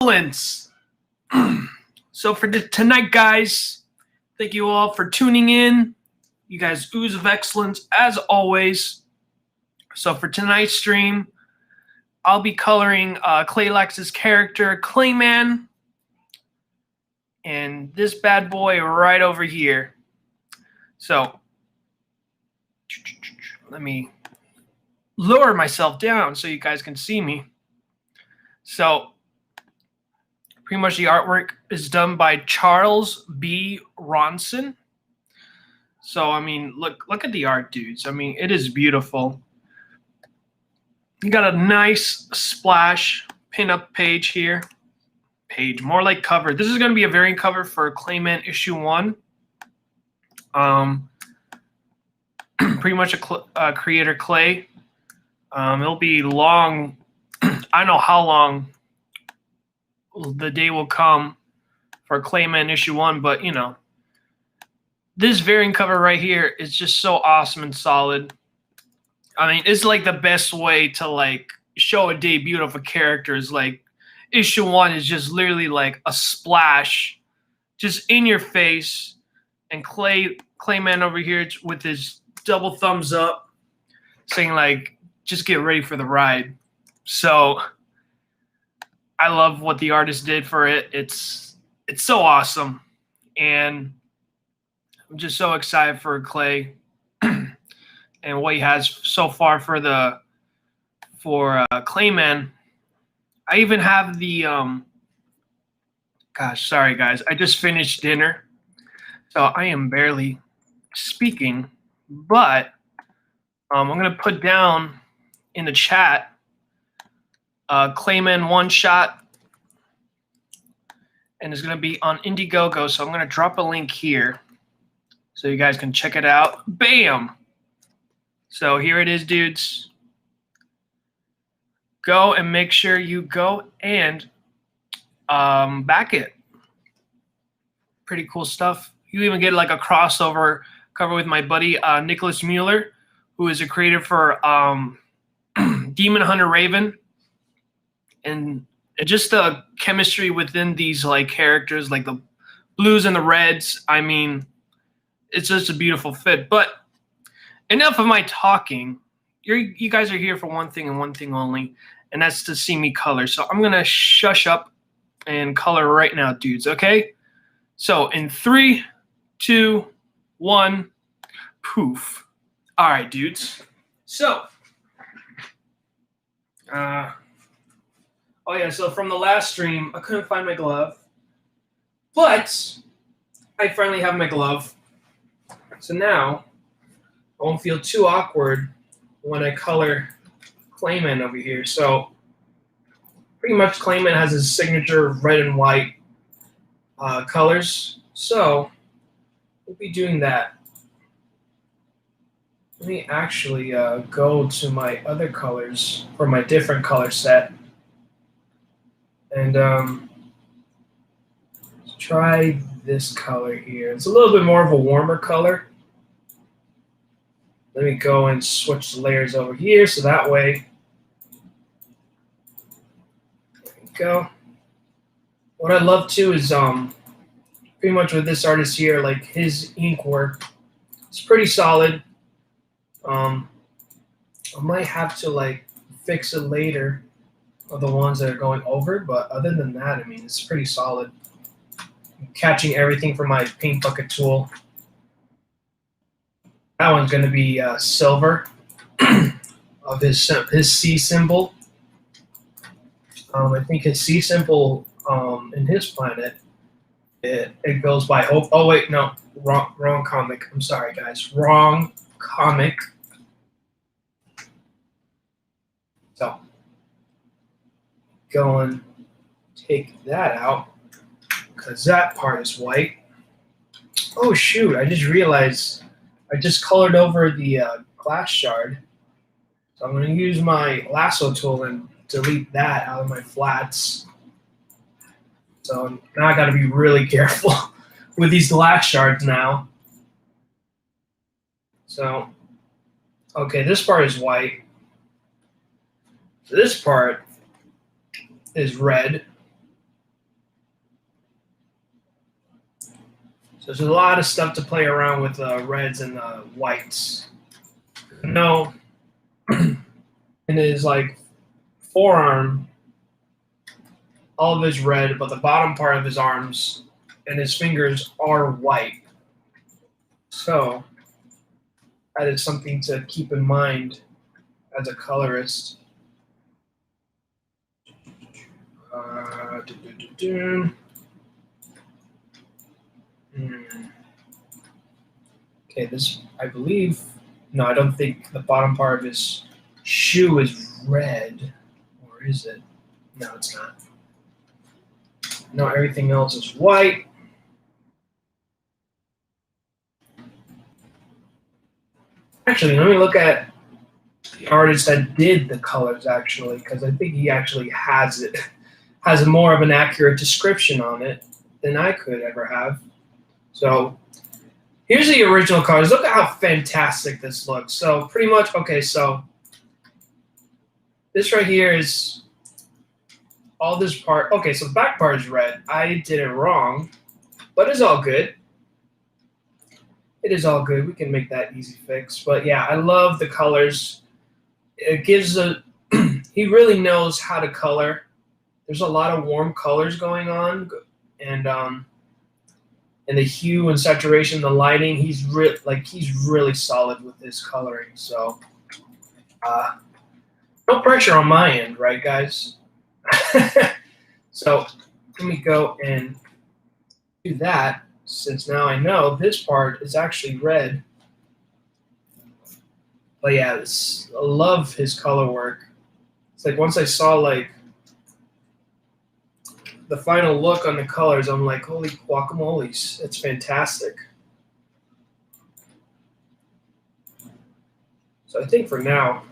excellence. So for tonight, guys, thank you all for tuning in. You guys ooze of excellence as always. So for tonight's stream, I'll be coloring Claylex's character, Clayman, and this bad boy right over here. So let me lower myself down so you guys can see me. So pretty much the artwork is done by Charles B. Ronson. So, I mean, look at the art, dudes. I mean, it is beautiful. You got a nice splash pin-up page here. More like cover. This is going to be a variant cover for Clayman issue 1. Pretty much a creator Clay. It'll be long. I don't know how long the day will come for Clayman issue 1, but you know, this variant cover right here is just so awesome and solid. I mean, it's like the best way to like show a debut of a character. Is like issue 1 is just literally like a splash, just in your face, and Clayman over here with his double thumbs up, saying like, just get ready for the ride. So I love what the artist did for it. It's so awesome, and I'm just so excited for Clay and what he has so far for Clayman. I even have the gosh, sorry guys, I just finished dinner, so I am barely speaking, but I'm gonna put down in the chat Clayman one shot, and it's gonna be on Indiegogo, so I'm gonna drop a link here so you guys can check it out. Bam! So here it is, dudes. Go and make sure you go and back it. Pretty cool stuff. You even get like a crossover cover with my buddy Nicholas Mueller, who is a creator for Demon Hunter Raven, and just the chemistry within these like characters, like the blues and the reds. I mean, it's just a beautiful fit. But enough of my talking. You guys are here for one thing and one thing only, and that's to see me color. So I'm gonna shush up and color right now, dudes. Okay? So in 3, 2, 1, poof. All right, dudes. So, oh yeah. So from the last stream, I couldn't find my glove, but I finally have my glove. So now I won't feel too awkward when I color Clayman over here. So pretty much Clayman has his signature red and white colors. So we'll be doing that. Let me actually go to my other colors for my different color set. And try this color here. It's a little bit more of a warmer color. Let me go and switch the layers over here so that way. There we go. What I love too is pretty much with this artist here, like his ink work, it's pretty solid. I might have to like fix it later of the ones that are going over, but other than that, I mean, it's pretty solid. I'm catching everything from my paint bucket tool. That one's going to be silver of his C symbol. I think his C symbol in his planet, it goes by hope. Oh wait, no, wrong comic. I'm sorry, guys, wrong comic. So go and take that out because that part is white. Oh shoot! I just realized I just colored over the glass shard. So I'm going to use my lasso tool and delete that out of my flats. So now I got to be really careful with these glass shards now. So, okay, this part is white. So this part is red. So there's a lot of stuff to play around with reds and whites. No, in his like forearm, all of his red, but the bottom part of his arms and his fingers are white. So that is something to keep in mind as a colorist. Okay, this, I believe, no, I don't think the bottom part of his shoe is red. Or is it? No, it's not. No, everything else is white. Actually, let me look at the artist that did the colors, actually, because I think he actually has it, has more of an accurate description on it than I could ever have. So here's the original colors. Look at how fantastic this looks. So pretty much, okay, so this right here is all this part. Okay, so the back part is red. I did it wrong, but it's all good. It is all good. We can make that easy fix. But yeah, I love the colors. It gives a, he really knows how to color. There's a lot of warm colors going on, and the hue and saturation, the lighting, he's really solid with his coloring. So no pressure on my end, right, guys? So let me go and do that, since now I know this part is actually red. But yeah, I love his color work. It's like once I saw like the final look on the colors, I'm like, holy guacamoles, it's fantastic. So I think for now,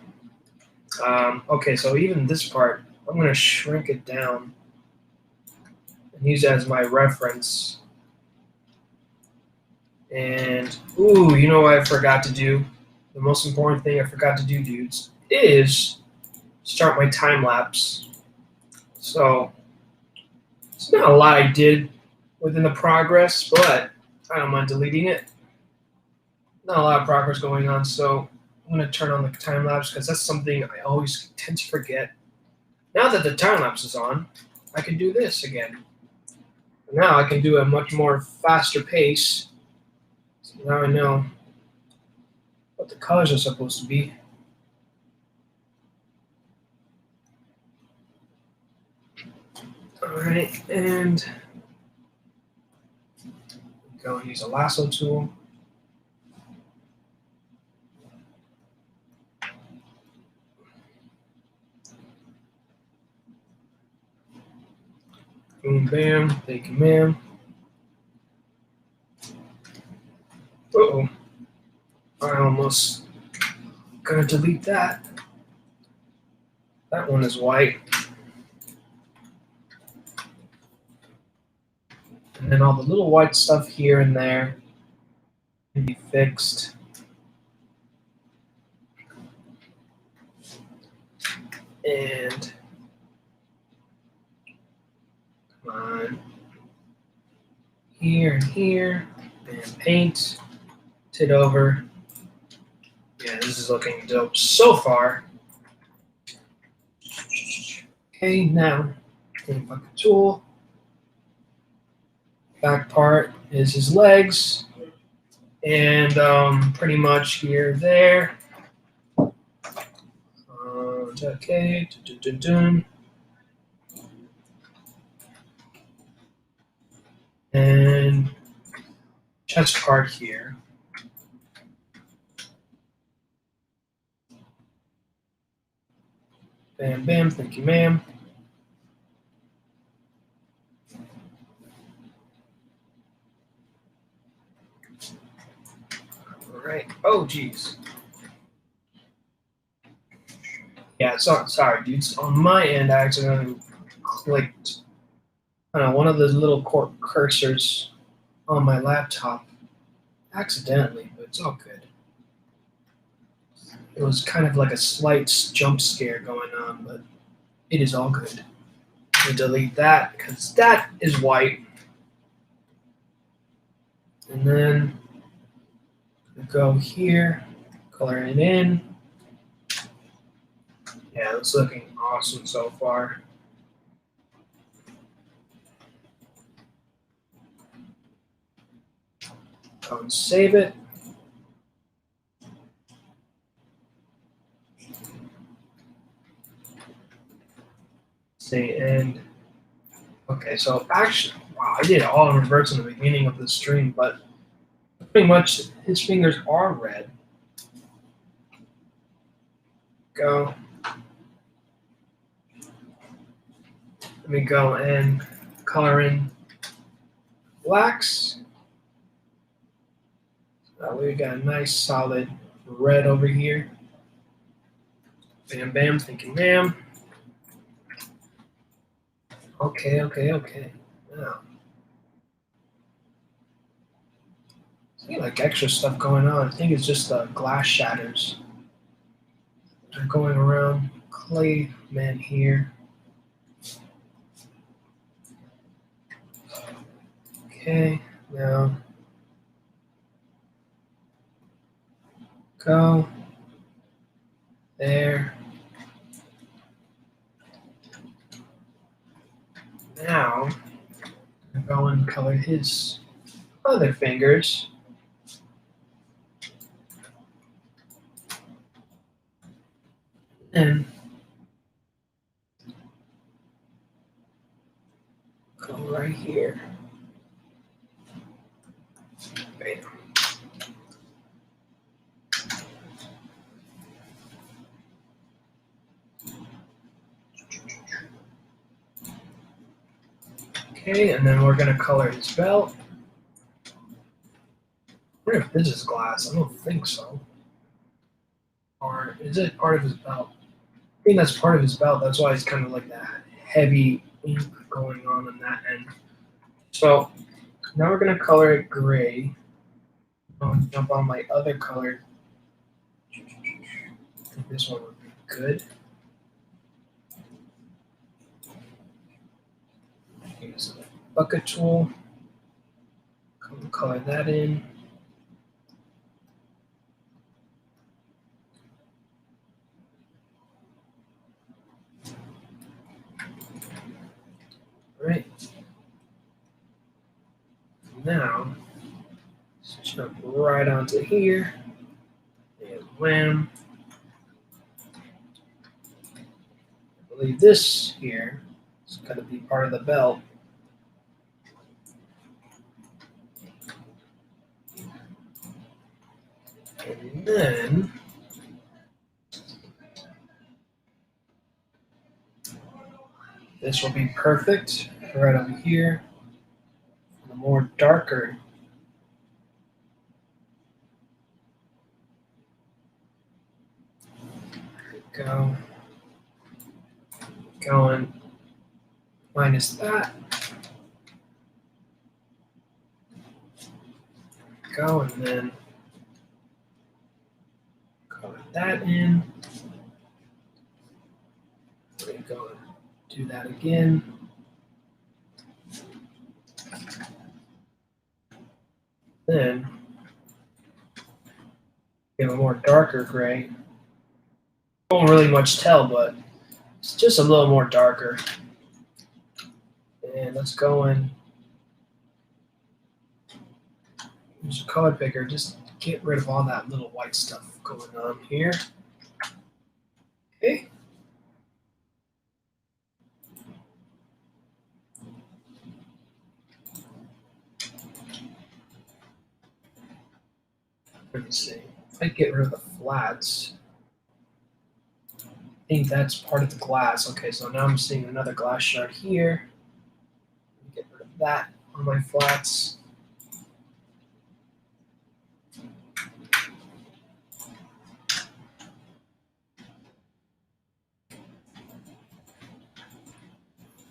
okay, so even this part, I'm going to shrink it down and use it as my reference. And, ooh, you know what I forgot to do? The most important thing I forgot to do, dudes, is start my time lapse. So it's not a lot I did within the progress, but I don't mind deleting it. Not a lot of progress going on, so I'm going to turn on the time lapse because that's something I always tend to forget. Now that the time lapse is on, I can do this again. Now I can do a much more faster pace. So now I know what the colors are supposed to be. All right, and go and use a lasso tool. Boom, bam, thank you, ma'am. Uh-oh. I almost gonna delete that. That one is white. And then all the little white stuff here and there can be fixed. And come on. Here and here. And paint it over. Yeah, this is looking dope so far. Okay, now clean bucket tool. Back part is his legs, and pretty much here, there. Okay, and chest part here. Bam, bam, thank you, ma'am. All right. Oh, geez. Yeah, sorry, dudes. On my end, I accidentally clicked one of those little cursors on my laptop accidentally, but it's all good. It was kind of like a slight jump scare going on, but it is all good. I'm gonna delete that because that is white. And then go here, color it in. Yeah, it's looking awesome so far. Go and save it. Say end. Okay, so actually, wow, I did it all in reverse in the beginning of the stream, but pretty much his fingers are red. Go. Let me go and color in blacks. We got a nice solid red over here. Bam, bam, thinking bam. Okay. Now, see like extra stuff going on. I think it's just the glass shatters. They're going around Clay Man here. Okay, now go there. Now I'm going to color his other fingers. And go right here. Bam. Okay, and then we're going to color his belt. I wonder if this is glass. I don't think so. Or is it part of his belt? I think that's part of his belt. That's why it's kind of like that heavy ink going on that end. So now we're going to color it gray. I'll jump on my other color. I think this one would be good. Use the bucket tool. Color that in. Right. Now, let's jump right onto here. And wham. I believe this here is going to be part of the belt. And then this will be perfect right over here. The more darker. Go. Going minus that. Go and then color that in. We're going to go and do that again. Then get a more darker gray. Won't really much tell, but it's just a little more darker. And let's go and use a color picker. Just get rid of all that little white stuff going on here. Okay. Let me see. If I get rid of the flats, I think that's part of the glass. Okay, so now I'm seeing another glass shard here. Get rid of that on my flats.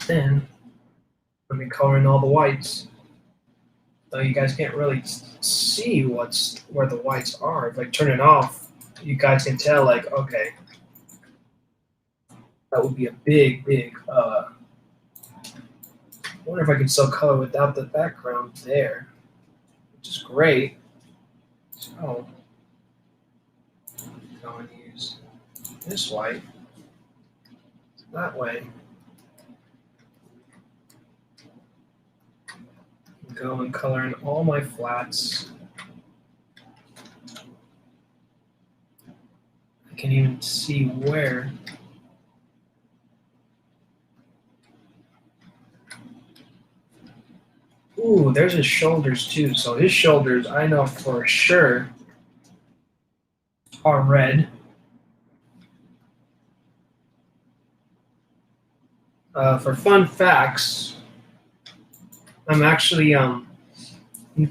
Then let me color in all the whites. Though you guys can't really see where the whites are. If I turn it off, you guys can tell, like, okay, that would be a big. I wonder if I can still color without the background there. which is great. So I'm going to use this white that way. Go and color in all my flats. I can even see where. Ooh, there's his shoulders too. So his shoulders, I know for sure, are red. For fun facts, I'm actually in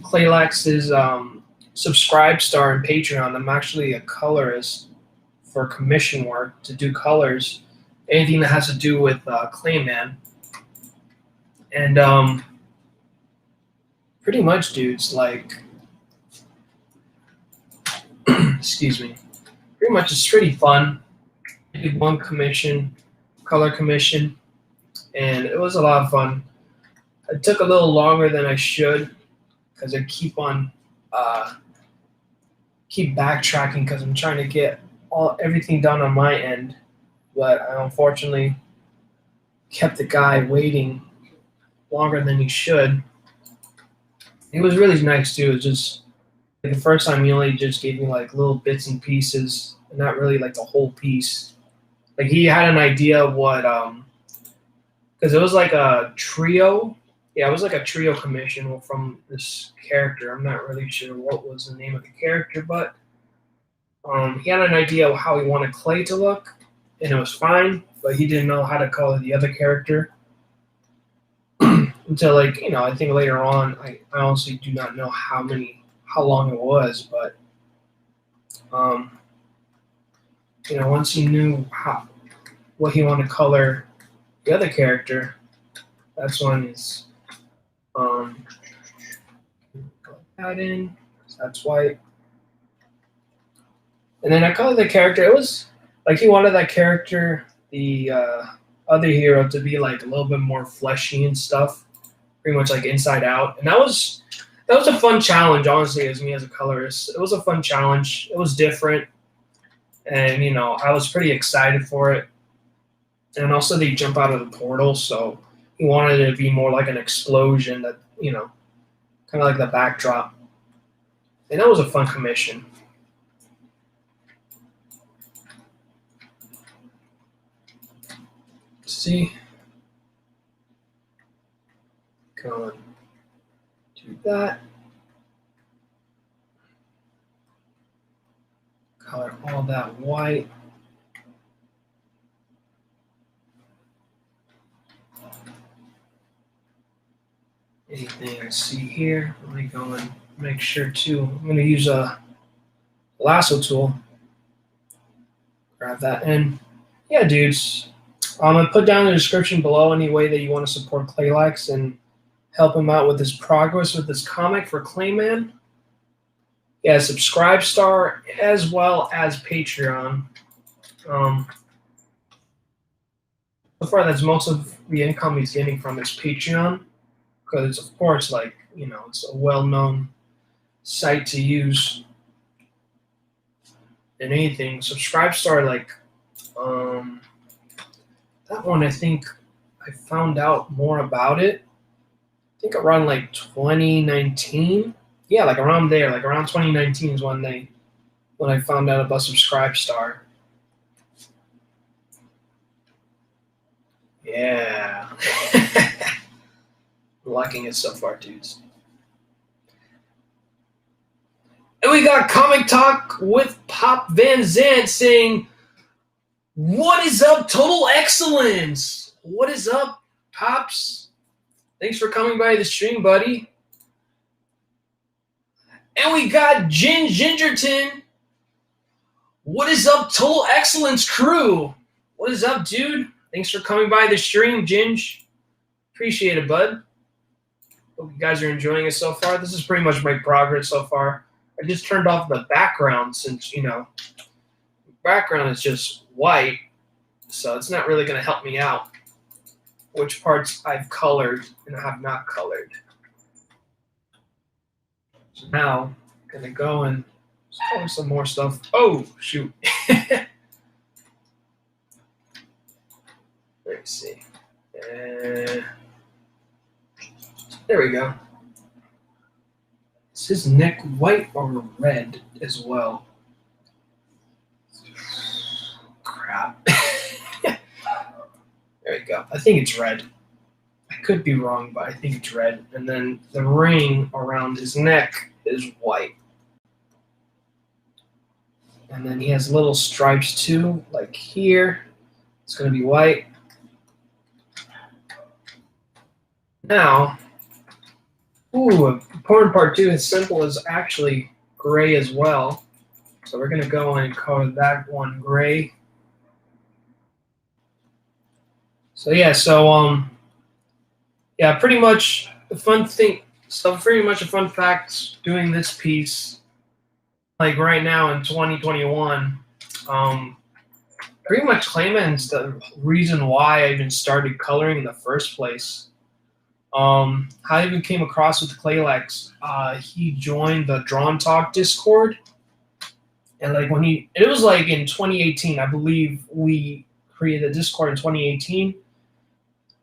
Claylex's subscribe star and Patreon. I'm actually a colorist for commission work to do colors, anything that has to do with Clayman. And pretty much, dudes, like, excuse me, pretty much it's pretty fun. I did one commission, color commission, and it was a lot of fun. It took a little longer than I should because I keep backtracking because I'm trying to get everything done on my end, but I unfortunately kept the guy waiting longer than he should. It was really nice too. It was just like the first time he only just gave me like little bits and pieces, and not really like the whole piece. Like he had an idea of what because it was like a trio. Yeah, it was like a trio commission from this character. I'm not really sure what was the name of the character, but he had an idea of how he wanted Clay to look, and it was fine, but he didn't know how to color the other character. Until I think later on, I honestly do not know how long it was, but once he knew what he wanted to color the other character, that's when it's put that in. That's white. And then I colored the character. It was like he wanted that character, the other hero, to be like a little bit more fleshy and stuff, pretty much like inside out. And that was a fun challenge, honestly, as me as a colorist. It was a fun challenge. It was different, and I was pretty excited for it. And also, they jump out of the portal, so he wanted it to be more like an explosion, that kind of like the backdrop. And that was a fun commission. See, going to that. Color all that white. Anything I see here, let me go and make sure too. I'm going to use a lasso tool. Grab that. And yeah, dudes, I'm going to put down in the description below any way that you want to support Claylex and help him out with his progress with this comic for Clayman. Yeah, subscribe star as well as Patreon. So far, that's most of the income he's getting from his Patreon, because of course, it's a well-known site to use in anything. Subscribe star, that one, I think I found out more about it. I think around 2019. Yeah, around there, around 2019 is when I found out about Subscribe Star. Yeah. Liking it so far, dudes. And we got Comic Talk with Pop Van Zant saying, "What is up, Total Excellence? What is up, Pops? Thanks for coming by the stream, buddy." And we got Gingerton. "What is up, Total Excellence crew? What is up, dude? Thanks for coming by the stream, Ginge. Appreciate it, bud. Hope you guys are enjoying it so far. This is pretty much my progress so far. I just turned off the background since, the background is just white, so it's not really going to help me out which parts I've colored and have not colored. So now I'm gonna go and color some more stuff. Oh shoot. Let's see. There we go. Is his neck white or red as well? Crap. There we go. I think it's red. I could be wrong, but I think it's red. And then the ring around his neck is white. And then he has little stripes too, like here. It's going to be white. Now, important part too, his symbol is actually gray as well. So we're going to go in and color that one gray. So yeah, yeah, pretty much the fun thing. So pretty much a fun fact doing this piece, like right now in 2021, pretty much Clayman's the reason why I even started coloring in the first place. How I even came across with Claylex, he joined the Drawn Talk Discord, and like it was like in 2018, I believe we created a Discord in 2018.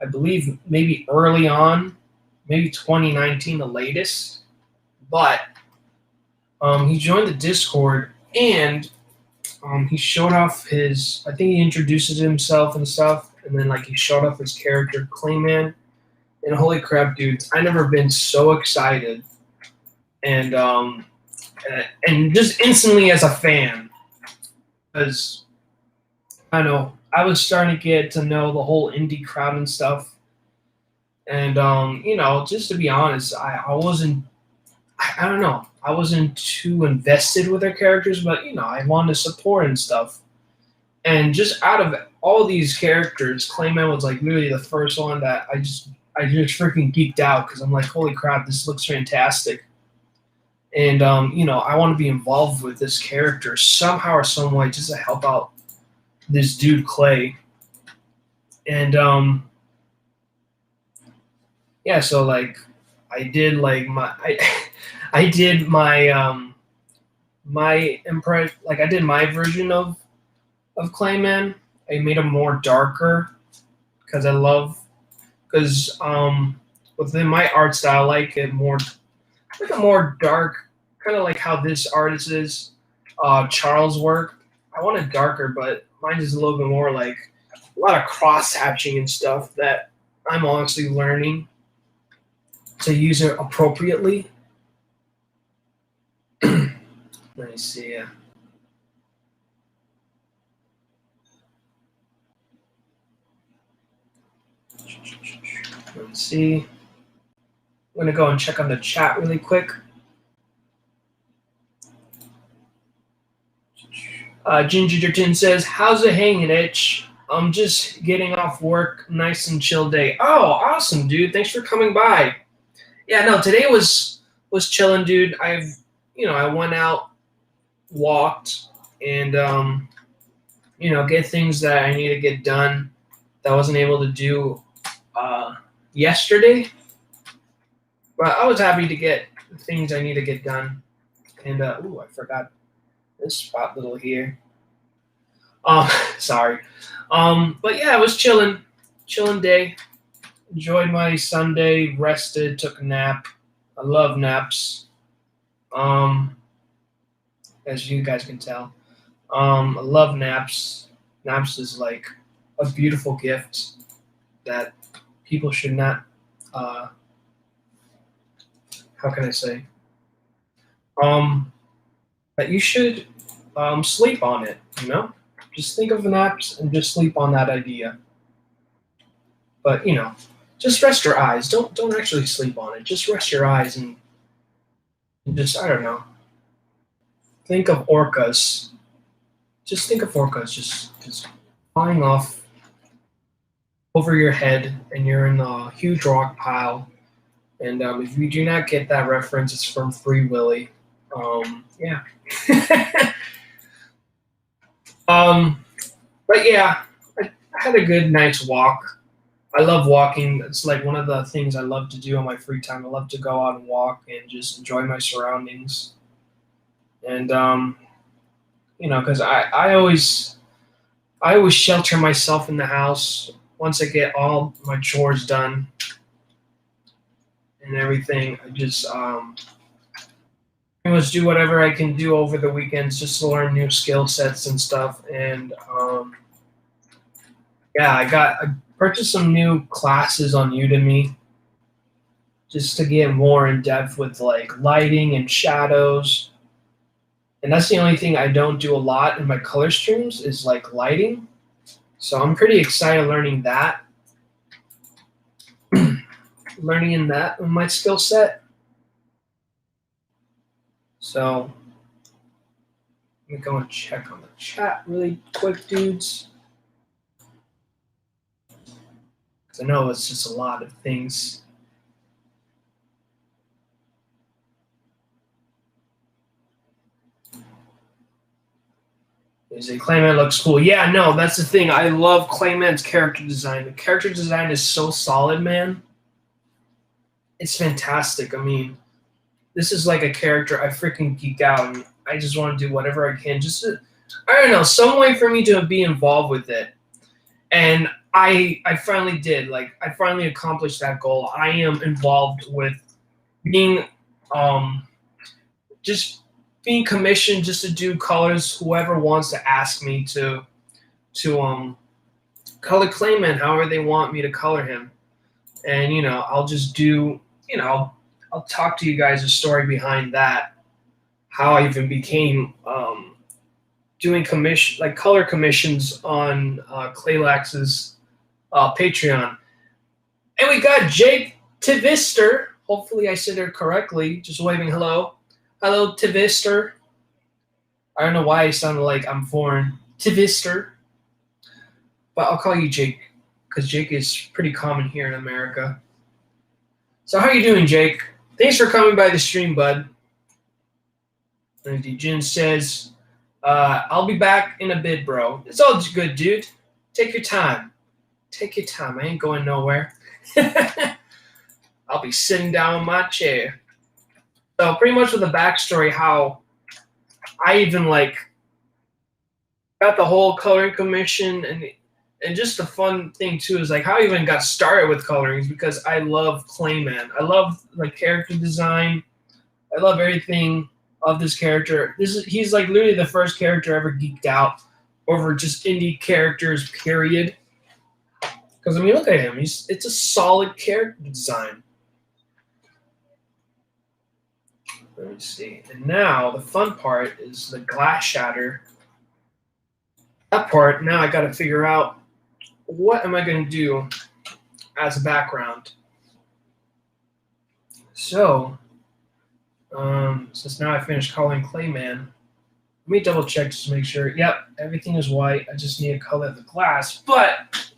I believe maybe early on, maybe 2019 the latest, but he joined the Discord and he showed off his, I think he introduces himself and stuff, and then like he showed off his character Clayman, and holy crap, dude, I never been so excited, and just instantly as a fan, because I know I was starting to get to know the whole indie crowd and stuff. And, just to be honest, I wasn't, I don't know, I wasn't too invested with their characters, but, I wanted to support and stuff. And just out of all these characters, Clayman was like really the first one that I just freaking geeked out because I'm like, holy crap, this looks fantastic. And, I want to be involved with this character somehow or some way just to help out this dude Clay. And yeah, so like I did like I did my my impression, like I did my version of Clayman. I made him more darker because within my art style I like it more, like a more dark, kind of like how this artist is Charles' work. I want it darker, but mine is a little bit more like a lot of cross hatching and stuff that I'm honestly learning to use it appropriately. Let me see. Let's see. I'm gonna go and check on the chat really quick. Gingerton says, "How's it hanging, Itch? I'm just getting off work. Nice and chill day." Oh, awesome, dude. Thanks for coming by. Yeah, no, today was chilling, dude. I went out, walked, and get things that I need to get done that I wasn't able to do yesterday. But I was happy to get the things I need to get done. And I forgot this spot little here. Sorry. But yeah, it was chilling day. Enjoyed my Sunday, rested, took a nap. I love naps. As you guys can tell. I love naps. Naps is like a beautiful gift that people should not how can I say? That you should sleep on it, Just think of the naps and just sleep on that idea. But just rest your eyes. Don't actually sleep on it. Just rest your eyes and just, I don't know. Think of orcas. Just think of orcas just flying off over your head, and you're in a huge rock pile. And if you do not get that reference, it's from Free Willy. Yeah. But yeah, I had a good night's walk. I love walking. It's like one of the things I love to do on my free time. I love to go out and walk and just enjoy my surroundings. And because I always shelter myself in the house once I get all my chores done and everything. I just pretty much do whatever I can do over the weekends just to learn new skill sets and stuff. And yeah, I purchased some new classes on Udemy just to get more in depth with like lighting and shadows. And that's the only thing I don't do a lot in my color streams is like lighting. So I'm pretty excited learning that. Learning in that in my skill set. So let me go and check on the chat really quick, dudes. Because I know it's just a lot of things. Is it Clayman looks cool? Yeah, no, that's the thing. I love Clayman's character design. The character design is so solid, man. It's fantastic. I mean, this is like a character I freaking geek out, and I just want to do whatever I can. Just to, I don't know, some way for me to be involved with it. And I finally did. Like, I finally accomplished that goal. I am involved with being just being commissioned just to do colors. Whoever wants to ask me to color Clayman however they want me to color him, and I'll just do I'll talk to you guys the story behind that, how I even became doing color commissions on Claylex's Patreon. And we got Jake Tivister. Hopefully I said it correctly. Just waving hello. Hello, Tivister. I don't know why I sounded like I'm foreign. Tivister. But I'll call you Jake, because Jake is pretty common here in America. So how you doing, Jake? Thanks for coming by the stream, bud. And Jin says, I'll be back in a bit, bro. It's all good, dude. Take your time. Take your time. I ain't going nowhere. I'll be sitting down in my chair. So pretty much with the backstory, how I even got the whole coloring commission, and just the fun thing too is like how I even got started with coloring is because I love Clayman. I love the character design. I love everything of this character. He's like literally the first character I ever geeked out over just indie characters, period. Because I mean, look at him. It's a solid character design. Let me see. And now the fun part is the glass shatter. That part, now I got to figure out what am I going to do as a background. So, since now I finished coloring Clayman, let me double check just to make sure. Yep, everything is white. I just need to color the glass. But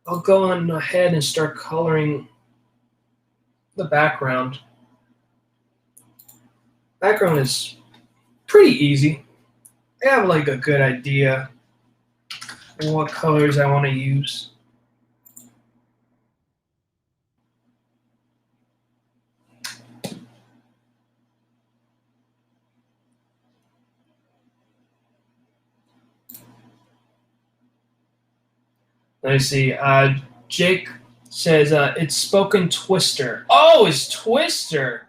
I'll go on ahead and start coloring the background. Background is pretty easy. I have like a good idea of what colors I want to use. Let me see. Jake says it's spoken Twister. Oh, it's Twister.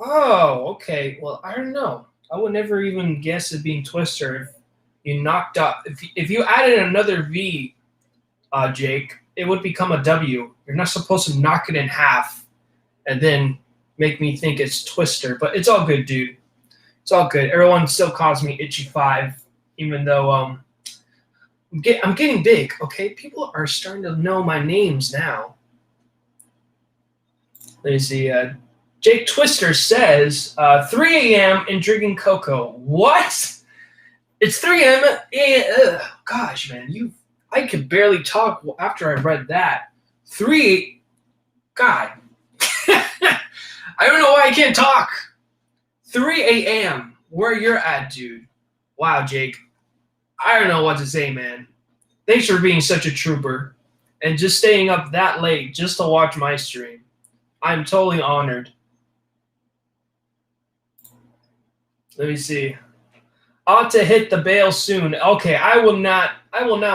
Oh, okay. Well, I don't know. I would never even guess it being Twister if you knocked up. If you added another V, Jake, it would become a W. You're not supposed to knock it in half and then make me think it's Twister. But it's all good, dude. It's all good. Everyone still calls me Itchy5, even though I'm getting big. Okay, people are starting to know my names now. Let me see. Jake Twister says 3 a.m. and drinking cocoa. What? It's 3 a.m. Gosh, man, I could barely talk after I read that. God. I don't know why I can't talk. 3 a.m. Where you're at, dude. Wow, Jake. I don't know what to say, man. Thanks for being such a trooper. and just staying up that late just to watch my stream. I'm totally honored. Let me see. Ought to hit the bail soon. Okay, I will not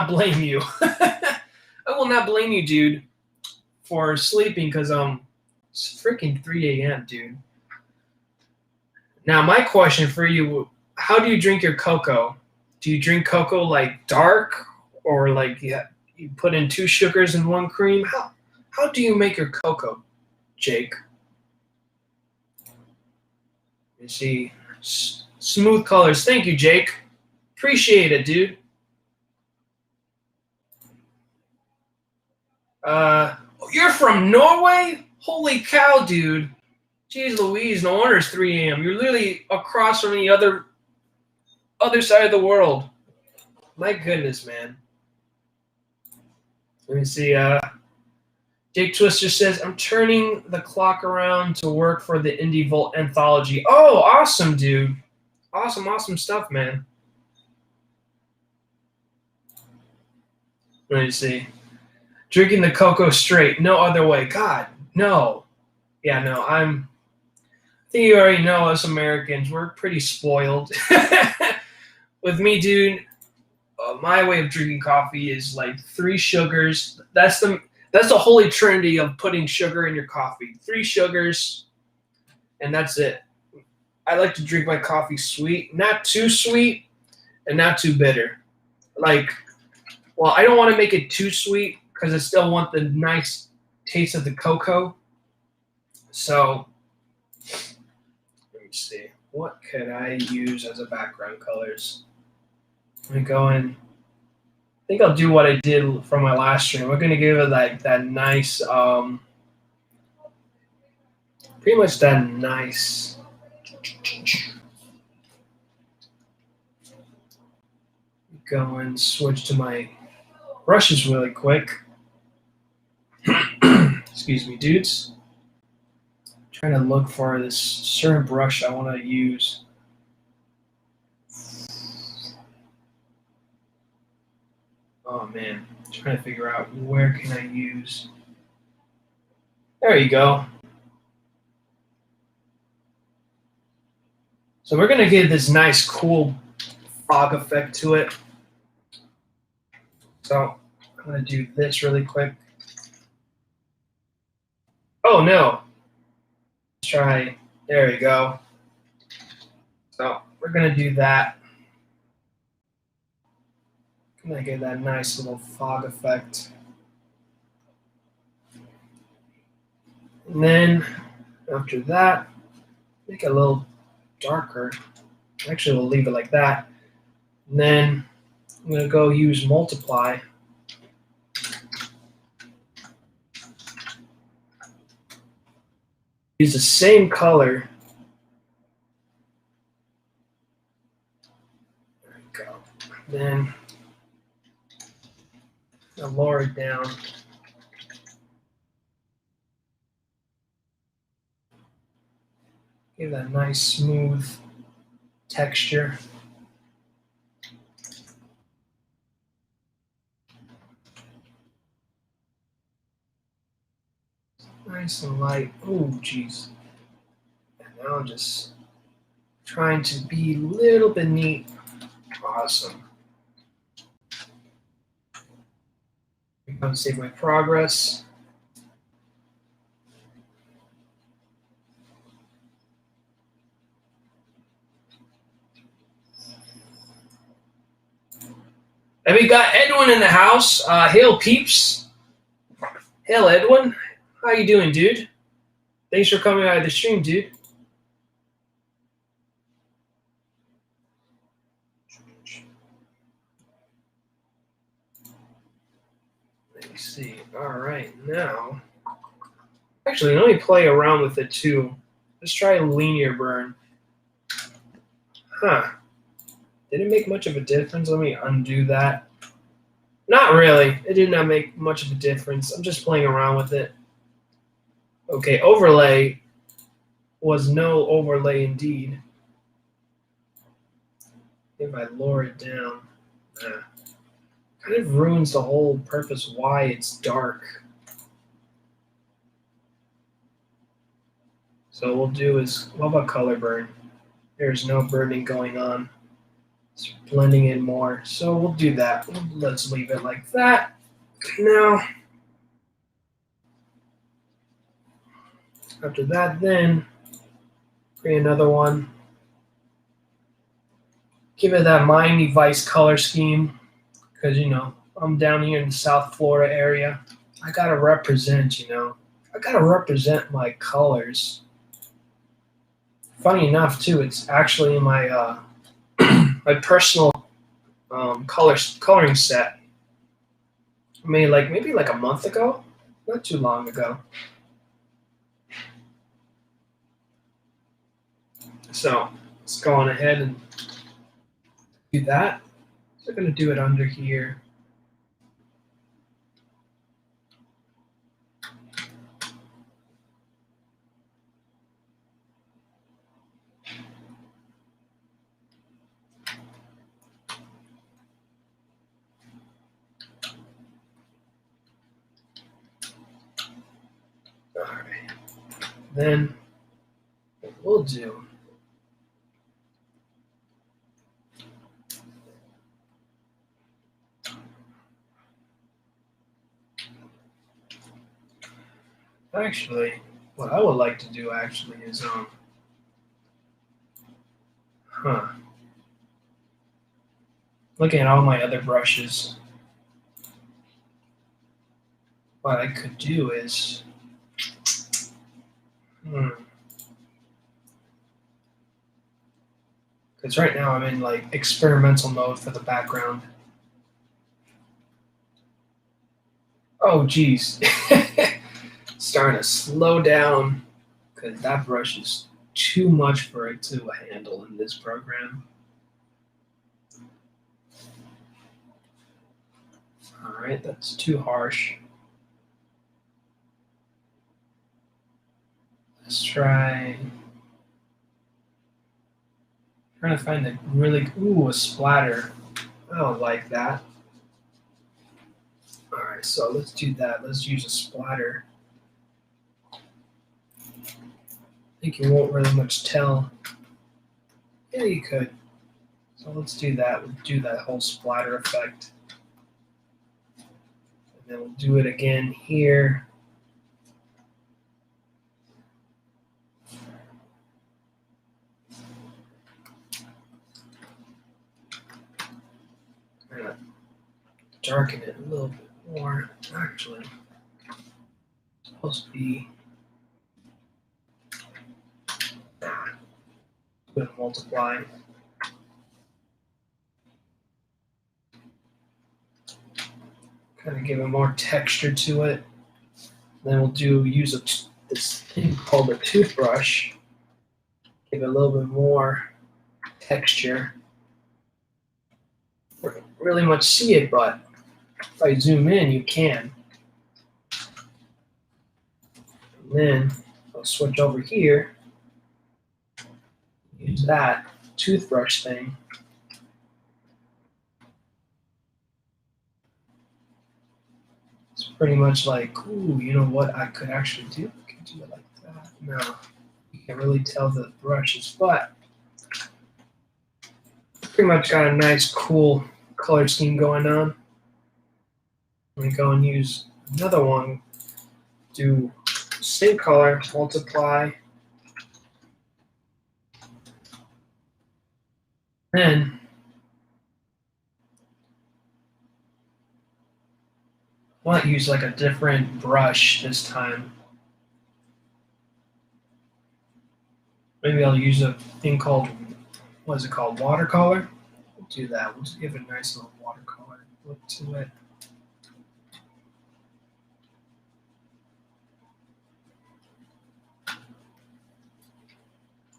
blame you. I will not blame you, dude, for sleeping because it's freaking 3 a.m., dude. Now my question for you, how do you drink your cocoa? Do you drink cocoa like dark or like you put in 2 sugars and 1 cream? How do you make your cocoa, Jake? You see, smooth colors. Thank you, Jake. Appreciate it, dude. You're from Norway? Holy cow, dude. Jeez Louise, no wonder it's 3 a.m. You're literally across from the other side of the world. My goodness, man. Let me see. Jake Twister says, I'm turning the clock around to work for the Indie Volt anthology. Oh, awesome, dude. Awesome stuff, man. Let me see. Drinking the cocoa straight. No other way. God, no. Yeah, no, I think you already know us Americans. We're pretty spoiled. With me, dude, my way of drinking coffee is like 3 sugars. That's the holy trinity of putting sugar in your coffee. 3 sugars, and that's it. I like to drink my coffee sweet, not too sweet and not too bitter. Like, well, I don't want to make it too sweet because I still want the nice taste of the cocoa. So, let me see. What could I use as a background colors? Let me go in. I think I'll do what I did from my last stream. We're going to give it like that nice, pretty much that nice. Go and switch to my brushes really quick. Excuse me, dudes. I'm trying to look for this certain brush I want to use. Oh man, I'm trying to figure out where can I use. There you go. So we're gonna give this nice, cool fog effect to it. So I'm gonna do this really quick. Oh no. Let's try. There you go. So we're gonna do that. I'm gonna get that nice little fog effect. And then after that, make it a little darker. Actually, we'll leave it like that. And then I'm going to go use multiply. Use the same color. There we go. Then I'll lower it down. Give that nice smooth texture. Nice and light. Oh, jeez. And now I'm just trying to be a little bit neat. Awesome. I'm going to save my progress. And we got Edwin in the house. Hail, peeps. Hail, Edwin. How you doing, dude? Thanks for coming out of the stream, dude. Let me see. All right, now. Actually, let me play around with it, too. Let's try a linear burn. Huh. Didn't make much of a difference. Let me undo that. Not really. It did not make much of a difference. I'm just playing around with it. Okay, overlay was no overlay indeed. If I lower it down. Kind of ruins the whole purpose why it's dark. So what we'll do is, what about color burn? There's no burning going on. It's blending in more. So we'll do that. Let's leave it like that. Now, after that, then create another one. Give it that Miami Vice color scheme, because I'm down here in the South Florida area. I gotta represent. I gotta represent my colors. Funny enough, too, it's actually in my my personal coloring set. I made maybe like a month ago, not too long ago. So let's go on ahead and do that. So I'm going to do it under here. All right. Then what we'll do, actually, what I would like to do actually is looking at all my other brushes, what I could do is because right now I'm in like experimental mode for the background. Oh geez. Starting to slow down because that brush is too much for it to handle in this program. All right, that's too harsh. Let's try. Trying to find a really a splatter. I don't like that. All right, so let's do that. Let's use a splatter. I think you won't really much tell. Yeah, you could. So let's do that. We'll do that whole splatter effect. And then we'll do it again here. Kind of darken it a little bit more. Actually, it's supposed to be. Going to multiply. Kind of give it more texture to it. Then we'll use this thing called a toothbrush. Give it a little bit more texture. You can't really much see it, but if I zoom in, you can. And then I'll switch over here. Use that toothbrush thing. It's pretty much like, ooh, you know what I could actually do? I could do it like that. No, you can't really tell the brushes, but pretty much got a nice, cool color scheme going on. Let me go and use another one. Do same color, multiply. Then I want to use like a different brush this time. Maybe I'll use a thing called, what is it called, watercolor? We'll do that. We'll just give it a nice little watercolor look to it.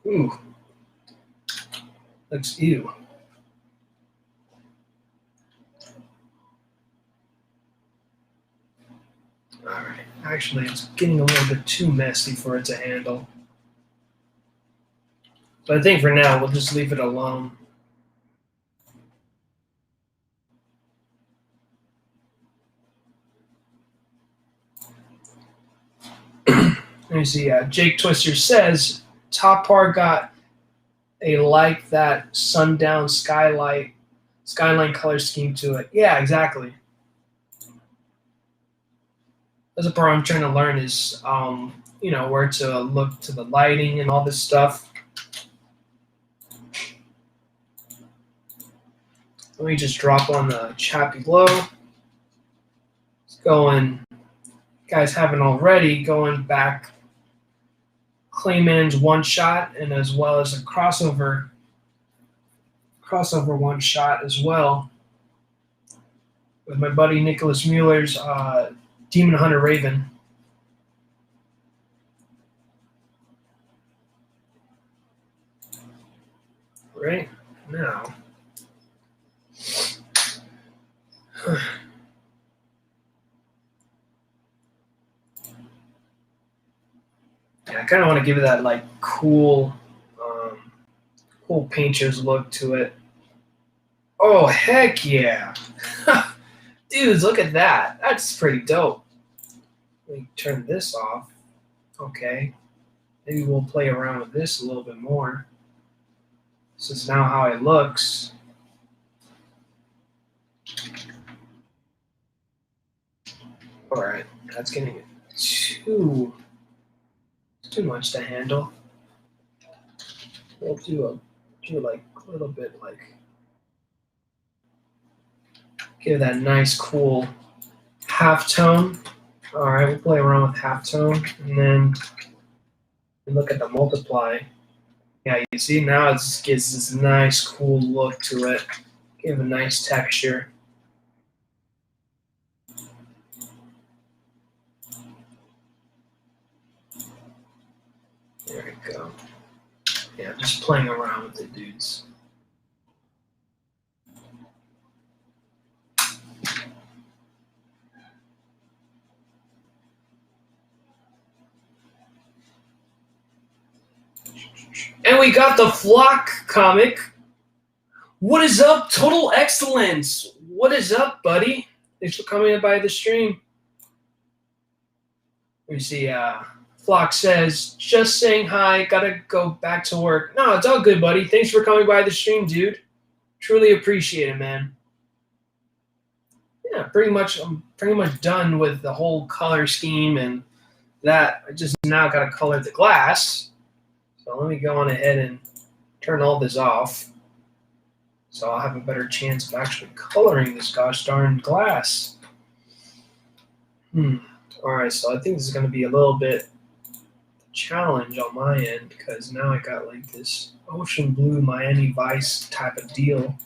Ooh, looks ew. All right, actually, it's getting a little bit too messy for it to handle. But I think for now, we'll just leave it alone. Let me see. Jake Twister says top part got a like that sundown skyline color scheme to it. Yeah, exactly. That's the part I'm trying to learn is, where to look to the lighting and all this stuff. Let me just drop on the chat below. It's going, guys haven't already, going back Clayman's one shot and as well as a crossover one shot as well with my buddy Nicholas Mueller's Demon Hunter Raven. Right now. Yeah, I kind of want to give it that like cool painter's look to it. Oh heck yeah, dudes! Look at that. That's pretty dope. Let me turn this off. Okay, maybe we'll play around with this a little bit more. This is now how it looks. All right, that's getting too much to handle. We'll do like a little bit like give that nice cool halftone. All right, we'll play around with halftone and then look at the multiply. Yeah, you see now it gives this nice cool look to it. Give a nice texture. There we go. Yeah, just playing around with it, dudes. And we got the Flock comic. What is up, Total Excellence? What is up, buddy? Thanks for coming by the stream. We see Flock says, just saying hi, gotta go back to work. No, it's all good, buddy. Thanks for coming by the stream, dude. Truly appreciate it, man. Yeah, I'm pretty much done with the whole color scheme and that. I just now gotta color the glass. So let me go on ahead and turn all this off. So I'll have a better chance of actually coloring this gosh darn glass. Alright, so I think this is going to be a little bit challenge on my end because now I got like this ocean blue Miami Vice type of deal.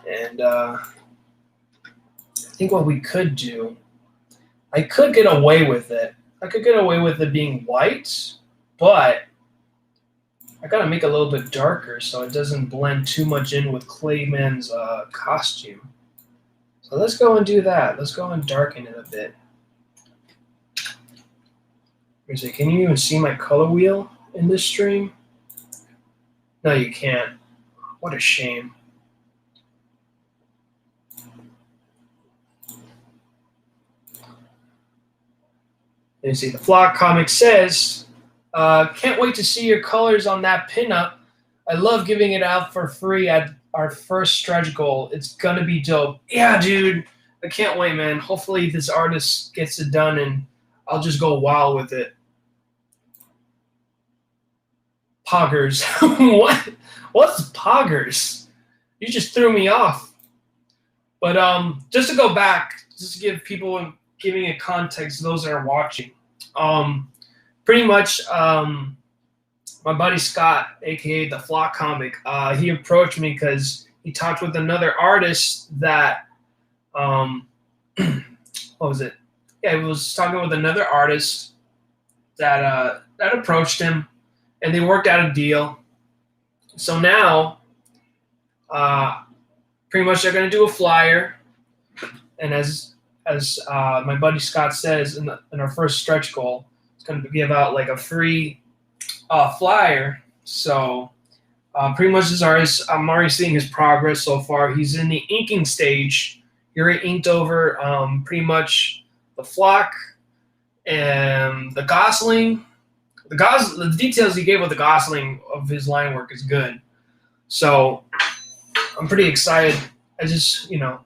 And I think what we could do, I could get away with it. I could get away with it being white, but I gotta make it a little bit darker so it doesn't blend too much in with Clayman's costume. So let's go and do that. Let's go and darken it a bit. Can you even see my color wheel in this stream? No, you can't. What a shame. You see, the Flock comic says, can't wait to see your colors on that pinup. I love giving it out for free at our first stretch goal. It's gonna be dope. Yeah, dude. I can't wait, man. Hopefully this artist gets it done and I'll just go wild with it. Poggers. What? What's poggers? You just threw me off. But just to go back, just to give people giving a context, those that are watching. Pretty much, my buddy Scott, aka the Flock comic, he approached me because he talked with another artist that, what was it? Yeah, he was talking with another artist that approached him, and they worked out a deal. So now, pretty much they're gonna do a flyer, and as my buddy Scott says in our first stretch goal, it's going to give out like a free flyer. So pretty much this artist, I'm already seeing his progress so far. He's in the inking stage. He already inked over pretty much the Flock and the Gosling the details he gave with the Gosling of his line work is good. So I'm pretty excited. I just I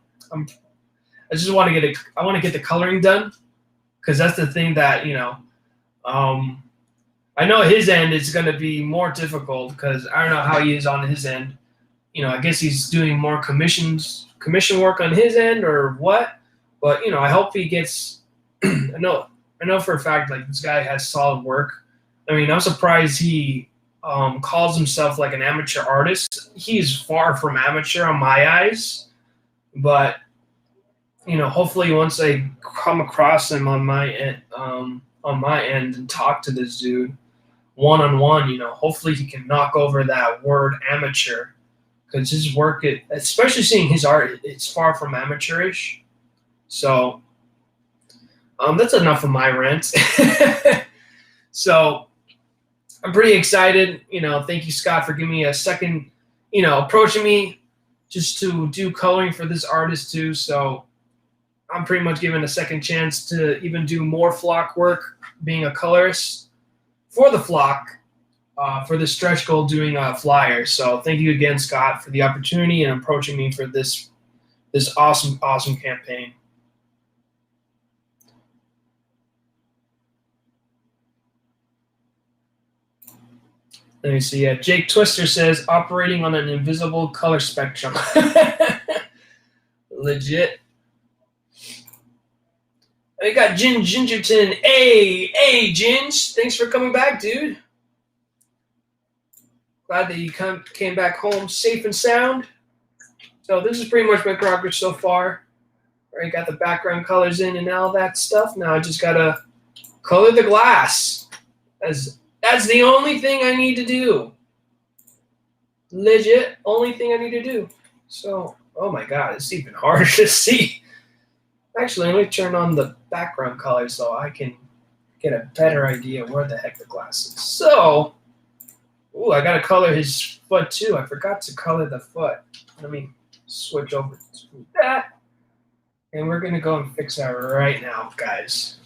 just want to I want to get the coloring done, because that's the thing that I know his end is going to be more difficult, because I don't know how he is on his end. I guess he's doing more commission work on his end or what. But I hope he gets. I know for a fact, like, this guy has solid work. I mean, I'm surprised he calls himself like an amateur artist. He's far from amateur on my eyes, but hopefully once I come across him on my end and talk to this dude one-on-one, hopefully he can knock over that word amateur, because his work, especially seeing his art, it's far from amateurish. So that's enough of my rant. So I'm pretty excited. Thank you, Scott, for giving me a second, approaching me just to do coloring for this artist too. So I'm pretty much given a second chance to even do more flock work, being a colorist for the flock, for the stretch goal, doing a flyer. So thank you again, Scott, for the opportunity and approaching me for this awesome campaign. Let me see. Jake Twister says, operating on an invisible color spectrum. Legit. I got Gingerton. Hey, Ginge. Thanks for coming back, dude. Glad that you came back home safe and sound. So this is pretty much my progress so far. Already got the background colors in and all that stuff. Now I just gotta color the glass. That's the only thing I need to do. Legit, only thing I need to do. So, oh my god, it's even harder to see. Actually, let me turn on the background color so I can get a better idea where the heck the glass is. So, I gotta color his foot too. I forgot to color the foot. Let me switch over to that. And we're gonna go and fix that right now, guys.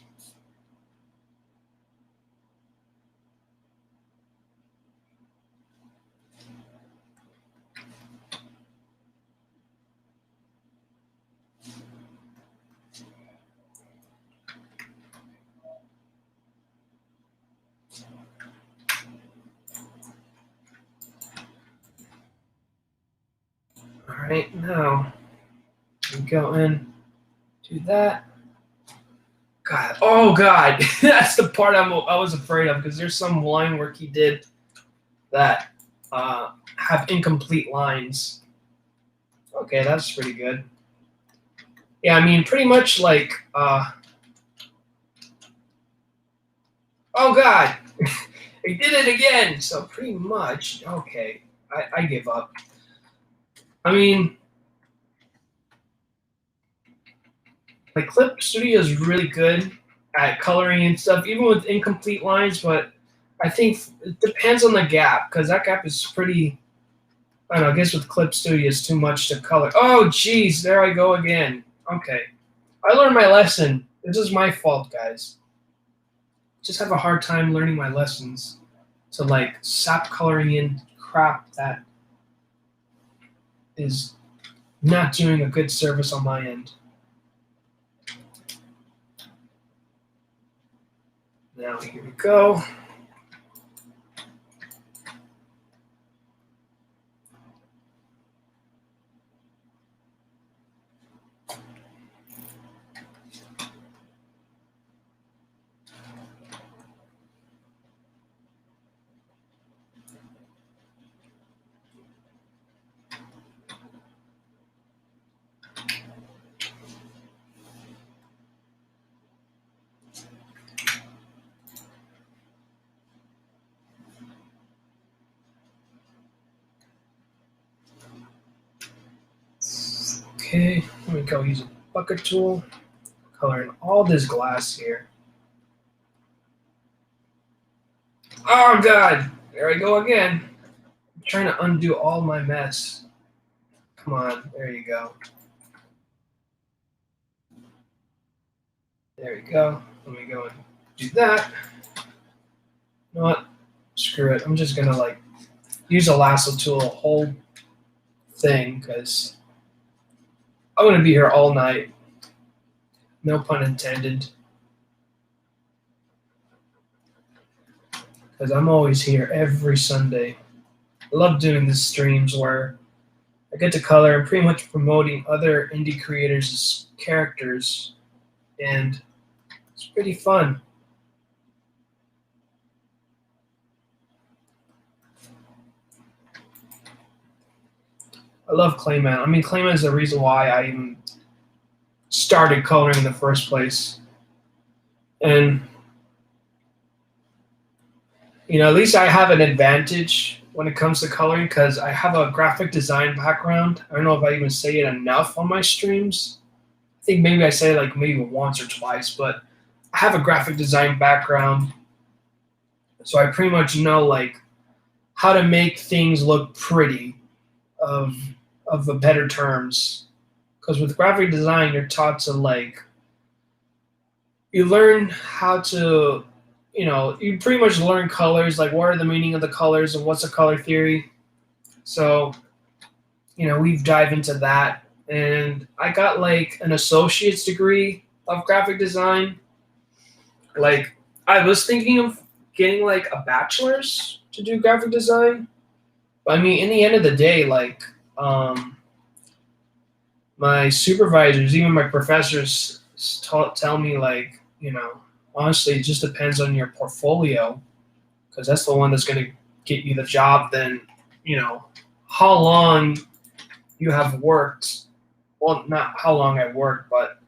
All right, now we go in, do that. God, oh God, that's the part I was afraid of, because there's some line work he did that have incomplete lines. Okay, that's pretty good. Yeah, I mean, pretty much like, oh God, he did it again. So pretty much, okay, I give up. I mean, like, Clip Studio is really good at coloring and stuff, even with incomplete lines, but I think it depends on the gap, because that gap is pretty, I don't know, I guess with Clip Studio it's too much to color. Oh, geez, there I go again. Okay. I learned my lesson. This is my fault, guys. Just have a hard time learning my lessons to, like, stop coloring in crap that is not doing a good service on my end. Now, here we go. Okay, let me go use a bucket tool, coloring all this glass here. Oh God, there I go again. I'm trying to undo all my mess. Come on, there you go. There you go. Let me go and do that. You know what? Screw it. I'm just gonna like use a lasso tool, the whole thing, because I'm gonna be here all night. No pun intended. Because I'm always here every Sunday. I love doing these streams where I get to color and pretty much promoting other indie creators' characters, and it's pretty fun. I love Clayman. I mean, Clayman is the reason why I even started coloring in the first place. And, at least I have an advantage when it comes to coloring because I have a graphic design background. I don't know if I even say it enough on my streams. I think maybe I say it like maybe once or twice, but I have a graphic design background. So I pretty much know like how to make things look pretty of the better terms. Because with graphic design, you're taught to like, you learn how to, you pretty much learn colors, like what are the meaning of the colors and what's a color theory. So, we've dived into that. And I got like an associate's degree of graphic design. Like, I was thinking of getting like a bachelor's to do graphic design. But I mean, in the end of the day, like, my supervisors, even my professors, tell me like, honestly, it just depends on your portfolio, because that's the one that's going to get you the job. Then, how long you have worked. Well, not how long I worked, but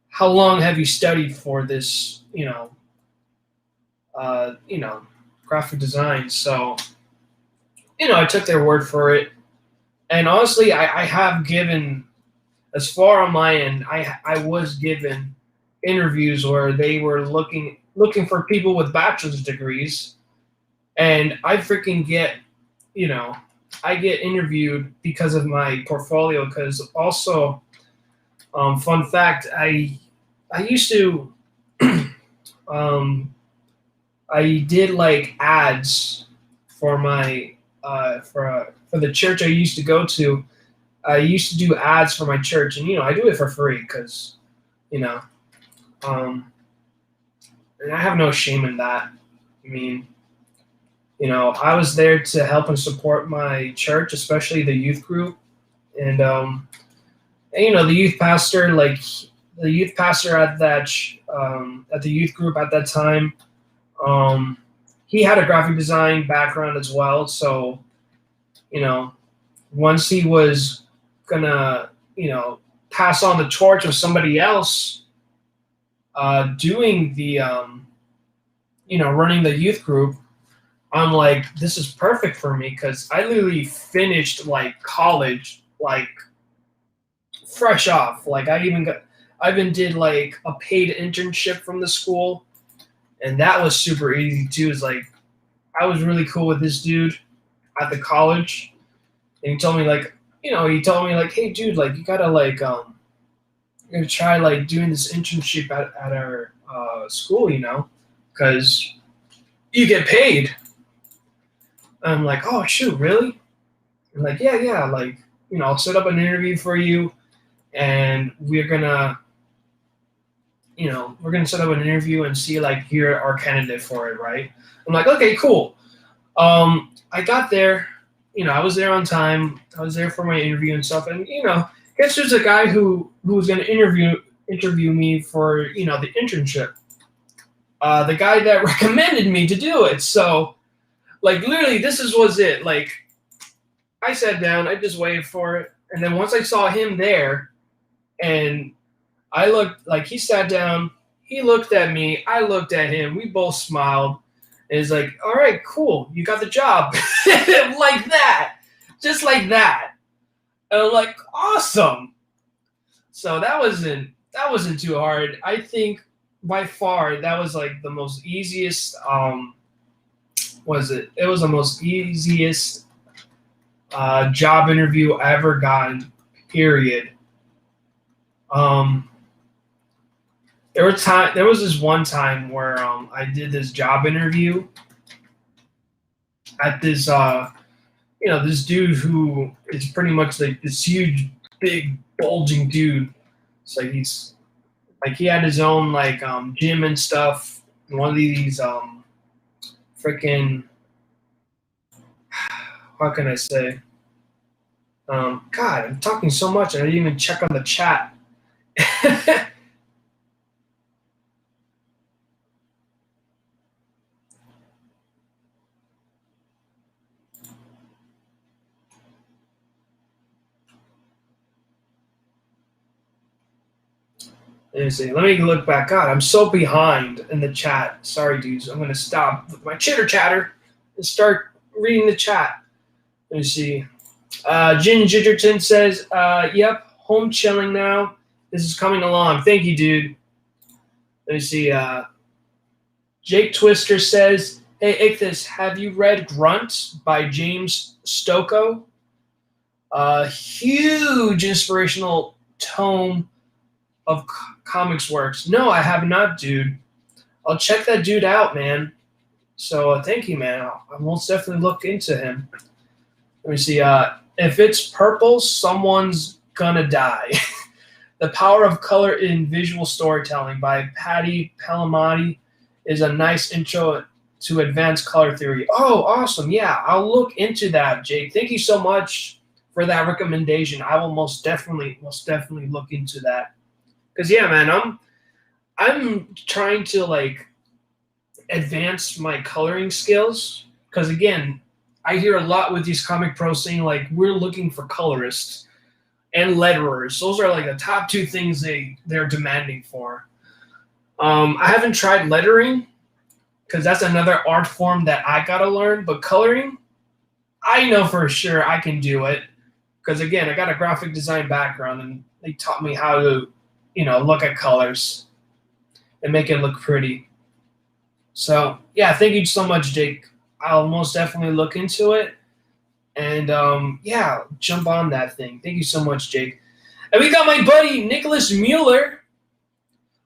how long have you studied for this, graphic design. So, I took their word for it. And honestly, I have given, as far on my end, I was given interviews where they were looking for people with bachelor's degrees, and I freaking get, I get interviewed because of my portfolio. Because also, fun fact, I used to, I did like ads for my for the church I used to go to. I used to do ads for my church, and I do it for free because, um, and I have no shame in that. I mean, I was there to help and support my church, especially the youth group, and the youth pastor, like the youth pastor at that at the youth group at that time, he had a graphic design background as well. So, once he was gonna, pass on the torch of somebody else doing the, running the youth group, I'm like, this is perfect for me because I literally finished like college, like fresh off. Like I even did like a paid internship from the school, and that was super easy too. It's like I was really cool with this dude at the college, and he told me like, hey dude, like you gotta like you're gonna try like doing this internship at our school, because you get paid. I'm like, oh shoot, really? I'm like, yeah, like, I'll set up an interview for you, and we're gonna set up an interview and see like you're our candidate for it, right? I'm like, okay, cool. I got there, I was there on time. I was there for my interview and stuff, and guess there's a guy who was gonna interview me for the internship. The guy that recommended me to do it. So, like, literally, was it. Like, I sat down, I just waited for it, and then once I saw him there, and I looked, like, he sat down, he looked at me, I looked at him, we both smiled, and he's like, all right, cool, you got the job. Like that. Just like that. And I'm like, awesome. So that wasn't too hard. I think by far that was like the most easiest it was the most easiest job interview I ever gotten, period. There was this one time where I did this job interview, at this this dude who is pretty much like this huge, big, bulging dude. It's like he had his own like gym and stuff. One of these freaking, how can I say? God, I'm talking so much and I didn't even check on the chat. Let me see. Let me look back. God, I'm so behind in the chat. Sorry, dudes. I'm going to stop with my chitter chatter and start reading the chat. Let me see. Jin Gigerton says, yep, home chilling now. This is coming along. Thank you, dude. Let me see. Jake Twister says, hey, Ichthus, have you read Grunt by James Stokoe? Huge inspirational tome of comics works. No, I have not, dude. I'll check that dude out, man. So thank you, man. I most definitely look into him. Let me see. If it's purple, someone's gonna die. The Power of Color in Visual Storytelling by Patty Palamati is a nice intro to advanced color theory. Oh, awesome. Yeah, I'll look into that, Jake. Thank you so much for that recommendation. I will most definitely look into that. Because yeah, man, I'm trying to like advance my coloring skills. Because again, I hear a lot with these comic pros saying like we're looking for colorists and letterers. Those are like the top two things they're demanding for. I haven't tried lettering because that's another art form that I gotta learn. But coloring, I know for sure I can do it. Because again, I got a graphic design background and they taught me how to look at colors and make it look pretty. So, yeah, thank you so much, Jake. I'll most definitely look into it. And, yeah, jump on that thing. Thank you so much, Jake. And we got my buddy, Nicholas Mueller.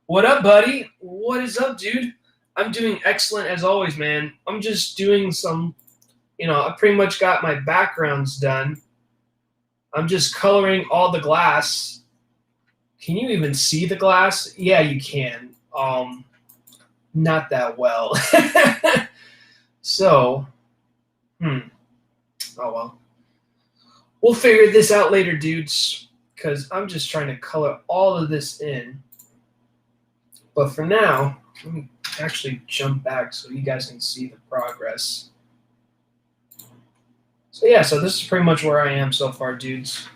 What up, buddy? What is up, dude? I'm doing excellent as always, man. I'm just doing some, I pretty much got my backgrounds done. I'm just coloring all the glass. Can you even see the glass? Yeah, you can. Not that well. So, oh well. We'll figure this out later, dudes, because I'm just trying to color all of this in. But for now, let me actually jump back so you guys can see the progress. So yeah, so this is pretty much where I am so far, dudes.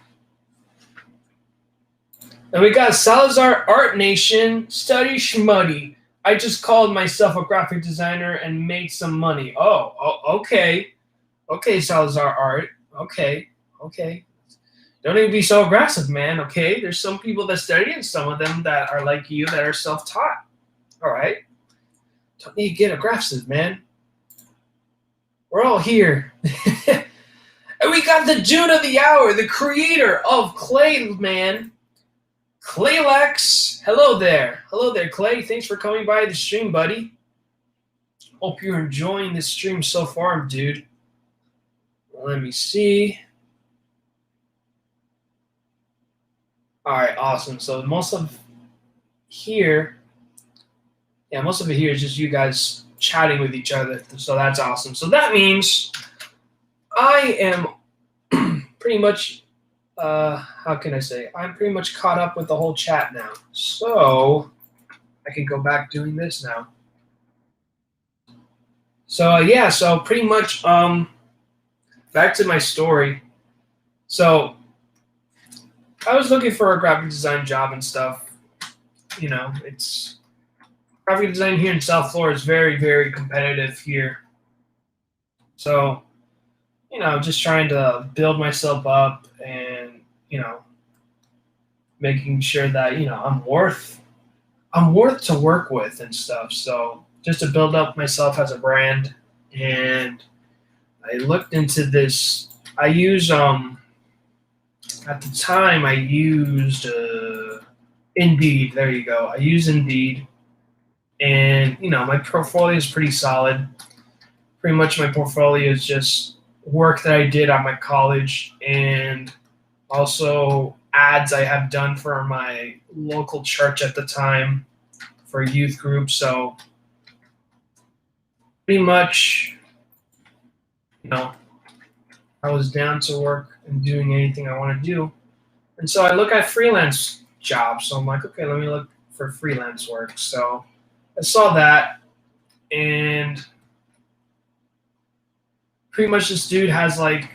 And we got Salazar Art Nation, Study Schmuddy. I just called myself a graphic designer and made some money. Oh, okay. Okay, Salazar Art. Okay. Don't even be so aggressive, man, okay? There's some people that study and some of them that are like you that are self-taught. All right? Don't need to get aggressive, man. We're all here. And we got the dude of the hour, the creator of Clay, man. Claylex, hello there, Clay. Thanks for coming by the stream, buddy. Hope you're enjoying this stream so far, dude. Let me see. All right, awesome. So most of it here is just you guys chatting with each other. So that's awesome. So that means I am pretty much. How can I say? I'm pretty much caught up with the whole chat now. So I can go back doing this now. So yeah, so pretty much back to my story. So I was looking for a graphic design job and stuff. It's graphic design here in South Florida is very, very competitive here. So, just trying to build myself up and, making sure that, I'm worth to work with and stuff. So just to build up myself as a brand. And I looked into this. I use, at the time I used Indeed. There you go. I use Indeed. And, my portfolio is pretty solid. pretty much my portfolio is just work that I did at my college and also ads I have done for my local church at the time for a youth group. So pretty much, I was down to work and doing anything I want to do. And so I look at freelance jobs. So I'm like, okay, let me look for freelance work. So I saw that, and pretty much this dude has like,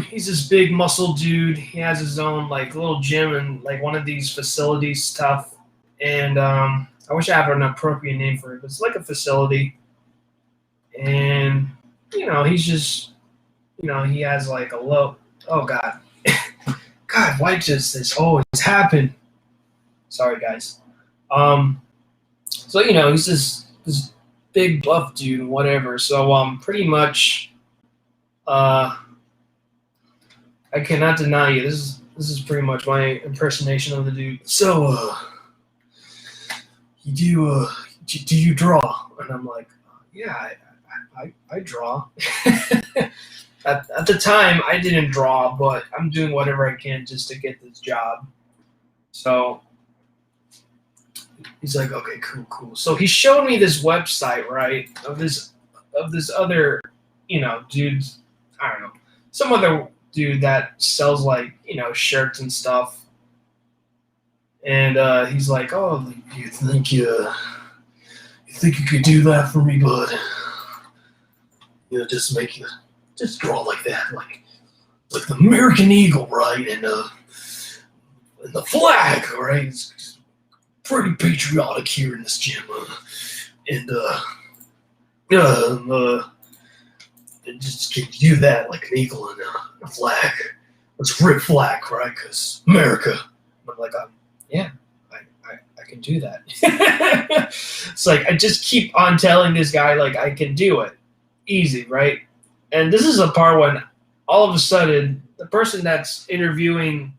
he's this big muscle dude. He has his own like little gym and like one of these facility stuff. And I wish I had an appropriate name for it, but it's like a facility. And he's just, he has like a low. Oh God, God, why does this always happen? Sorry, guys. So he's this big buff dude, whatever. So pretty much, I cannot deny you. This is pretty much my impersonation of the dude. So, do you draw? And I'm like, yeah, I draw. At the time, I didn't draw, but I'm doing whatever I can just to get this job. So he's like, okay, cool. So he showed me this website, right, of this other, dudes. I don't know, some other dude that sells like shirts and stuff. And he's like, oh, you think you could do that for me, bud? Just draw like that, like the American eagle, right, and the flag, right? It's pretty patriotic here in this gym, and just can you do that like an eagle and a flag? Let's rip flag, right? Because America. And I'm like, yeah, I can do that. It's like I just keep on telling this guy like I can do it, easy, right? And this is a part when all of a sudden the person that's interviewing,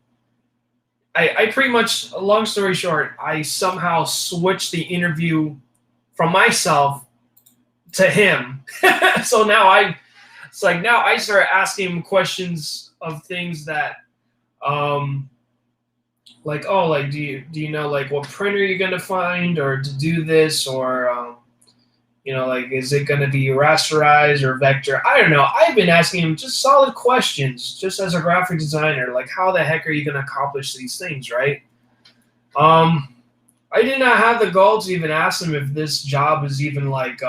I pretty much, long story short, I somehow switched the interview from myself to him. So now I start asking him questions of things that, like, oh, like, do you know like what printer you're gonna find or to do this, or like, is it going to be rasterized or vector? I don't know. I've been asking him just solid questions, just as a graphic designer, like how the heck are you going to accomplish these things, right? I did not have the goal to even ask him if this job is even like,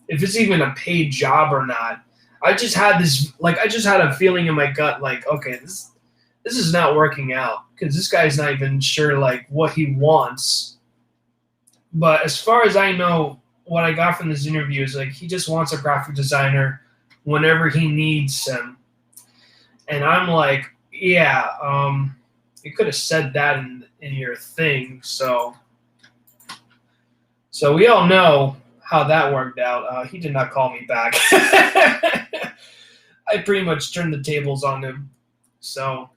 if it's even a paid job or not. I just had a feeling in my gut, like, okay, this is not working out because this guy's not even sure like what he wants. But as far as I know, what I got from this interview is like he just wants a graphic designer whenever he needs him. And I'm like, yeah, you could have said that in your thing. So we all know how that worked out. He did not call me back. I pretty much turned the tables on him. So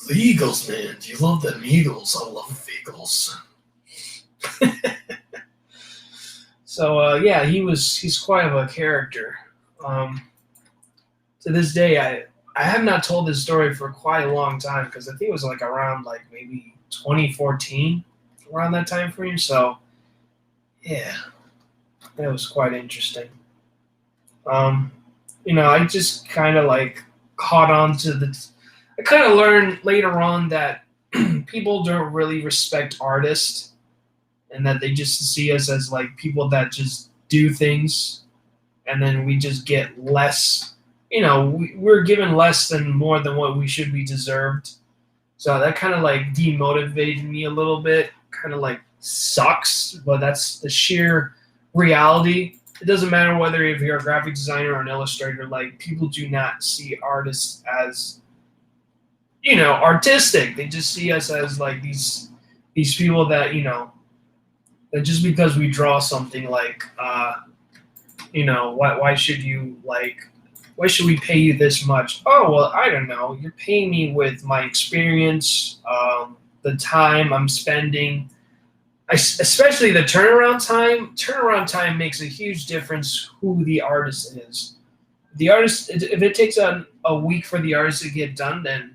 the Eagles, man. Do you love them Eagles? I love Eagles. So yeah, he's quite of a character. To this day, I have not told this story for quite a long time because I think it was like around like maybe 2014, around that time frame. So yeah, that was quite interesting. I just kind of like caught on to I kind of learned later on that people don't really respect artists, and that they just see us as like people that just do things, and then we just get less. We're given less than more than what we should be deserved. So that kind of like demotivated me a little bit. Kind of like sucks, but that's the sheer reality. It doesn't matter whether if you're a graphic designer or an illustrator. Like, people do not see artists as artistic. They just see us as like these people that that just because we draw something like why should we pay you this much? Oh, well, I don't know. You're paying me with my experience, the time I'm spending, Especially the turnaround time. Turnaround time makes a huge difference who the artist is. The artist, if it takes a week for the artist to get done, then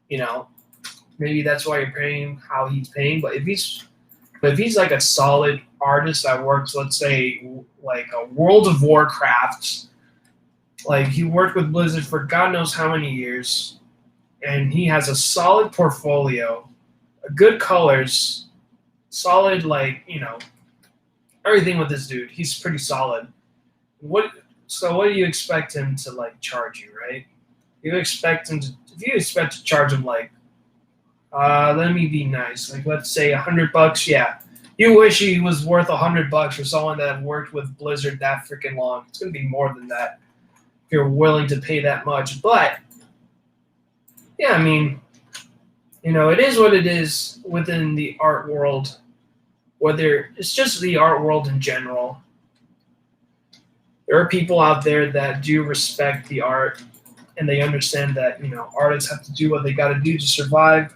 you know maybe that's why you're paying how he's paying. But if he's like a solid artist that works, let's say like a World of Warcraft, like he worked with Blizzard for God knows how many years, and he has a solid portfolio, good colors, solid everything with this dude. He's pretty solid. What so what do you expect him to like charge you, right? If you expect to charge him like let me be nice. Like let's say $100. Yeah, you wish he was worth $100 for someone that worked with Blizzard that freaking long. It's gonna be more than that if you're willing to pay that much. But yeah, I mean, it is what it is within the art world. Whether it's just the art world in general, there are people out there that do respect the art and they understand that artists have to do what they got to do to survive.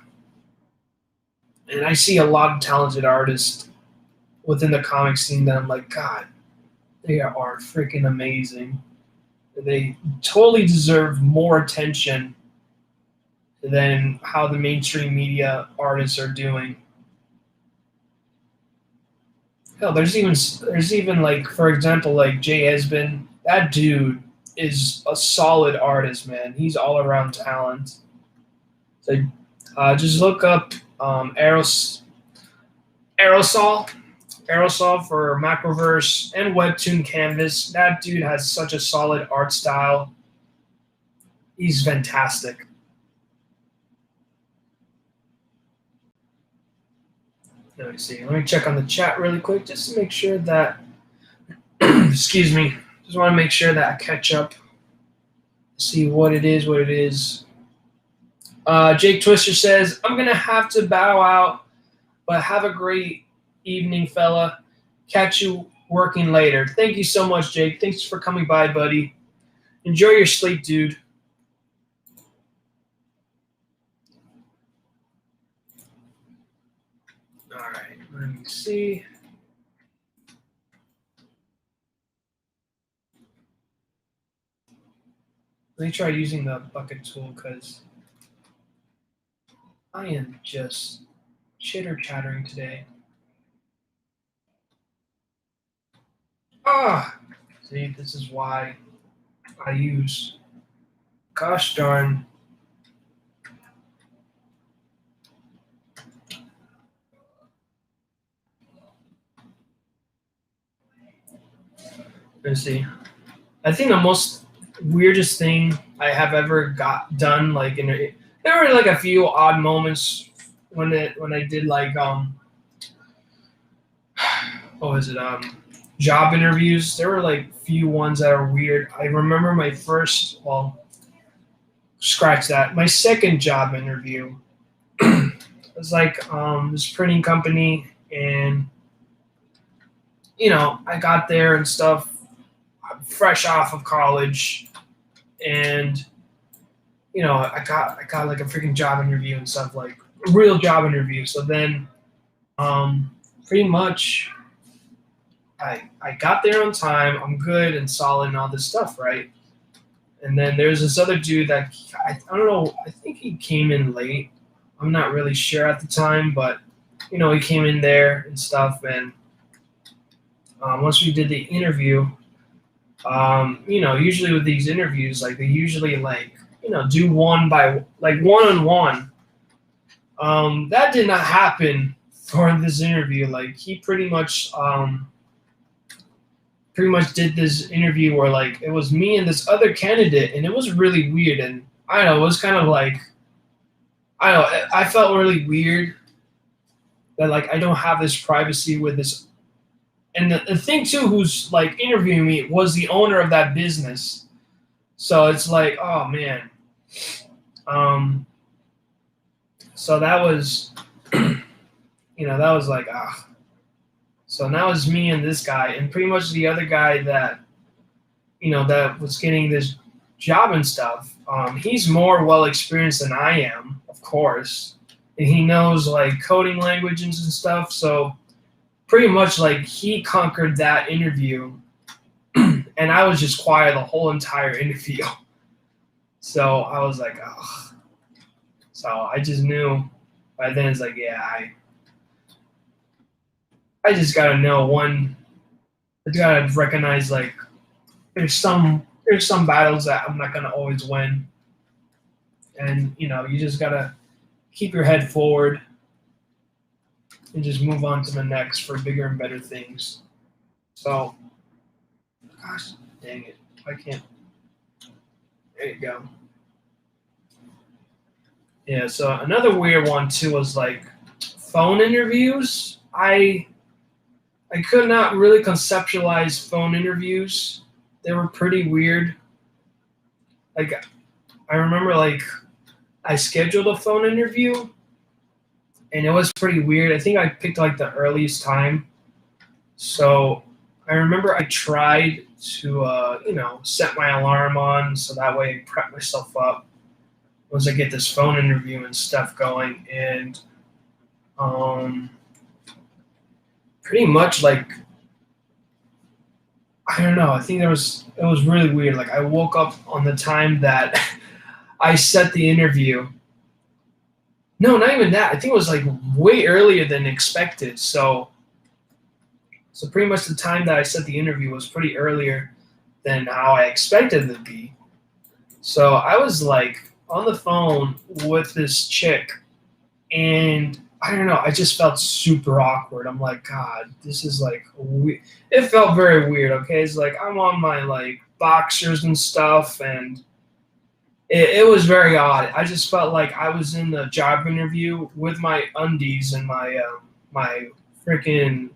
And I see a lot of talented artists within the comic scene that I'm like, God, they are freaking amazing. They totally deserve more attention than how the mainstream media artists are doing. Hell, there's even like, for example, like Jay Esbin. That dude is a solid artist, man. He's all around talent. So just look up Aerosol for Macroverse and Webtoon Canvas. That dude has such a solid art style. He's fantastic. Let me see. Let me check on the chat really quick just to make sure that excuse me. Just want to make sure that I catch up. See what it is. Jake Twister says, I'm gonna have to bow out, but have a great evening, fella. Catch you working later. Thank you so much, Jake. Thanks for coming by, buddy. Enjoy your sleep, dude. All right, let me see. Let me try using the bucket tool because I am just chitter-chattering today. See, this is why I use, gosh darn. Let's see. I think the most weirdest thing I have ever got done, like there were like a few odd moments when I did like what was it job interviews. There were like few ones that are weird. I remember my first, scratch that. My second job interview was like this printing company, and I got there and stuff, fresh off of college, and I got like a freaking job interview and stuff, like a real job interview. So then pretty much I got there on time. I'm good and solid and all this stuff, right? And then there's this other dude that I don't know. I think he came in late. I'm not really sure at the time, but he came in there and stuff. And once we did the interview, usually with these interviews, like they usually do one on one. That did not happen for this interview. Like he pretty much did this interview where like it was me and this other candidate, and it was really weird. And I don't know, it was kind of like, I don't know, I felt really weird that like I don't have this privacy with this. And the thing too, who's like interviewing me was the owner of that business. So it's like, oh man. So that was, that was like, So now it's me and this guy, and pretty much the other guy that, that was getting this job and stuff. He's more well experienced than I am, of course, and he knows like coding languages and stuff. So pretty much like he conquered that interview, and I was just quiet the whole entire interview. So I was like, oh. So I just knew by then it's like, yeah, I just gotta know one. I gotta recognize like there's some battles that I'm not gonna always win, and you just gotta keep your head forward and just move on to the next for bigger and better things. So, gosh, dang it, I can't. There you go. Yeah. So another weird one too was like phone interviews. I could not really conceptualize phone interviews. They were pretty weird. Like I remember like I scheduled a phone interview and it was pretty weird. I think I picked like the earliest time. So I remember I tried to set my alarm on so that way I prep myself up once I get this phone interview and stuff going, and pretty much like I don't know. I think it was really weird. Like I woke up on the time that I set the interview. No, not even that. I think it was like way earlier than expected. So pretty much the time that I set the interview was pretty earlier than how I expected it to be. So I was like on the phone with this chick, and I don't know. I just felt super awkward. I'm like, God, this is like weird. It felt very weird. Okay, it's like I'm on my like boxers and stuff, and it was very odd. I just felt like I was in the job interview with my undies and my freaking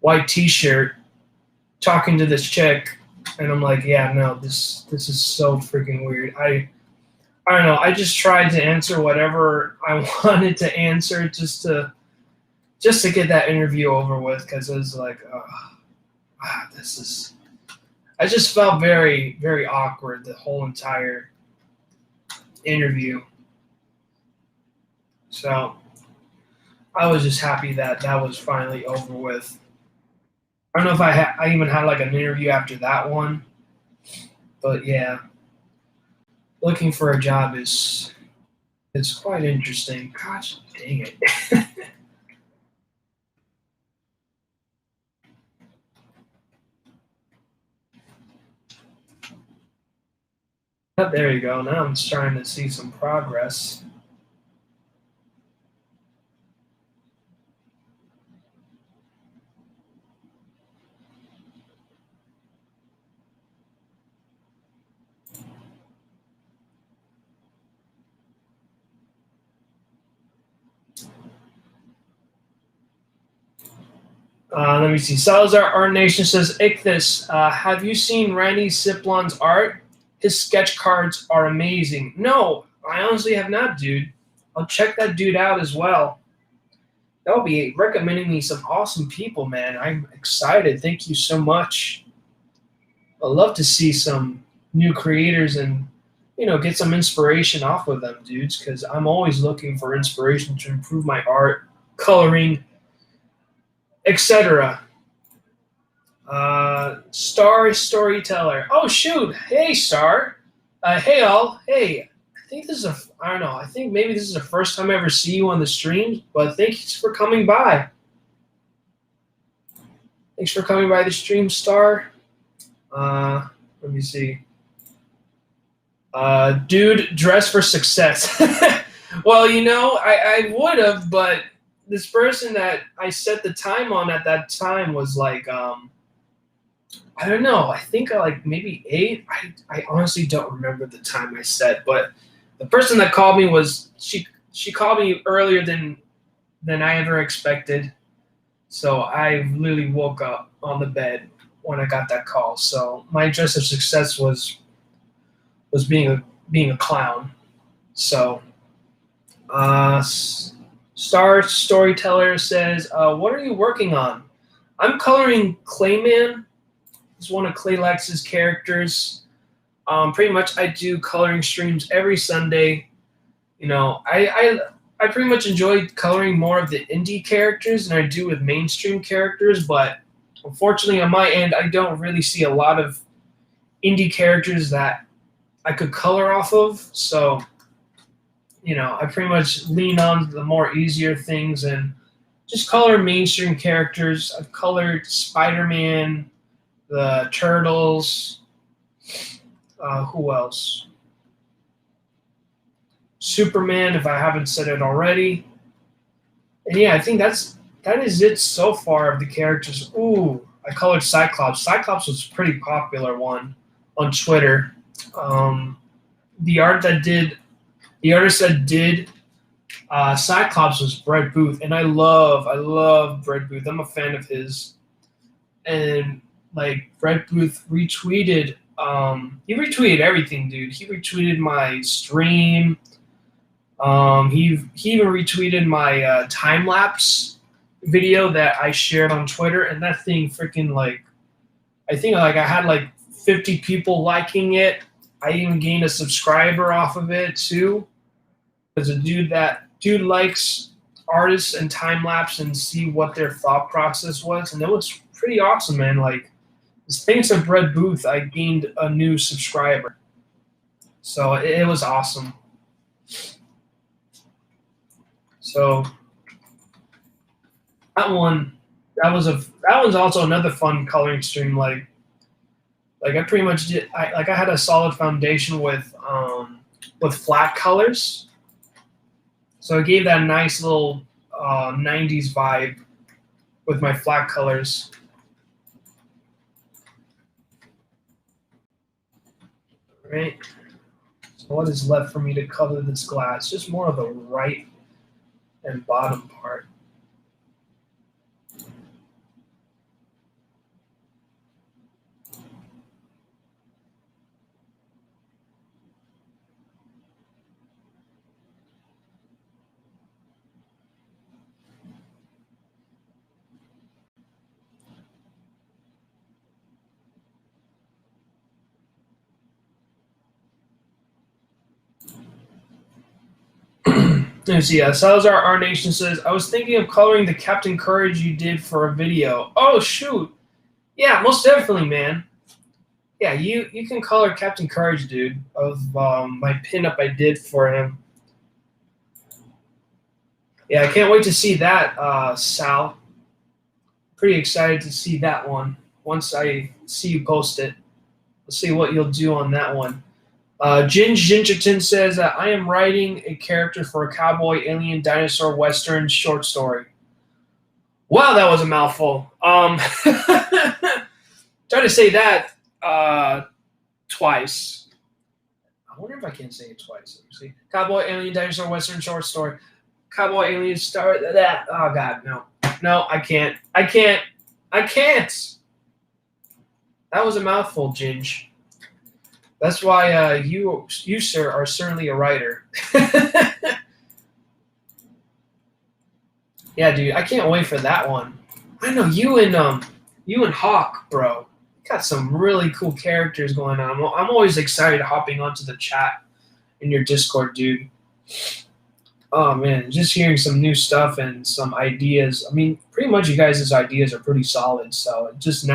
white T-shirt, talking to this chick, and I'm like, yeah, no, this is so freaking weird. I don't know. I just tried to answer whatever I wanted to answer just to get that interview over with, because it was like, this is. I just felt very, very awkward the whole entire interview. So I was just happy that that was finally over with. I don't know if I even had like an interview after that one, but yeah, looking for a job is quite interesting. Gosh, dang it. There you go. Now I'm starting to see some progress. Let me see. Salazar Art Nation says, Ichthus, have you seen Randy Siplon's art? His sketch cards are amazing. No, I honestly have not, dude. I'll check that dude out as well. That'll be recommending me some awesome people, man. I'm excited. Thank you so much. I'd love to see some new creators and get some inspiration off of them, dudes, because I'm always looking for inspiration to improve my art, coloring, etc. Star Storyteller. Oh shoot! Hey Star. Hey all. Hey. I think this is I don't know. I think maybe this is the first time I ever see you on the stream. But thanks for coming by. Thanks for coming by the stream, Star. Let me see. Dude, dress for success. Well, I would have, but this person that I set the time on at that time was like, I don't know. I think like maybe 8. I honestly don't remember the time I set, but the person that called me was she called me earlier than I ever expected. So I literally woke up on the bed when I got that call. So my dress of success was being a clown. So Star Storyteller says, what are you working on? I'm coloring Clayman. He's one of Claylex's characters. Pretty much I do coloring streams every Sunday. I I pretty much enjoy coloring more of the indie characters than I do with mainstream characters, but unfortunately on my end, I don't really see a lot of indie characters that I could color off of. So, I pretty much lean on the more easier things and just color mainstream characters. I've colored Spider-Man, the Turtles, who else? Superman, if I haven't said it already. And yeah, I think that is it so far of the characters. Ooh, I colored Cyclops. Cyclops was a pretty popular one on Twitter. The artist that did Cyclops was Brett Booth, and I love Brett Booth. I'm a fan of his, and like Brett Booth retweeted. He retweeted everything, dude. He retweeted my stream. He even retweeted my time lapse video that I shared on Twitter, and that thing freaking I think I had 50 people liking it. I even gained a subscriber off of it too. There's a dude likes artists and time lapse and see what their thought process was, and it was pretty awesome, man. Thanks to Brett Booth, I gained a new subscriber, so it was awesome. So that one's also another fun coloring stream. I pretty much did. I had a solid foundation with flat colors, so it gave that nice little 90s vibe with my flat colors. All right. So what is left for me to color this glass? Just more of the right and bottom part. Let's see. Salazar R Nation says, I was thinking of coloring the Captain Courage you did for a video. Oh shoot. Yeah, most definitely, man. Yeah, you can color Captain Courage, dude, of my pinup I did for him. Yeah, I can't wait to see that, Sal. Pretty excited to see that one. Once I see you post it, let's see what you'll do on that one. Gingerton says that I am writing a character for a cowboy, alien, dinosaur, western short story. Wow, that was a mouthful. Try to say that twice. I wonder if I can say it twice. Let me see. Cowboy, alien, dinosaur, western short story. Cowboy, alien, star. That. Oh God, no, I can't. That was a mouthful, Ginge. That's why you, sir, are certainly a writer. Yeah, dude, I can't wait for that one. I know you and Hawk, bro, got some really cool characters going on. I'm always excited hopping onto the chat in your Discord, dude. Oh man, just hearing some new stuff and some ideas. I mean, pretty much you guys' ideas are pretty solid. So just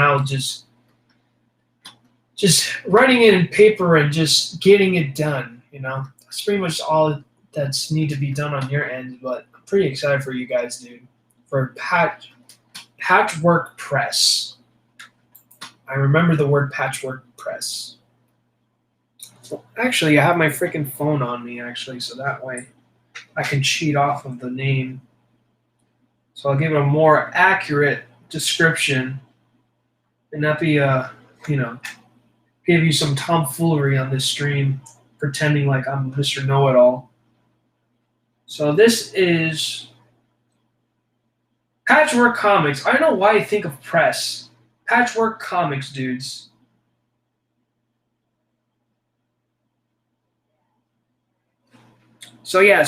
writing it in paper and just getting it done, that's pretty much all that's need to be done on your end. But I'm pretty excited for you guys, dude, for Patchwork Press. I remember the word Patchwork Press. Well, actually, I have my freaking phone on me, actually, so that way I can cheat off of the name. So I'll give it a more accurate description and not be, give you some tomfoolery on this stream, pretending like I'm Mr. Know-It-All. So this is Patchwork Comics. I don't know why I think of press. Patchwork Comics, dudes. So yeah,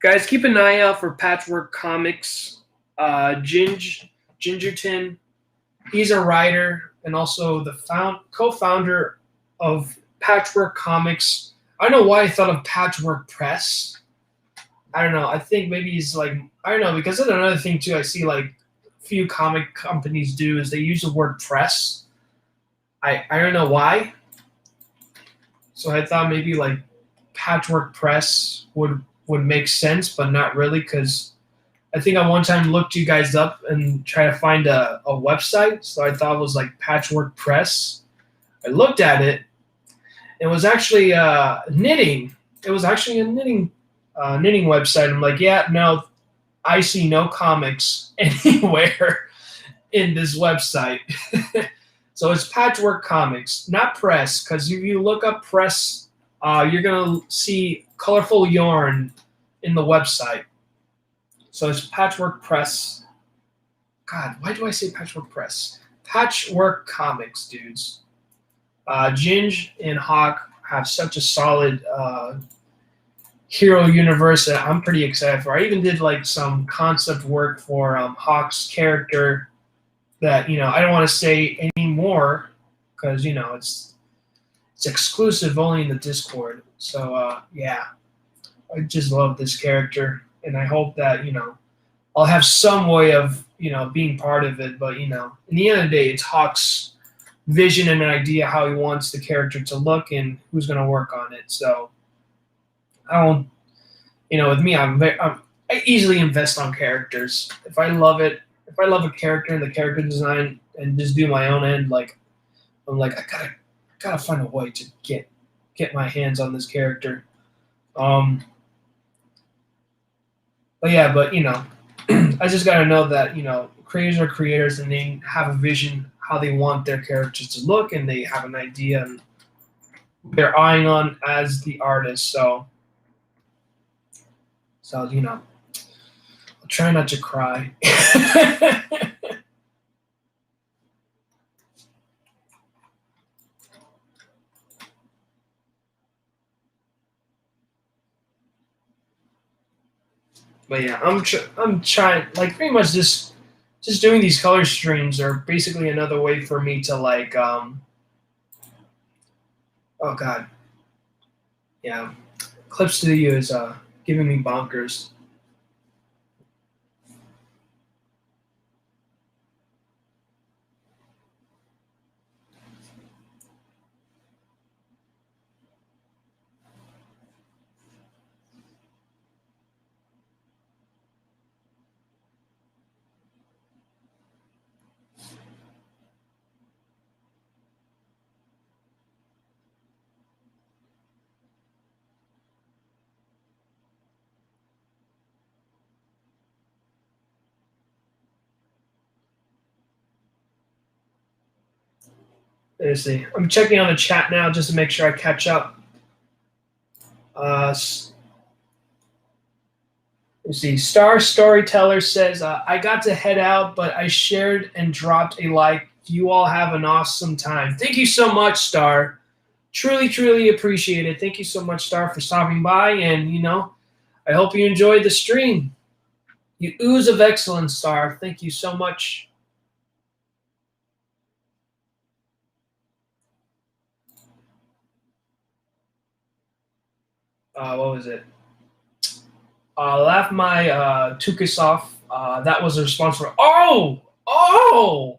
guys, keep an eye out for Patchwork Comics. Gingerton, he's a writer and also the co-founder of Patchwork Comics. I don't know why I thought of Patchwork Press, I don't know. I think maybe he's like, I don't know, because that's another thing too. I see like a few comic companies do is they use the word press. I don't know why. So I thought maybe like Patchwork Press would make sense, but not really, because I think I one time looked you guys up and try to find a website. So I thought it was like Patchwork Press. I looked at it. It was actually knitting. It was actually a knitting website. I'm like, yeah, no, I see no comics anywhere in this website. So it's Patchwork Comics, not Press, because if you look up Press, you're gonna see colorful yarn in the website. So it's Patchwork Press. God, why do I say Patchwork Press? Patchwork Comics, dudes. Ginge and Hawk have such a solid hero universe that I'm pretty excited for. I even did like some concept work for Hawk's character that I don't want to say anymore because it's exclusive only in the Discord. So yeah, I just love this character, and I hope that I'll have some way of being part of it. But in the end of the day, it's Hawk's vision and an idea how he wants the character to look and who's going to work on it. So I don't, with me, I easily invest on characters. If I love it, if I love a character and the character design and just do my own end, like I'm like I gotta find a way to get my hands on this character. But yeah, but I just gotta know that creators are creators and they have a vision how they want their characters to look, and they have an idea and they're eyeing on as the artist. So I'll try not to cry. But yeah, I'm trying, like, pretty much just doing these color streams are basically another way for me to like oh god, yeah, Clip Studio is giving me bonkers. Let's see. I'm checking on the chat now just to make sure I catch up. Let's see. Star Storyteller says, I got to head out, but I shared and dropped a like. You all have an awesome time. Thank you so much, Star. Truly, truly appreciate it. Thank you so much, Star, for stopping by. And, I hope you enjoyed the stream. You ooze of excellence, Star. Thank you so much. What was it? Laugh my Tukis off. That was a response for. Oh! Oh!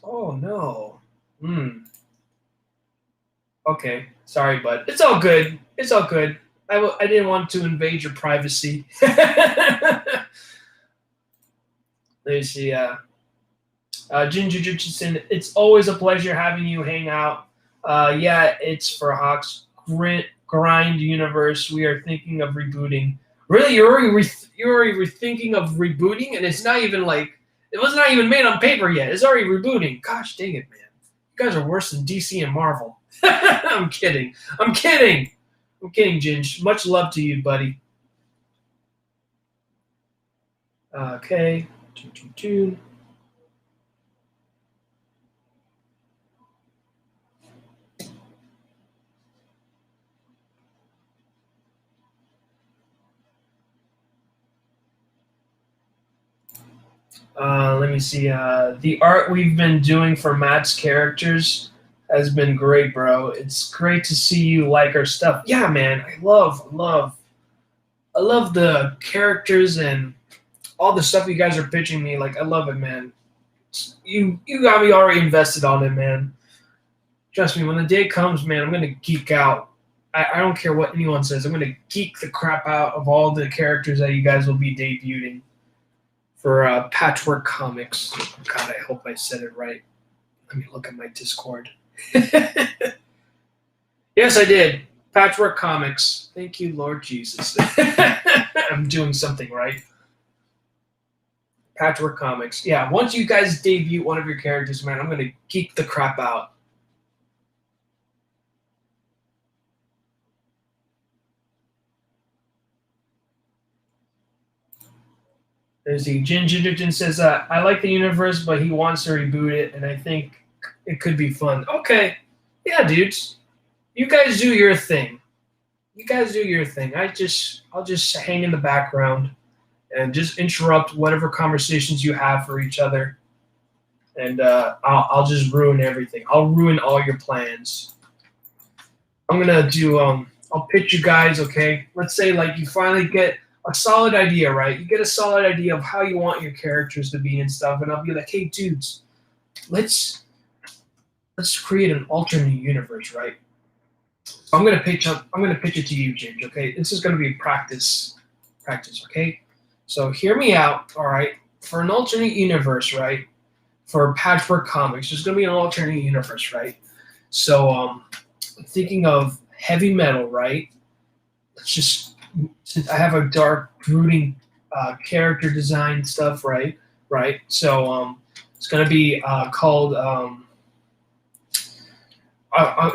Oh no. Okay. Sorry, bud. It's all good. It's all good. I didn't want to invade your privacy. Let me see. Ginger Richardson, it's always a pleasure having you hang out. Yeah, it's for Hawk's grind universe. We are thinking of rebooting. Really, you're already thinking of rebooting, and it's not even like it was not even made on paper yet. It's already rebooting. Gosh dang it, man! You guys are worse than DC and Marvel. I'm kidding. I'm kidding, Ginge. Much love to you, buddy. Okay. Let me see. The art we've been doing for Matt's characters has been great, bro. It's great to see you like our stuff. Yeah, man. I love the characters and all the stuff you guys are pitching me. Like, I love it, man. You got me already invested on it, man. Trust me, when the day comes, man, I'm gonna geek out. I don't care what anyone says. I'm gonna geek the crap out of all the characters that you guys will be debuting for Patchwork Comics. God, I hope I said it right. Let me look at my Discord. Yes, I did. Patchwork Comics. Thank you, Lord Jesus. I'm doing something right. Patchwork Comics. Yeah, once you guys debut one of your characters, man, I'm gonna geek the crap out. There's the Gingerton says, I like the universe, but he wants to reboot it, and I think it could be fun. Okay. Yeah, dudes. You guys do your thing. You guys do your thing. I'll just hang in the background and just interrupt whatever conversations you have for each other. And I'll just ruin everything. I'll ruin all your plans. I'm gonna do I'll pitch you guys, okay? Let's say like you finally get a solid idea, right? You get a solid idea of how you want your characters to be and stuff, and I'll be like, hey dudes, let's create an alternate universe, right? So I'm gonna pitch it to you, James, okay? This is gonna be practice, okay? So hear me out, all right? For an alternate universe, right? For Patchwork Comics, there's gonna be an alternate universe, right? So I'm thinking of heavy metal, right? Since I have a dark, brooding character design stuff, right? Right. So it's gonna be called.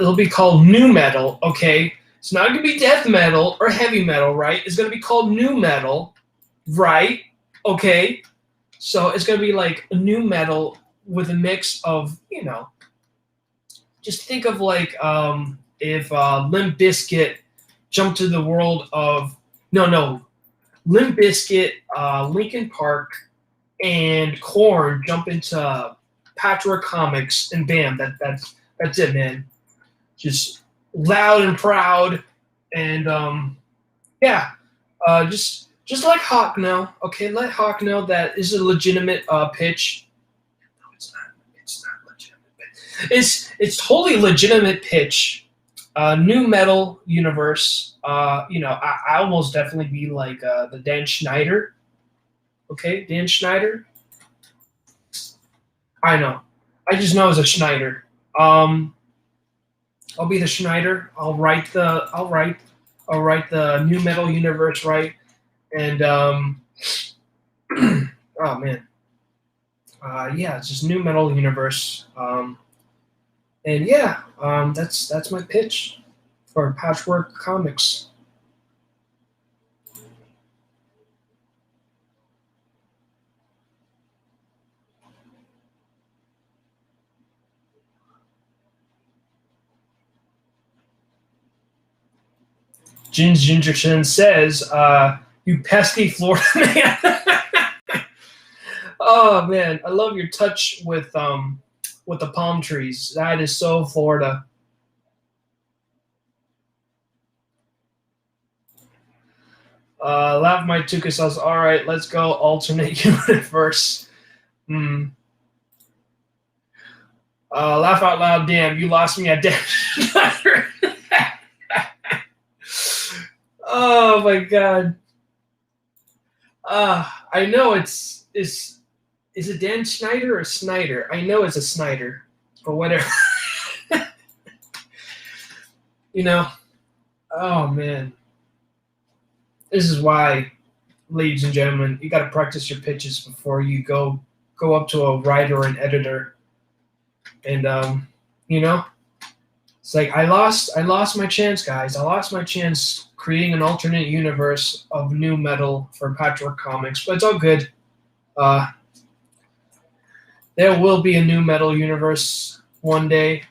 It'll be called nu metal. Okay. It's not gonna be death metal or heavy metal, right? It's gonna be called nu metal, right? Okay. So it's gonna be like a nu metal with a mix of, just think of like if Limp Bizkit jumped to the world of Limp Bizkit, Linkin Park, and Korn jump into Patchwork Comics, and bam, that's it, man. Just loud and proud, and just let Hawk know, okay? Let Hawk know that is a legitimate pitch. No, it's not. It's not legitimate. It's totally legitimate pitch. Nu metal universe. I almost definitely be like the Dan Schneider. Okay, Dan Schneider. I know. I just know as a Schneider. I'll be the Schneider. I'll write the nu metal universe, right? And oh man. Yeah, it's just nu metal universe. And yeah, that's my pitch for Patchwork Comics. Gingerton says, "You pesky Florida man." Oh man, I love your touch with the palm trees. That is so Florida. Laugh my Tuka says, all right, let's go alternate universe. Laugh out loud, damn, you lost me at Dan. Oh my god. I know is it Dan Schneider or Snyder? I know it's a Snyder, but whatever. Oh man. This is why, ladies and gentlemen, you got to practice your pitches before you go up to a writer or an editor. And it's like I lost my chance, guys. I lost my chance creating an alternate universe of nu metal for Patchwork Comics, but it's all good. There will be a nu metal universe one day.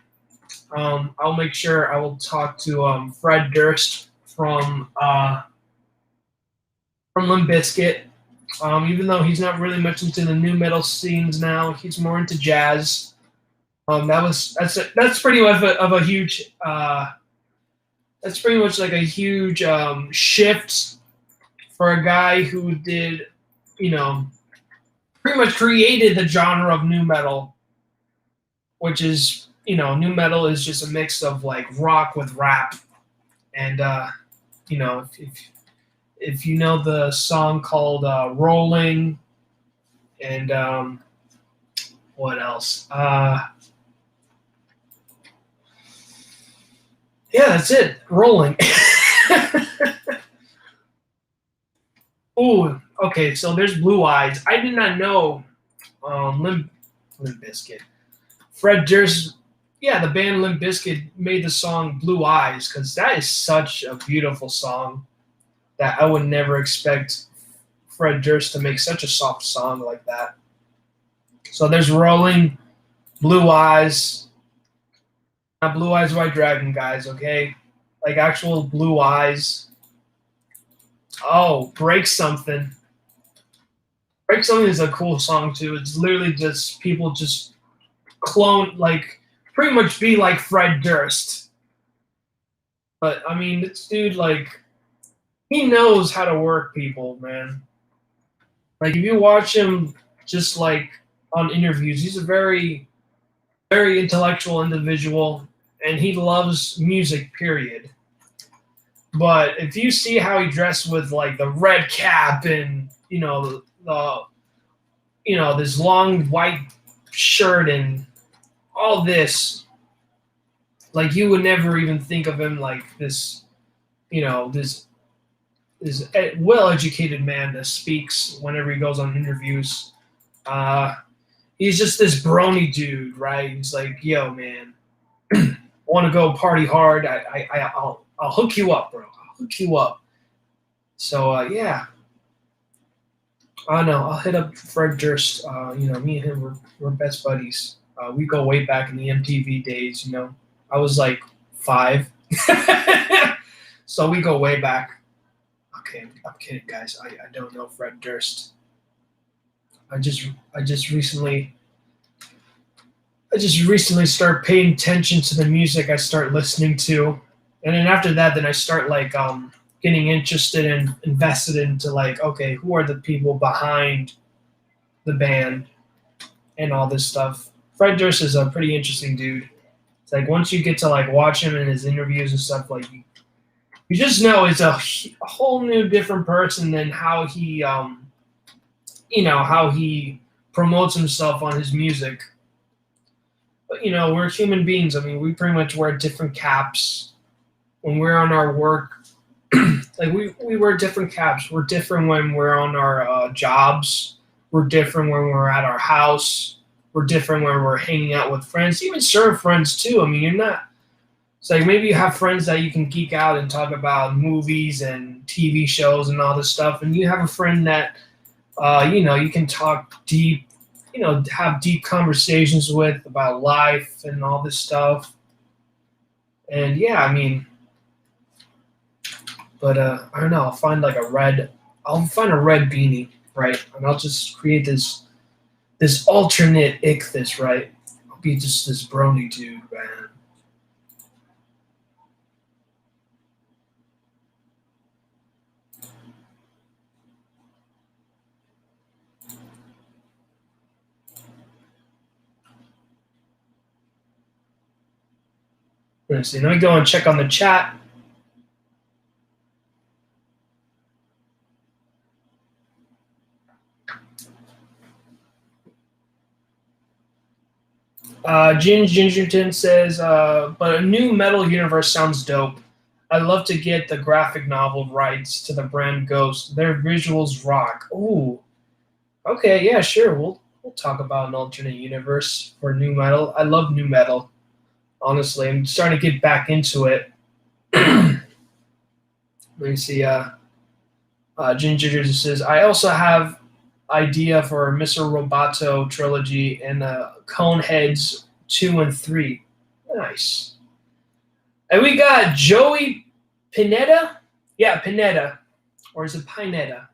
I'll make sure I will talk to Fred Durst from Limp Bizkit. Even though he's not really much into the nu metal scenes now, he's more into jazz. That's pretty much of a huge that's pretty much like a huge shift for a guy who did, you know, pretty much created the genre of nu metal, which is, nu metal is just a mix of like rock with rap. And if you know the song called "Rolling," and what else? Yeah, that's it. Rolling. Ooh, okay. So there's Blue Eyes. I did not know Limp Bizkit. Fred Durst, yeah, the band Limp Bizkit made the song Blue Eyes because that is such a beautiful song that I would never expect Fred Durst to make such a soft song like that. So there's Rolling, Blue Eyes, not Blue Eyes White Dragon, guys, okay? Like actual blue eyes. Oh, Break Something. Break Something is a cool song too. It's literally just people just clone, like pretty much be like Fred Durst. But I mean, this dude, like, he knows how to work people, man. Like if you watch him just like on interviews, he's a very, very intellectual individual and he loves music, period. But if you see how he dressed with like the red cap and this long white shirt and all this, like you would never even think of him like this, this well-educated man that speaks whenever he goes on interviews. He's just this brony dude, right? He's like, yo, man, want to go party hard? I'll hook you up, bro. I'll hook you up. So yeah, I don't know. I'll hit up Fred Durst. Me and him we're best buddies. We go way back in the MTV days. I was like 5, so we go way back. Okay, I'm kidding, guys. I don't know Fred Durst. I just recently start paying attention to the music I start listening to, and then after that, then I start like getting interested and invested into like, okay, who are the people behind the band and all this stuff. Fred Durst is a pretty interesting dude. It's like once you get to like watch him in his interviews and stuff, like you just know it's a whole new different person than how he how he promotes himself on his music. But we're human beings. I mean, we pretty much wear different caps when we're on our work. Like we wear different caps. We're different when we're on our jobs. We're different when we're at our house. We're different when we're hanging out with friends, even certain friends too. I mean, you're not. It's like maybe you have friends that you can geek out and talk about movies and TV shows and all this stuff, and you have a friend that you can talk deep, have deep conversations with about life and all this stuff. And yeah, I mean, but I don't know. I'll find a red beanie, right? And I'll just create this alternate Ichthus, right? I'll be just this brony dude, man. Let's see. Let me go and check on the chat. Gingerton says, but a new metal universe sounds dope. I'd love to get the graphic novel rights to the brand Ghost. Their visuals rock. Ooh. Okay, yeah, sure. We'll talk about an alternate universe for new metal. I love new metal. Honestly, I'm starting to get back into it. Let me see. Ginger says, I also have idea for Mr. Roboto trilogy and Coneheads 2 and 3. Nice. And we got Joey Pineda. Yeah, Pineda. Or is it Pineda?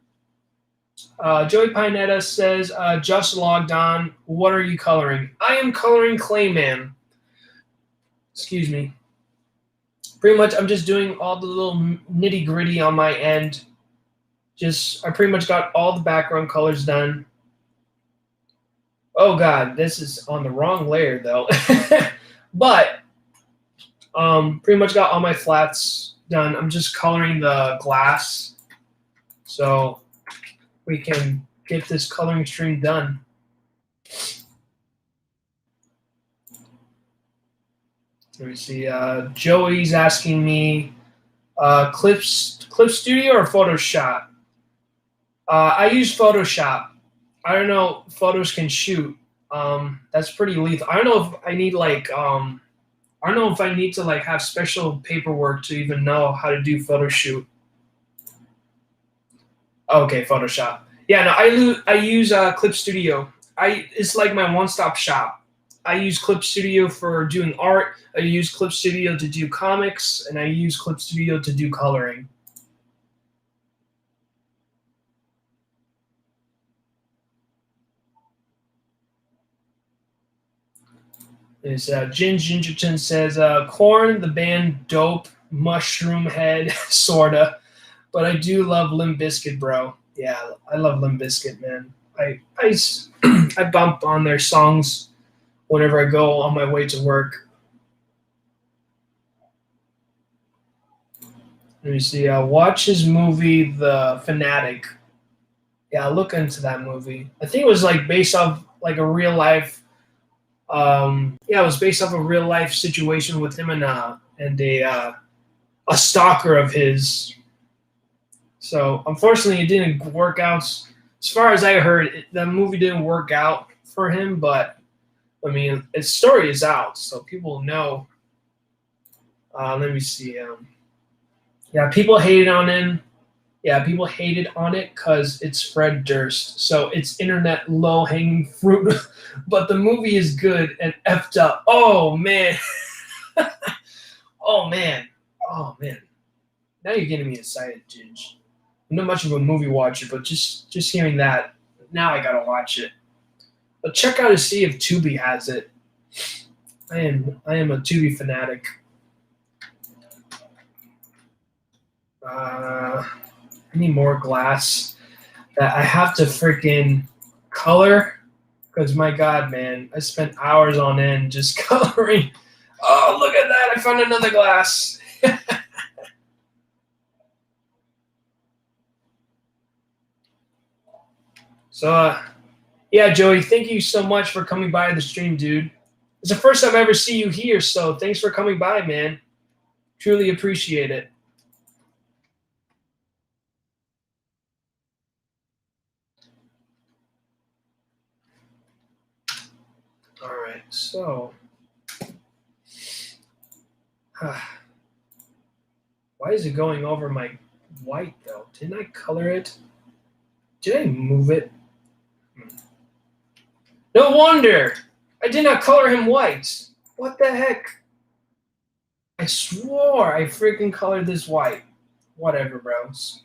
Joey Pinetta says, just logged on. What are you coloring? I am coloring Clayman. Excuse me. Pretty much, I'm just doing all the little nitty gritty on my end. I pretty much got all the background colors done. Oh God, this is on the wrong layer though. But pretty much got all my flats done. I'm just coloring the glass so we can get this coloring stream done. Let me see. Joey's asking me, Clip Studio or Photoshop? I use Photoshop. I don't know. Photos can shoot. That's pretty lethal. I don't know if I need I don't know if I need to have special paperwork to even know how to do photo shoot. Okay, Photoshop. Yeah, no, I use Clip Studio. It's like my one-stop shop. I use Clip Studio for doing art. I use Clip Studio to do comics, and I use Clip Studio to do coloring. Is Gingerton says, Korn, the band, dope, mushroom head, sorta. But I do love Limp Bizkit, bro. Yeah, I love Limp Bizkit, man. I bump on their songs whenever I go on my way to work. Let me see. Watch his movie, The Fanatic. Yeah, look into that movie. I think it was based off a real life. Yeah, it was based off a real life situation with him and a stalker of his. So unfortunately, it didn't work out. As far as I heard, the movie didn't work out for him. But I mean, its story is out, so people know. Let me see. Yeah, people hated on him. Yeah, people hated on it because it's Fred Durst. So it's internet low hanging fruit. But the movie is good and effed up. Oh man. Oh man. Oh man. Now you're getting me excited, Ginge. I'm not much of a movie watcher, but just hearing that, now I gotta watch it. But check out to see if Tubi has it. I am a Tubi fanatic. I need more glass that I have to freaking color. Because my God, man, I spent hours on end just coloring. Oh, look at that! I found another glass. So, yeah, Joey, thank you so much for coming by the stream, dude. It's the first time I ever see you here, so thanks for coming by, man. Truly appreciate it. All right, so why is it going over my white though? Didn't I color it? Did I move it? No wonder! I did not color him white. What the heck? I swore I freaking colored this white. Whatever, bros.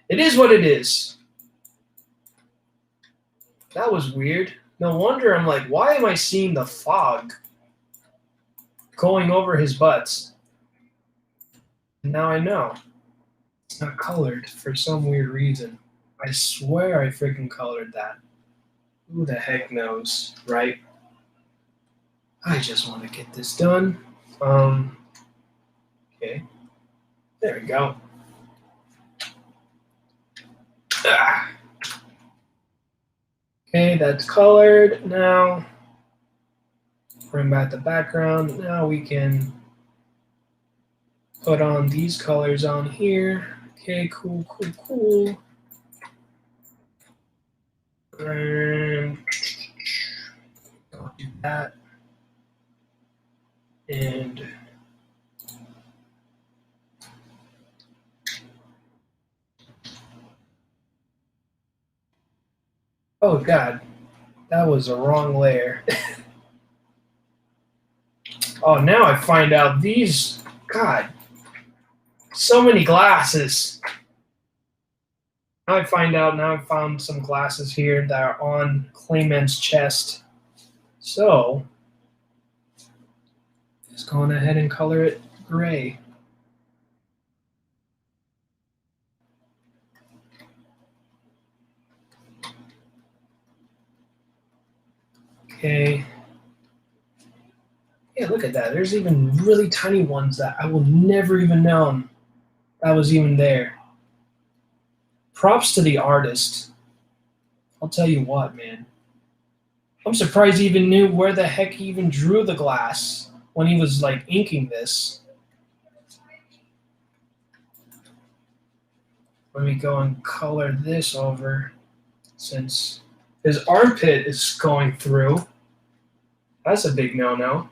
It is what it is. That was weird. No wonder I'm like, why am I seeing the fog going over his butts? Now I know. It's not colored for some weird reason. I swear I freaking colored that. Who the heck knows, right? I just want to get this done. Okay. There we go. Okay, that's colored. Now, bring back the background. Now we can put on these colors on here. Okay, cool. And I'll do that. And oh God, that was the wrong layer. Oh, now I find out these, God, so many glasses. Now I find out, now I've found some glasses here that are on Clayman's chest. So, just going ahead and color it gray. Okay. Yeah, look at that. There's even really tiny ones that I will never even know that was even there. Props to the artist. I'll tell you what, man. I'm surprised he even knew where the heck he even drew the glass when he was like inking this. Let me go and color this over since his armpit is going through. That's a big no-no.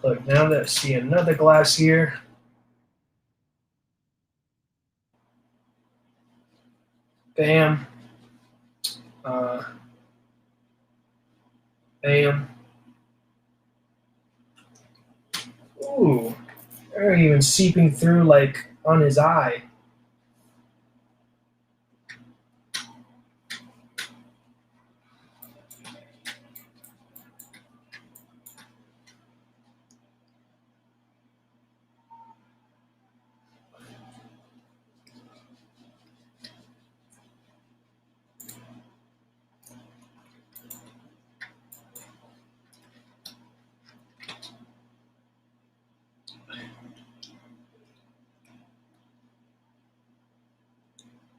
Look, now that I see another glass here. Bam. Bam. Ooh, they're even seeping through like on his eye.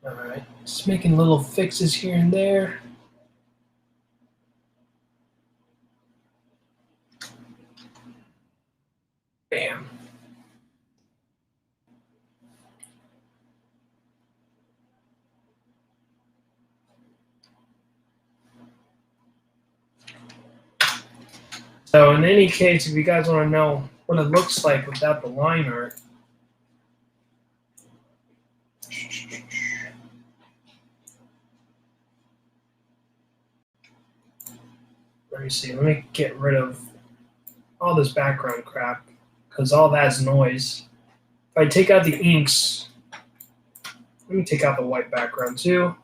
All right, just making little fixes here and there. Bam. So in any case, if you guys want to know what it looks like without the line art, let me see. Let me get rid of all this background crap because all that's noise. If I take out the inks, let me take out the white background too.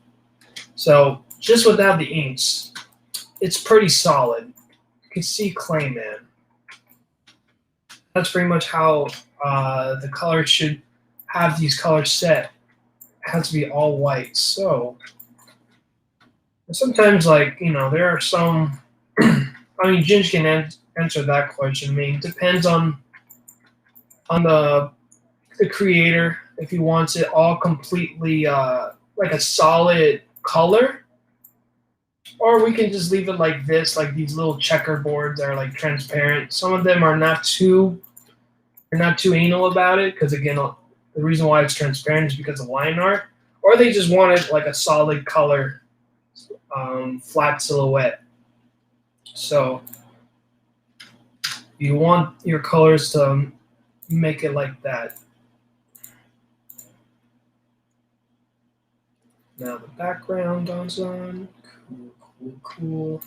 So just without the inks, it's pretty solid. You can see Clayman. That's pretty much how the color should have these colors set. It has to be all white. So sometimes, like, there are some. I mean, Ginge can answer that question. I mean, it depends on the creator if he wants it all completely like a solid color, or we can just leave it like this, like these little checkerboards that are like transparent. Some of them are not too anal about it because again, the reason why it's transparent is because of line art, or they just want it like a solid color, flat silhouette. So you want your colors to make it like that. Now the background goes on. Cool.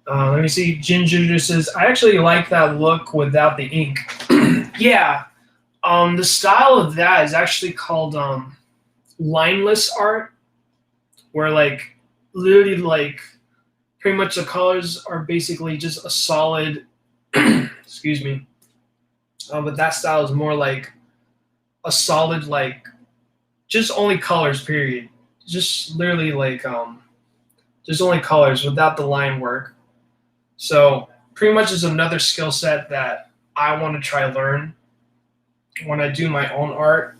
Let me see. Ginger just says, I actually like that look without the ink. Yeah. The style of that is actually called lineless art, where like literally like pretty much the colors are basically just a solid excuse me. But that style is more like a solid like just only colors, period. Just literally like just only colors without the line work. So pretty much is another skill set that I want to try learn when I do my own art,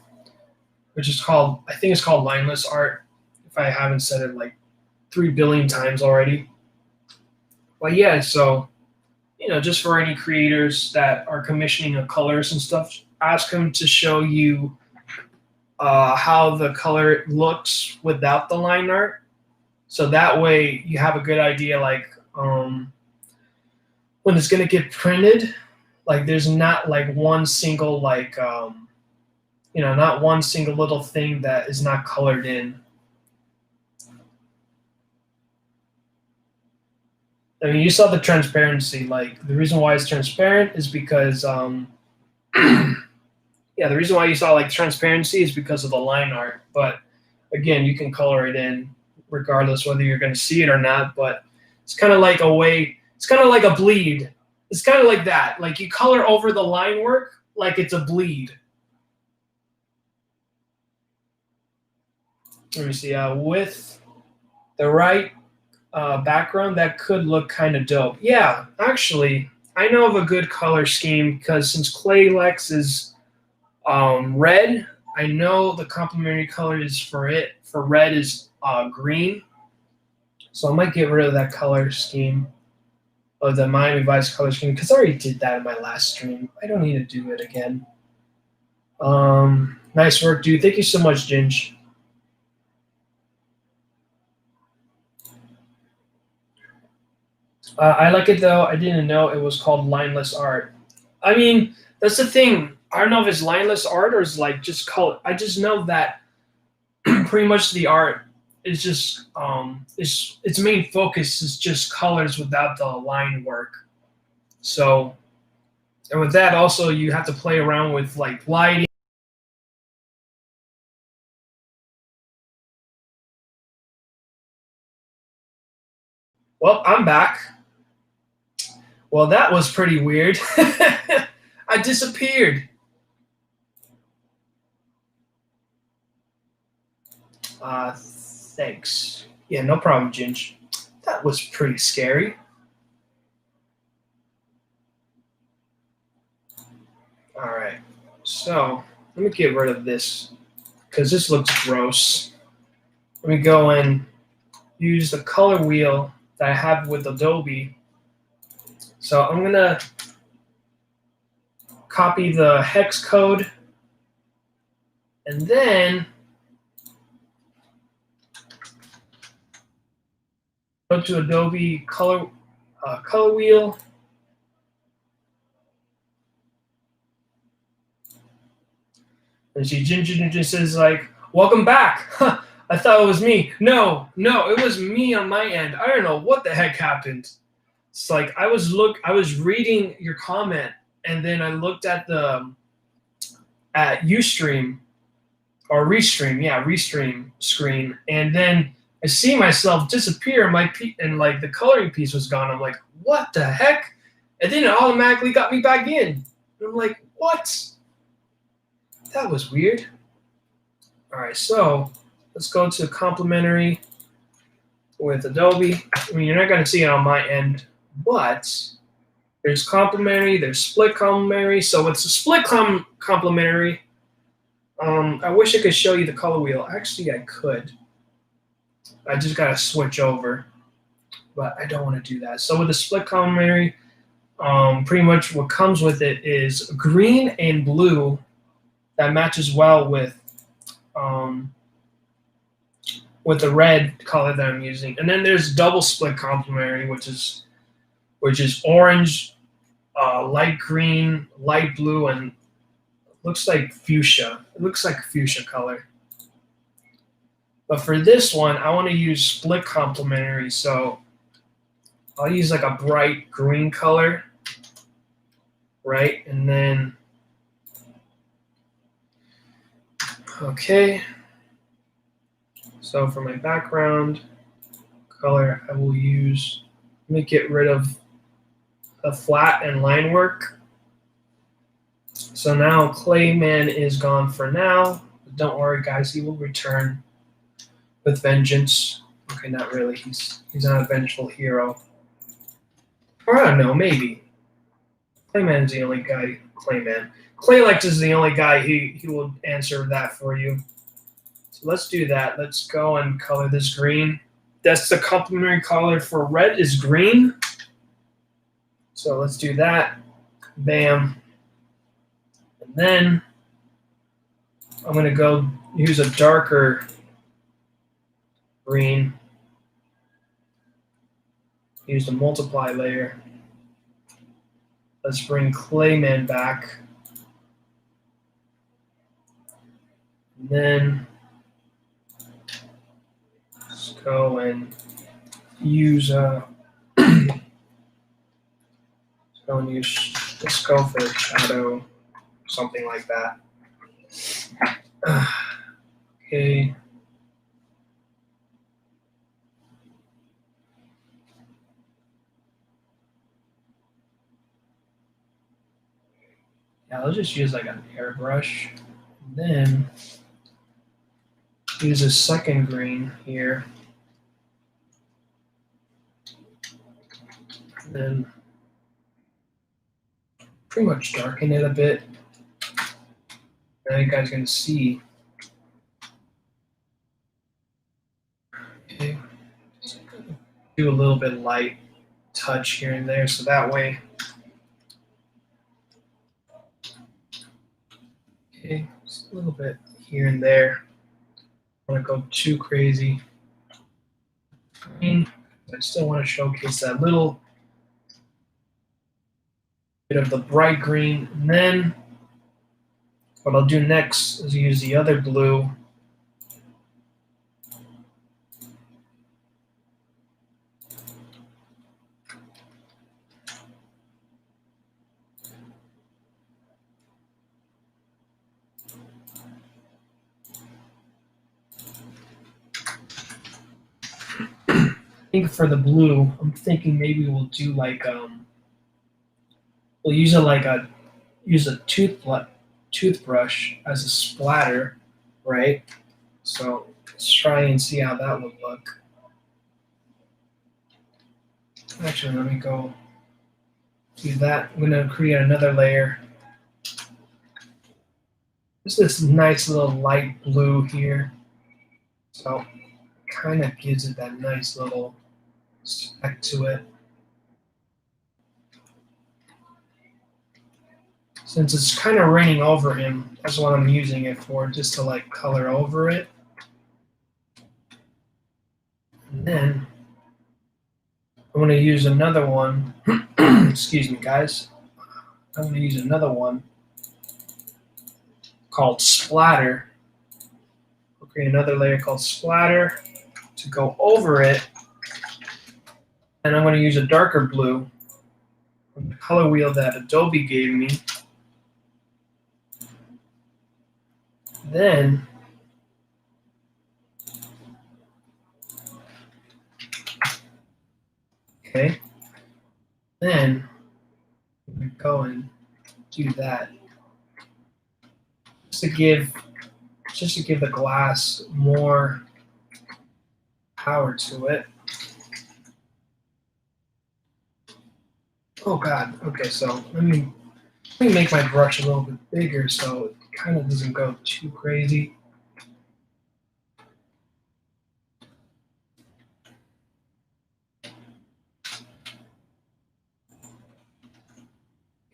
which is called, I think it's called lineless art, if I haven't said it like 3 billion times already. But yeah, so just for any creators that are commissioning a colors and stuff, ask them to show you how the color looks without the line art. So that way you have a good idea, like when it's gonna get printed, like there's not like one single not one single little thing that is not colored in. I mean, you saw the transparency. Like the reason why it's transparent is because yeah, the reason why you saw like transparency is because of the line art. But again, you can color it in regardless whether you're going to see it or not. But it's kind of like it's kind of like a bleed. It's kind of like that. Like you color over the line work like it's a bleed. Let me see. With the right background, that could look kind of dope. Yeah, actually, I know of a good color scheme because since Claylex is red, I know the complementary color is for red is green. So I might get rid of that color scheme of the Miami Vice color scheme because I already did that in my last stream. I don't need to do it again. Nice work, dude. Thank you so much, Ginge. I like it though. I didn't know it was called lineless art. I mean, that's the thing. I don't know if it's lineless art or it's like just color. I just know that pretty much the art is just its main focus is just colors without the line work. So, and with that also you have to play around with like lighting. Well, I'm back. Well, that was pretty weird. I disappeared. Thanks. Yeah, no problem, Ginge. That was pretty scary. All right, so let me get rid of this because this looks gross. Let me go and use the color wheel that I have with Adobe. So I'm gonna copy the hex code and then go to Adobe color wheel. And she Ginger says like, "Welcome back." I thought it was me. No, it was me on my end. I don't know what the heck happened. It's like I was reading your comment and then I looked at Ustream or Restream screen, and then I see myself disappear. And like the coloring piece was gone. I'm like, what the heck? And then it automatically got me back in. And I'm like, what? That was weird. All right, so let's go to complementary with Adobe. I mean, you're not going to see it on my end, but there's complementary, there's split complementary. So it's a split complementary. I wish I could show you the color wheel. Actually, I could. I just got to switch over, but I don't want to do that. So with the split complementary, pretty much what comes with it is green and blue that matches well with the red color that I'm using. And then there's double split complementary, which is orange, light green, light blue, and looks like fuchsia. It looks like fuchsia color. But for this one, I want to use split complementary, so I'll use like a bright green color, right? And then, okay. So for my background color, I will use, let me get rid of the flat and line work. So now Clayman is gone for now. But don't worry, guys, he will return with vengeance. Okay, not really. He's not a vengeful hero. Or I don't know, maybe. Clayman's the only guy. Claylex is the only guy he will answer that for you. So let's do that. Let's go and color this green. That's the complementary color for red is green. So let's do that. Bam. And then I'm going to go use a darker green. Use the multiply layer. Let's bring Clayman back. And then let's go and use let's go for shadow, something like that. Okay. Yeah, let's just use like an airbrush. And then use a second green here. And then pretty much darken it a bit. Now you guys can see. Okay. Do a little bit light touch here and there, so that way. Okay, just a little bit here and there. I don't want to go too crazy. I still want to showcase that little bit of the bright green. And then what I'll do next is use the other blue. I think for the blue, I'm thinking maybe we'll do like we'll use a toothbrush as a splatter, right? So let's try and see how that would look. Actually, let me go do that. I'm gonna create another layer. Just this nice little light blue here. So kind of gives it that nice little speck to it. Since it's kind of raining over him, that's what I'm using it for, just to like color over it. And then I'm going to use another one. Excuse me, guys. I'm going to use another one called Splatter. We'll create another layer called Splatter to go over it. And I'm going to use a darker blue from the color wheel that Adobe gave me. Then okay. Then we go and do that. Just to give the glass more power to it. Oh God. Okay, so let me make my brush a little bit bigger so it kind of doesn't go too crazy.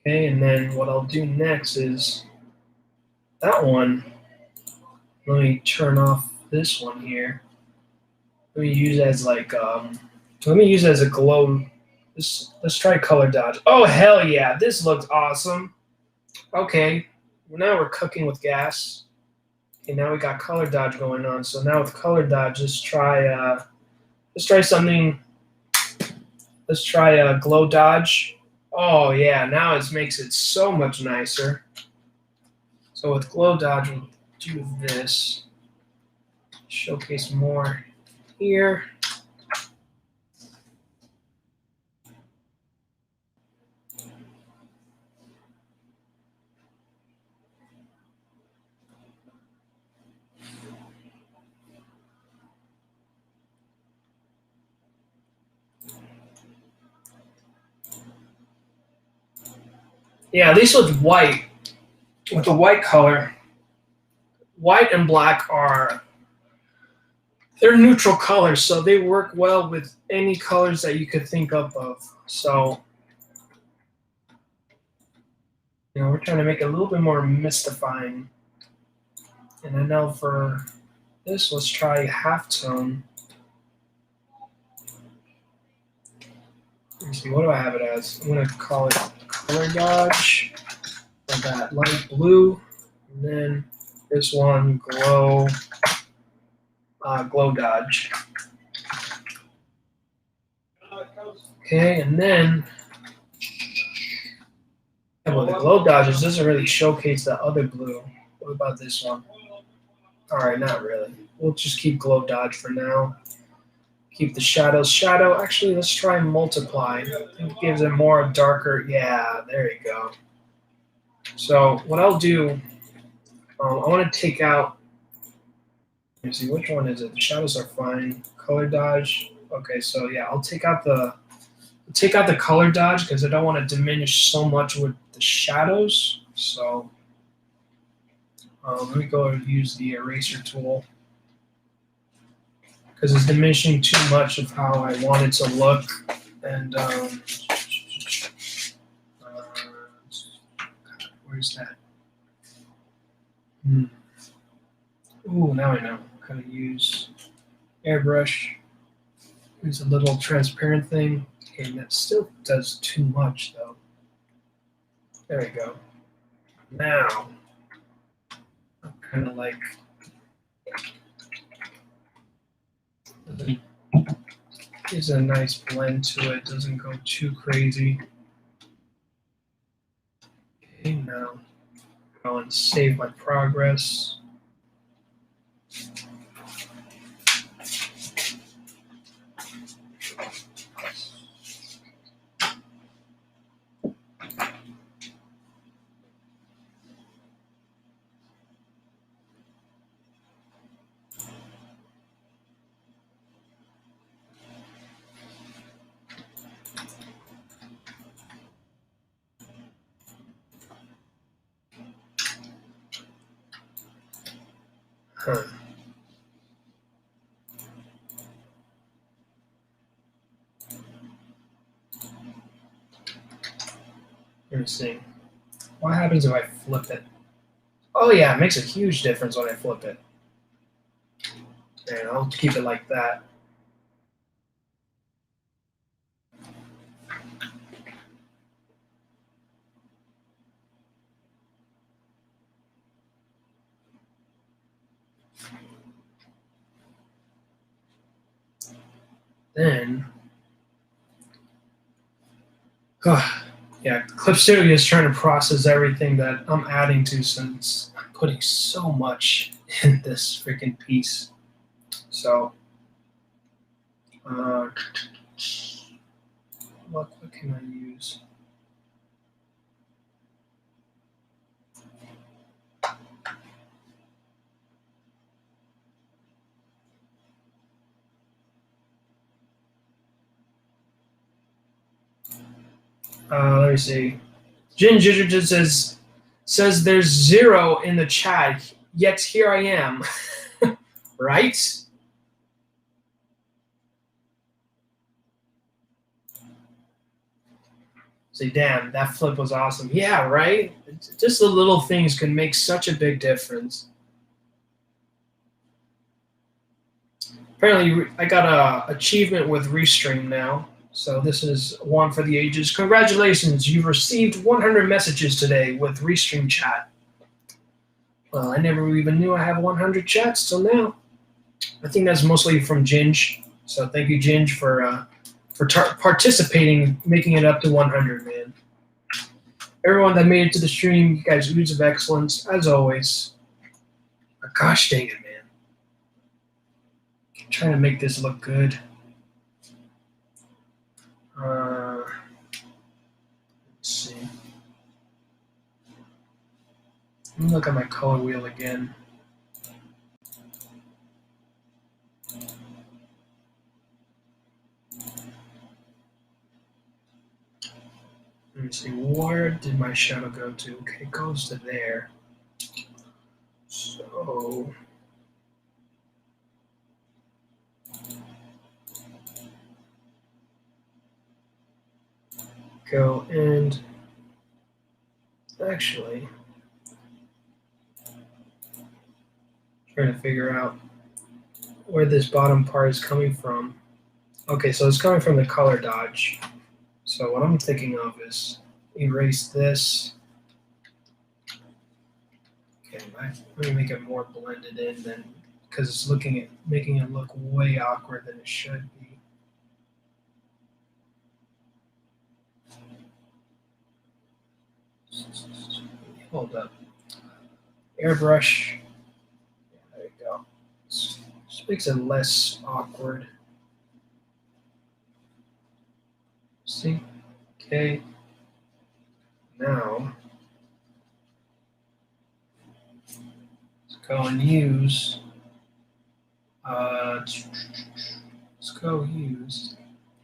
Okay, and then what I'll do next is that one. Let me turn off this one here. Let me use as like let me use it as a glow. Let's try color dodge. Oh hell yeah, this looks awesome. Okay, now we're cooking with gas. Okay, now we got color dodge going on. So now with color dodge, let's try something. Let's try glow dodge. Oh yeah, now it makes it so much nicer. So with glow dodge, we'll do this. Showcase more here. Yeah, at least with white, with the white color, white and black they're neutral colors, so they work well with any colors that you could think of. So We're trying to make it a little bit more mystifying. And I know for this, let's try halftone. Let me see, what do I have it as? I'm going to call it color dodge for that light blue. And then this one, glow dodge. Okay, and then well, the glow dodges doesn't really showcase the other blue. What about this one? All right, not really. We'll just keep glow dodge for now. Keep the shadows. Shadow, actually, let's try multiply. It gives it more darker. Yeah, there you go. So what I'll do, I want to take out, let me see, which one is it? The shadows are fine. Color dodge. Okay, so yeah, I'll take out the color dodge because I don't want to diminish so much with the shadows. So let me go and use the eraser tool because it's diminishing too much of how I want it to look. And where's that? Ooh, now I know. I'm gonna use airbrush. Use a little transparent thing. Okay, that still does too much though. There we go. Now, I'm kind of like gives a nice blend to it. Doesn't go too crazy. Okay, now go and save my progress. Huh. Let me see. What happens if I flip it? Oh yeah, it makes a huge difference when I flip it. And I'll keep it like that. Then, yeah, Clip Studio is trying to process everything that I'm adding to since I'm putting so much in this freaking piece. So, what can I use? Let me see. Ginger just says there's 0 in the chat, yet here I am. Right? Say, damn, that flip was awesome. Yeah, right? Just the little things can make such a big difference. Apparently, I got a achievement with Restream now. So this is one for the ages. Congratulations, you've received 100 messages today with Restream chat. Well, I never even knew I have 100 chats till now. I think that's mostly from Ginge. So thank you, Ginge, for participating, making it up to 100, man. Everyone that made it to the stream, you guys, ooze of excellence, as always. But gosh dang it, man. I'm trying to make this look good. Let's see. Let me look at my color wheel again. Let me see, where did my shadow go to? Okay, it goes to there. So go and Actually, trying to figure out where this bottom part is coming from. Okay, so it's coming from the color dodge. So what I'm thinking of is erase this. Okay, let me make it more blended in then, because it's making it look way awkward than it should be. Hold up. Airbrush. Yeah, there you go. This makes it less awkward. See? Okay. Now, let's go and use. Let's go use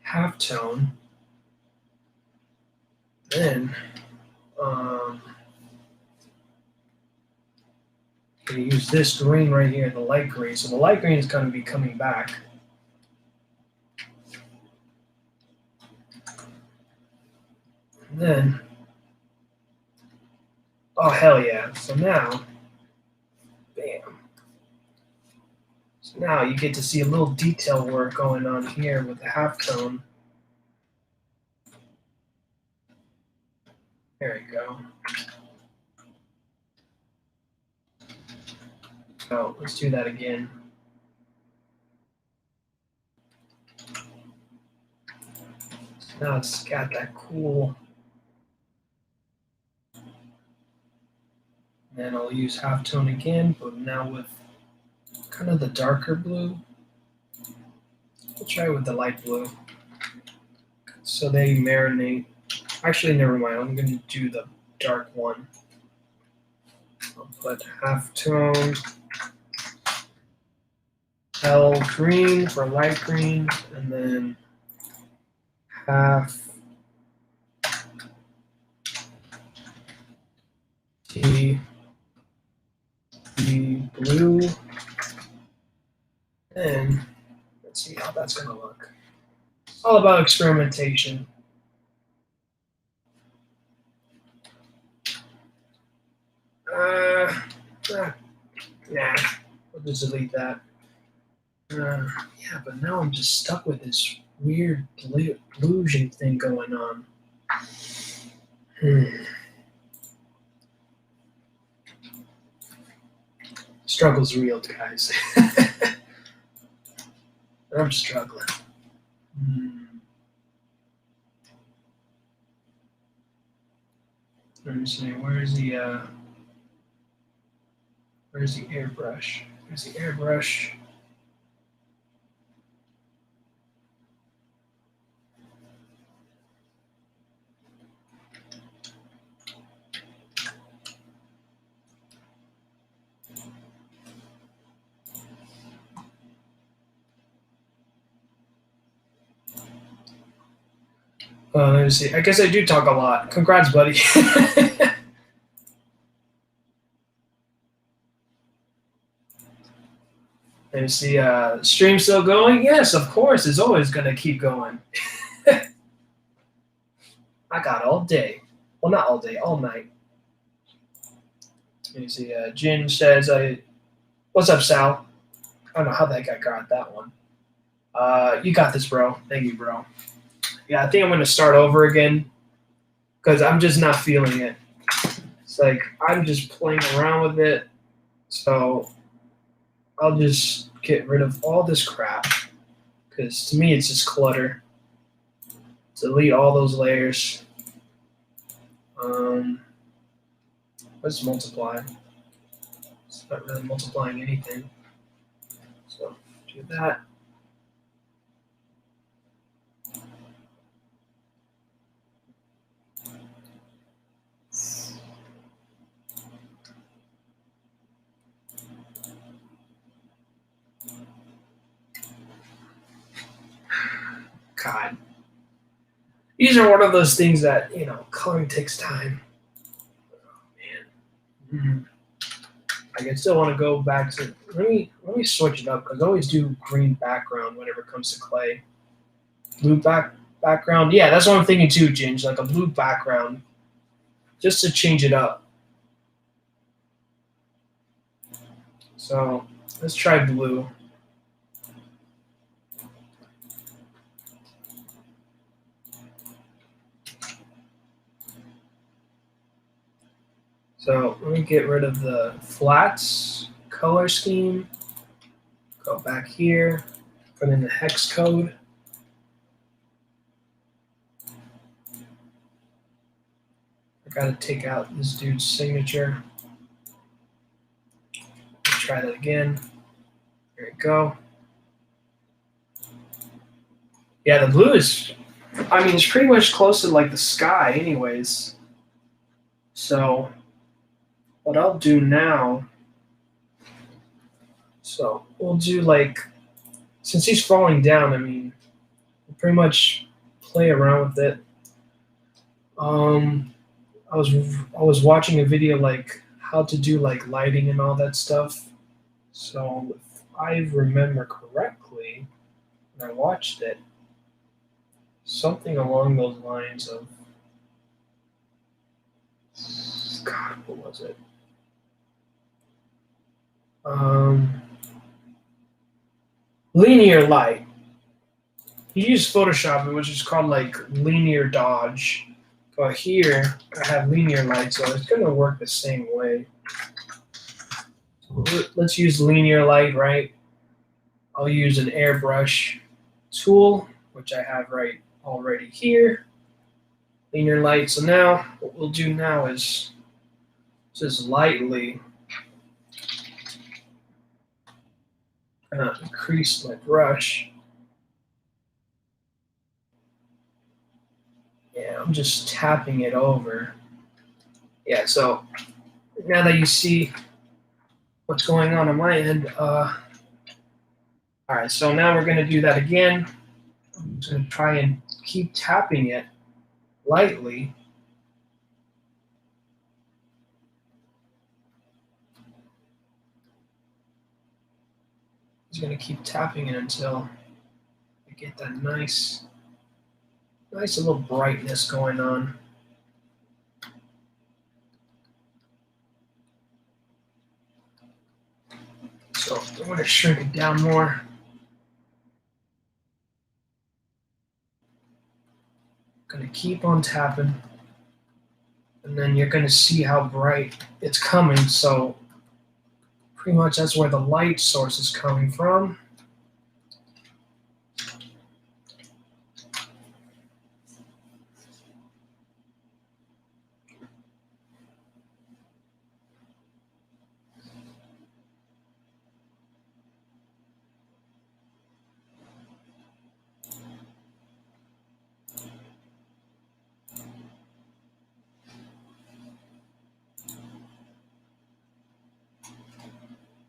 halftone. Then, I'm going to use this green right here, the light green. So the light green is going to be coming back. And then, oh hell yeah. So now, bam. So now you get to see a little detail work going on here with the halftone. There you go. So let's do that again. So now it's got that cool. And then I'll use halftone again, but now with kind of the darker blue. We'll try with the light blue. So they marinate. Actually, never mind. I'm going to do the dark one. I'll put halftone, L green for light green, and then half T blue. And let's see how that's going to look. All about experimentation. Nah, we'll just delete that. Yeah, but now I'm just stuck with this weird illusion thing going on. Struggle's real, guys. I'm struggling. Let me see, where's the airbrush? There's the airbrush. Let me see. I guess I do talk a lot. Congrats, buddy. Let me see. Stream still going? Yes, of course. It's always going to keep going. I got all day. Well, not all day, all night. Let me see. Jin says, "What's up, Sal?" I don't know how that guy got that one. You got this, bro. Thank you, bro. Yeah, I think I'm going to start over again because I'm just not feeling it. It's like I'm just playing around with it. So I'll just get rid of all this crap because to me it's just clutter. Delete all those layers. Let's multiply. It's not really multiplying anything. So do that. God. These are one of those things that, coloring takes time. Oh, man. I still want to go back to, let me switch it up because I always do green background whenever it comes to clay. Blue background. Yeah, that's what I'm thinking too, Ginge, like a blue background. just to change it up. So let's try blue. So let me get rid of the flats color scheme. Go back here, put in the hex code. I gotta take out this dude's signature. Try that again. There we go. Yeah, the blue is, I mean, it's pretty much close to like the sky anyways. So what I'll do now, so we'll do like, since he's falling down, I mean, we'll pretty much play around with it. I was watching a video like how to do like lighting and all that stuff. So if I remember correctly, when I watched it, something along those lines of, God, what was it? Linear light. You use Photoshop, which is called like linear dodge. But here, I have linear light, so it's going to work the same way. Let's use linear light, right? I'll use an airbrush tool, which I have right already here. Linear light. So now, what we'll do now is just lightly increase my brush. Yeah, I'm just tapping it over. Yeah, so now that you see what's going on my end, all right, so now we're going to do that again. I'm just going to try and keep tapping it lightly. Just going to keep tapping it until I get that nice little brightness going on. So I'm going to shrink it down more. I'm going to keep on tapping, and then you're going to see how bright it's coming. So pretty much that's where the light source is coming from.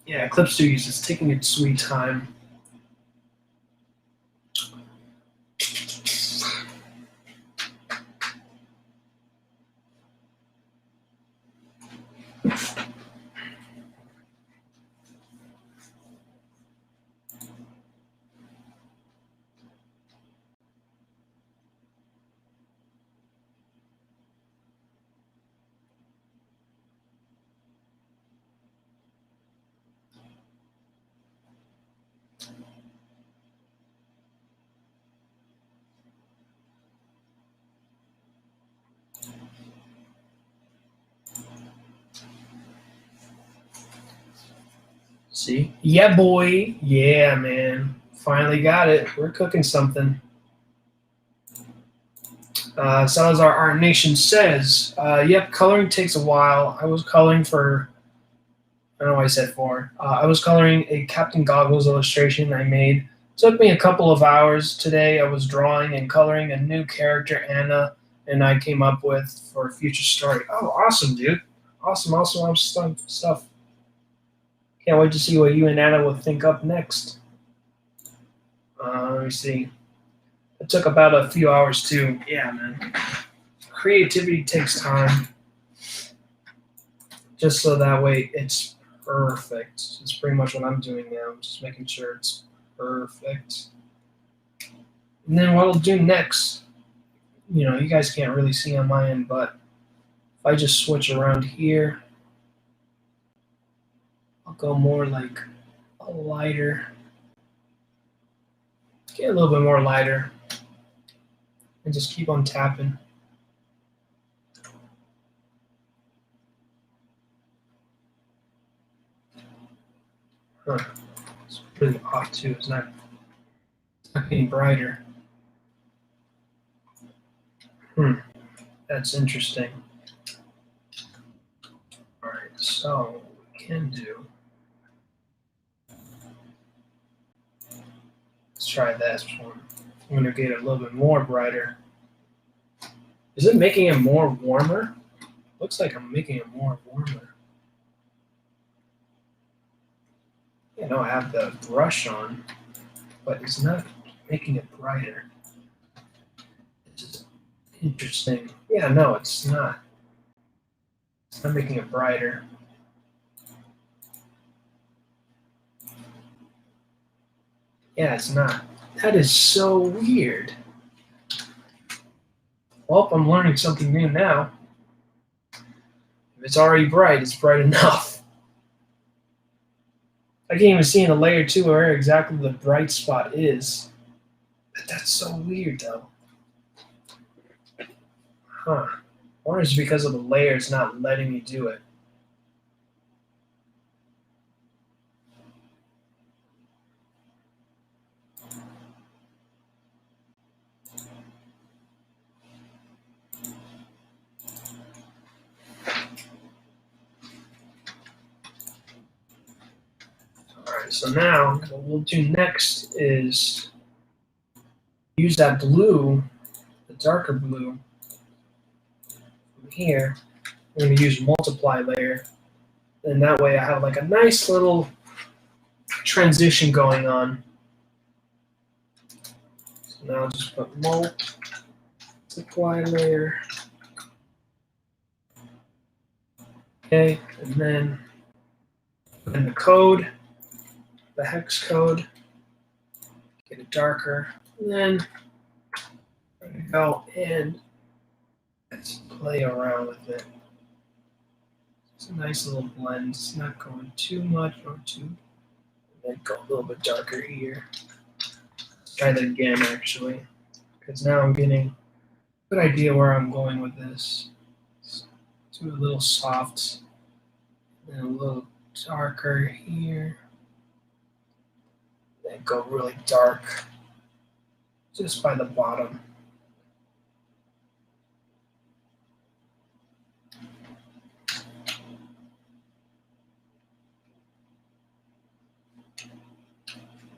Yeah, Clip Studios is taking its sweet time. See? Yeah, boy. Yeah, man. Finally got it. We're cooking something. So as our nation says, yep, coloring takes a while. I was coloring for, I don't know what I said for. I was coloring a Captain Goggles illustration I made. It took me a couple of hours today. I was drawing and coloring a new character, Anna, and I came up with for a future story. Oh, awesome, dude. Awesome stuff. Can't wait to see what you and Anna will think up next. Let me see. It took about a few hours too. Yeah, man. Creativity takes time. Just so that way it's perfect. It's pretty much what I'm doing now. I'm just making sure it's perfect. And then what I'll do next, you guys can't really see on my end, but if I just switch around here, I'll go more like a lighter, get a little bit more lighter, and just keep on tapping. Huh. It's really off too. It's not getting brighter. That's interesting. All right, so what we can do. Let's try this one. I'm gonna get it a little bit more brighter. Is it making it more warmer? Looks like I'm making it more warmer. I know I have the brush on, but it's not making it brighter. It's interesting. Yeah, no, it's not. It's not making it brighter. Yeah, it's not. That is so weird. Well, I'm learning something new now. If it's already bright, it's bright enough. I can't even see in the layer 2 where exactly the bright spot is. But that's so weird, though. Huh. I wonder if it's because of the layers not letting me do it. Alright, so now what we'll do next is use that blue, the darker blue, from here. I'm going to use multiply layer. And that way I have like a nice little transition going on. So now I'll just put multiply layer. Okay, and then put in the code, the hex code, get it darker, and then I'm going to go and let's play around with it. It's a nice little blend. It's not going too much or too. And then go a little bit darker here. Let's try that again, actually, because now I'm getting a good idea where I'm going with this. Let's do a little soft, and a little darker here. Then go really dark, just by the bottom.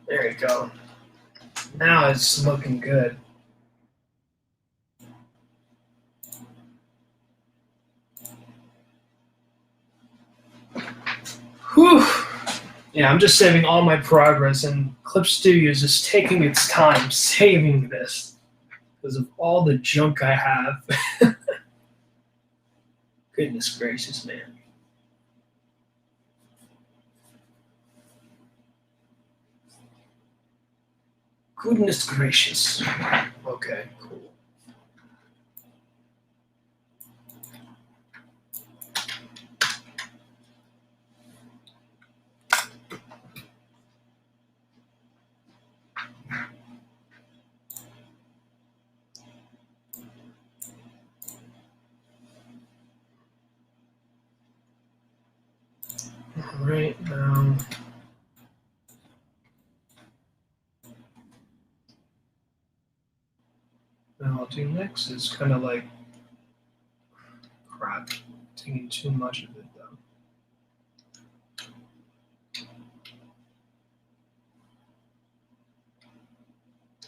There you go. Now it's looking good. Whew. Yeah, I'm just saving all my progress, and Clip Studio is just taking its time saving this because of all the junk I have. Goodness gracious, man. Goodness gracious. Okay, cool. All right, now I'll do next is kind of like crap, taking too much of it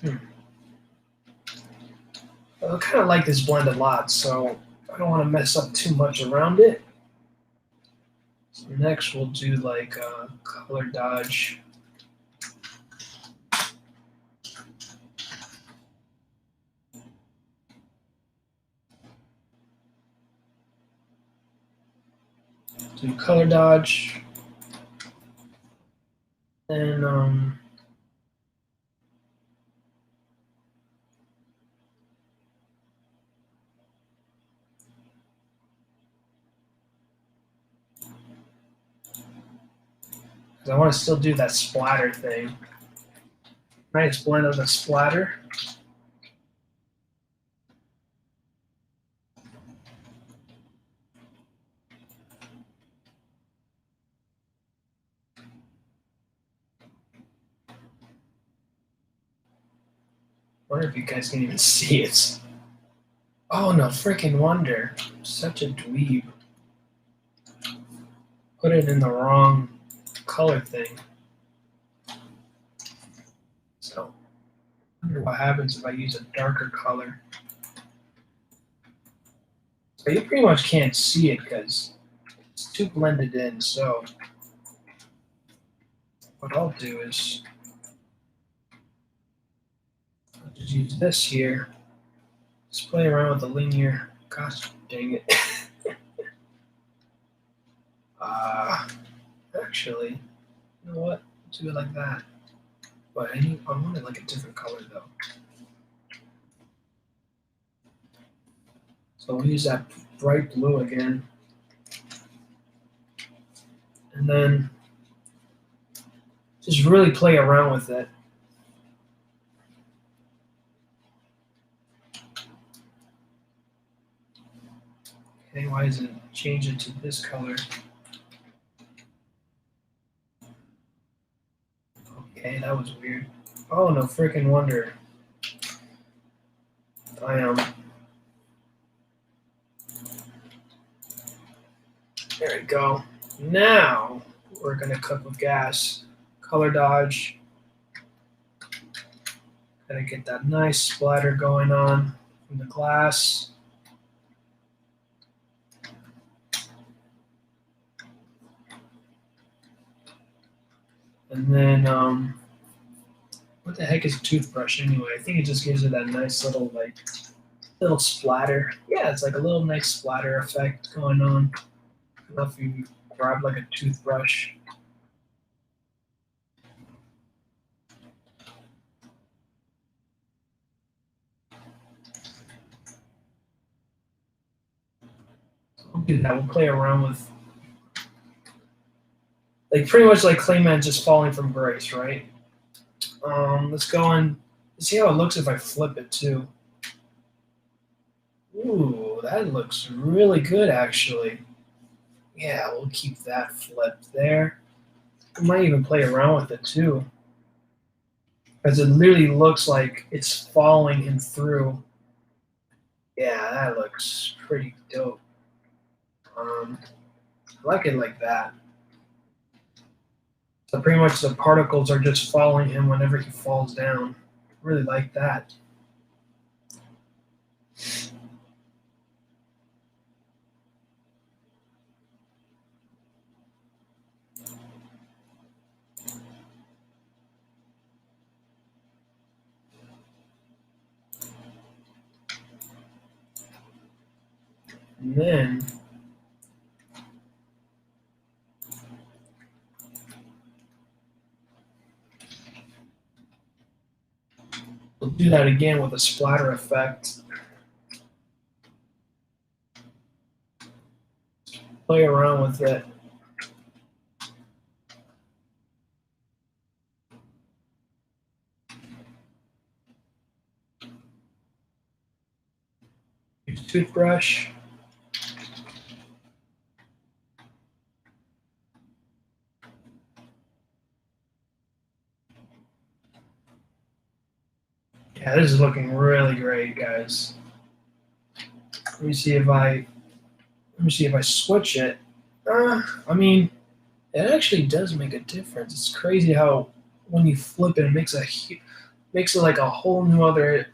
though. I kind of like this blend a lot, so I don't want to mess up too much around it. So next we'll do like a color dodge. Do color dodge. Then I want to still do that splatter thing. Nice blend of the splatter. Wonder if you guys can even see it. Oh no, freaking wonder. Such a dweeb. Put it in the wrong color thing. So, I wonder what happens if I use a darker color. So you pretty much can't see it because it's too blended in. So what I'll do is I'll just use this here. Just play around with the linear. Gosh dang it. Actually, you know what? Do it like that. But I want it like a different color though. So we'll use that bright blue again. And then just really play around with it. Okay, why doesn't it change it to this color? Okay, that was weird. Oh, no freaking wonder. I am. There we go. Now we're going to cook with gas. Color dodge. Gotta get that nice splatter going on from the glass. And then, what the heck is a toothbrush anyway? I think it just gives it that nice little, little splatter. Yeah, it's like a little nice splatter effect going on. I don't know if you grab like a toothbrush. We'll do that. We'll play around with, pretty much like Clayman just falling from grace, right? Let's go and see how it looks if I flip it too. Ooh, that looks really good actually. Yeah, we'll keep that flipped there. I might even play around with it too. Because it literally looks like it's following him through. Yeah, that looks pretty dope. I like it like that. So pretty much the particles are just following him whenever he falls down. Really like that. And then we'll do that again with a splatter effect. Play around with it. Use toothbrush. Yeah, this is looking really great, guys. Let me see if I switch it. I mean, it actually does make a difference. It's crazy how when you flip it, it makes it like a whole new other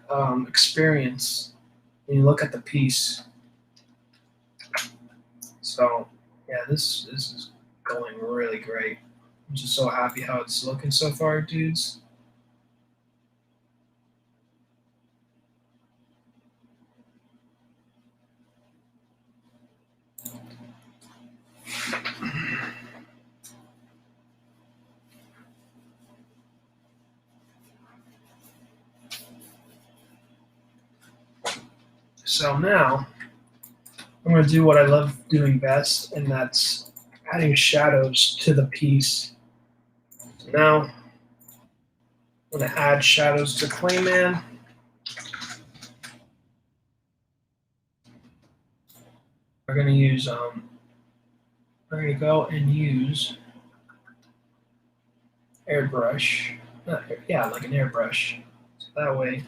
experience when you look at the piece. So yeah, this is going really great. I'm just so happy how it's looking so far, dudes. So now I'm going to do what I love doing best, and that's adding shadows to the piece. now I'm going to add shadows to Clayman. We're going to use we're going to go and use airbrush. Like an airbrush. So that way,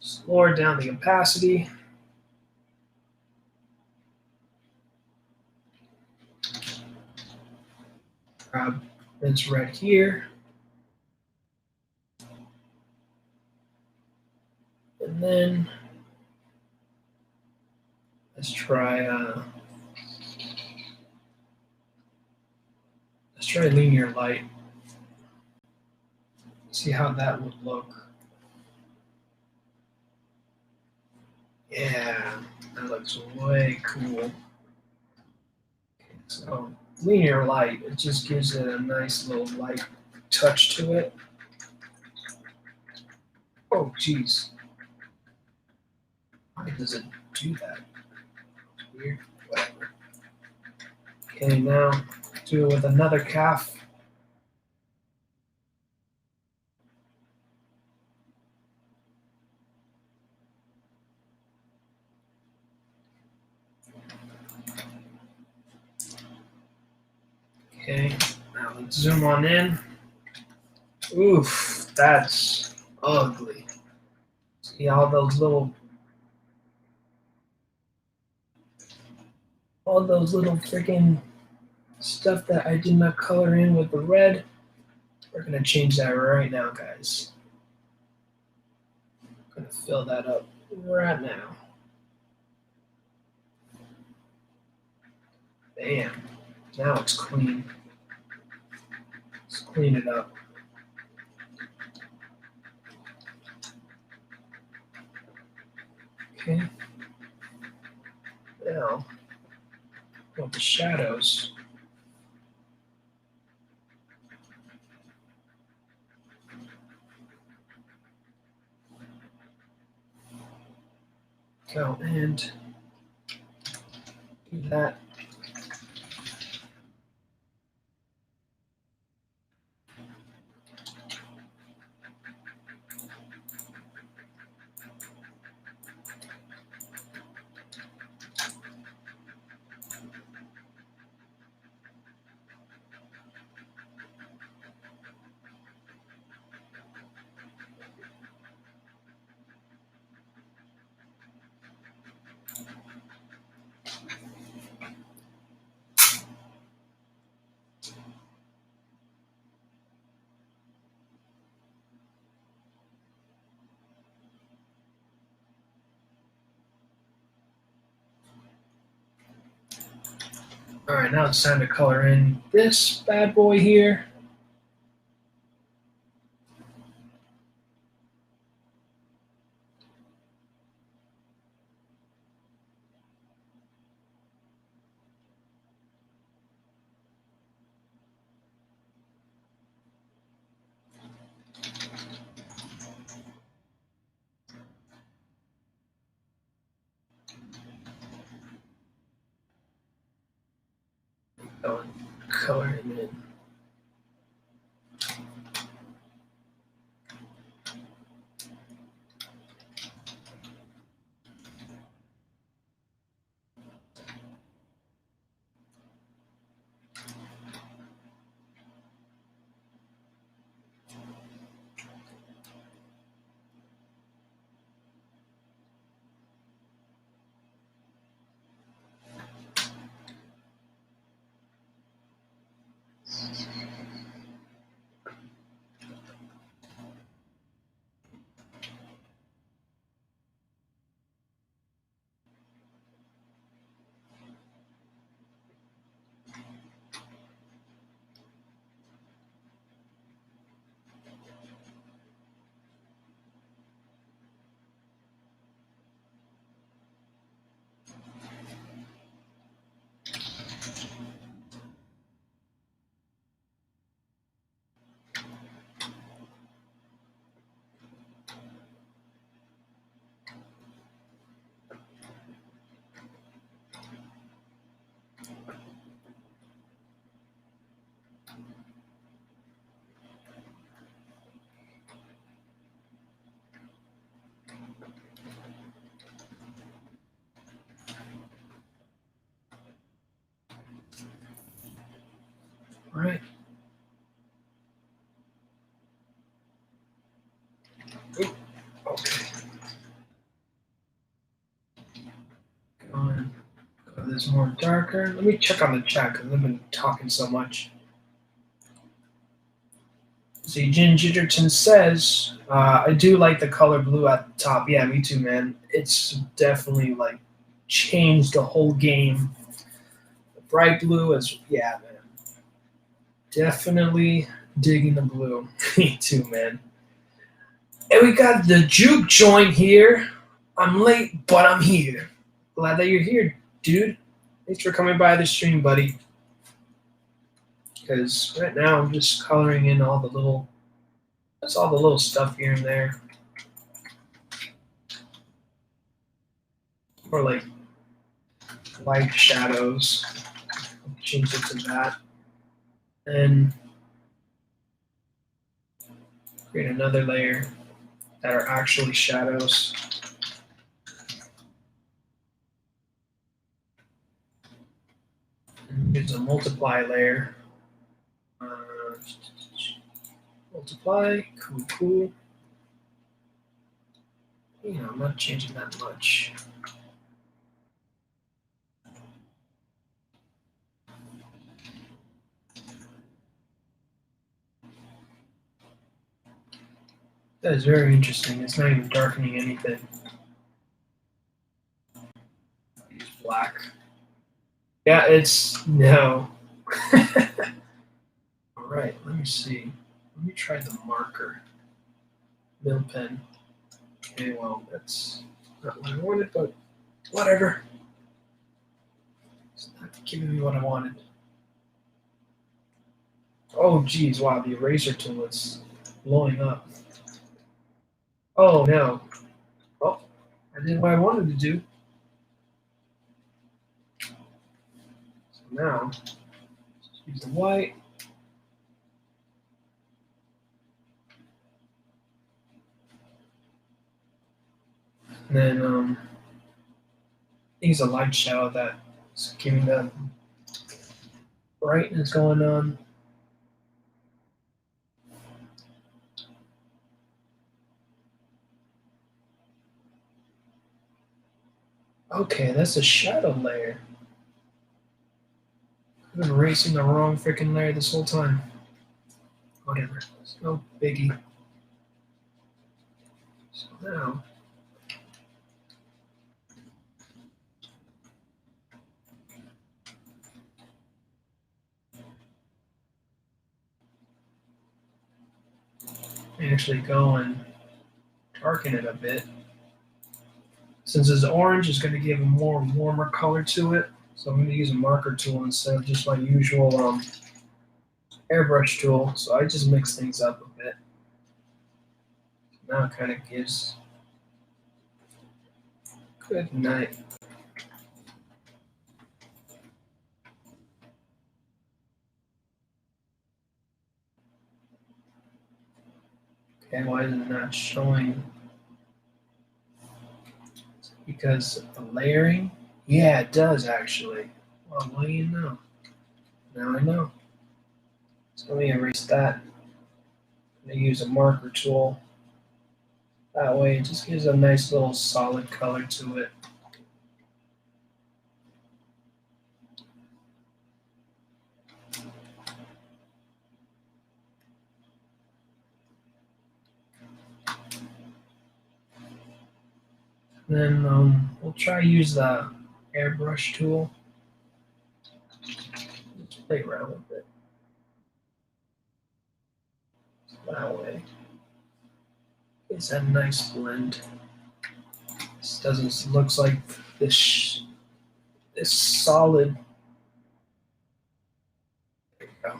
just lower down the opacity. Grab this red here. And then let's try linear light. See how that would look. Yeah, that looks way cool. So linear light, it just gives it a nice little light touch to it. Oh, geez. Why does it do that? It's weird. Whatever. Okay, now do it with another calf. Okay, now let's zoom on in. Oof, that's ugly. See all those little freaking stuff that I did not color in with the red. We're gonna change that right now, guys. I'm gonna fill that up right now. Bam. Now it's clean. Let's clean it up. Okay. Now, with the shadows, go and do that. All right, now it's time to color in this bad boy here. Go and color him in. Oop, okay. Go on. Go this more darker. Let me check on the chat because I've been talking so much. See, Gingerton says, I do like the color blue at the top. Yeah, me too, man. It's definitely like changed the whole game. The bright blue is, yeah, man. Definitely digging the blue. Me too, man. And we got the juke joint here. I'm late, but I'm here. Glad that you're here, dude. Thanks for coming by the stream, buddy. Because right now I'm just coloring in all the little, that's all the little stuff here and there. Or like light shadows. I'll change it to that. And create another layer that are actually shadows. And here's a multiply layer. Multiply, cool. You know, I'm not changing that much. That is very interesting. It's not even darkening anything. Use black. Yeah, it's no. All right, let me see. Let me try the marker. Mill pen. Okay, well, that's not what I wanted, but whatever. It's not giving me what I wanted. Oh, geez, wow, the eraser tool is blowing up. Oh, no. Oh, I did what I wanted to do. So now, use the white. And then use a light shadow that's giving the brightness going on. Okay, that's a shadow layer. I've been erasing the wrong freaking layer this whole time. Whatever, it's no biggie. So now, I actually go and darken it a bit. Since it's orange, it's going to give a more warmer color to it. So I'm going to use a marker tool instead of just my usual airbrush tool. So I just mix things up a bit. Now it kind of gives good night. Okay, why is it not showing? Because the layering? Yeah, it does actually. Well, what do you know? Now I know. So let me erase that. I'm going to use a marker tool. That way it just gives a nice little solid color to it. Then we'll try to use the airbrush tool. Just play around with it. That way. It's a nice blend. This doesn't looks like this solid. There you go.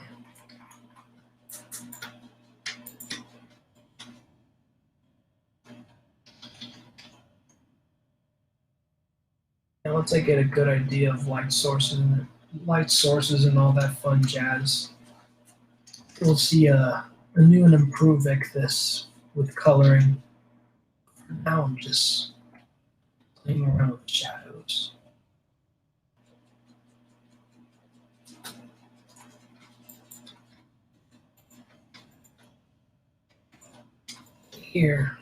Now once I get a good idea of light sources and all that fun jazz, we'll see a new and improved Ecthis with coloring. Now I'm just playing around with shadows. Here,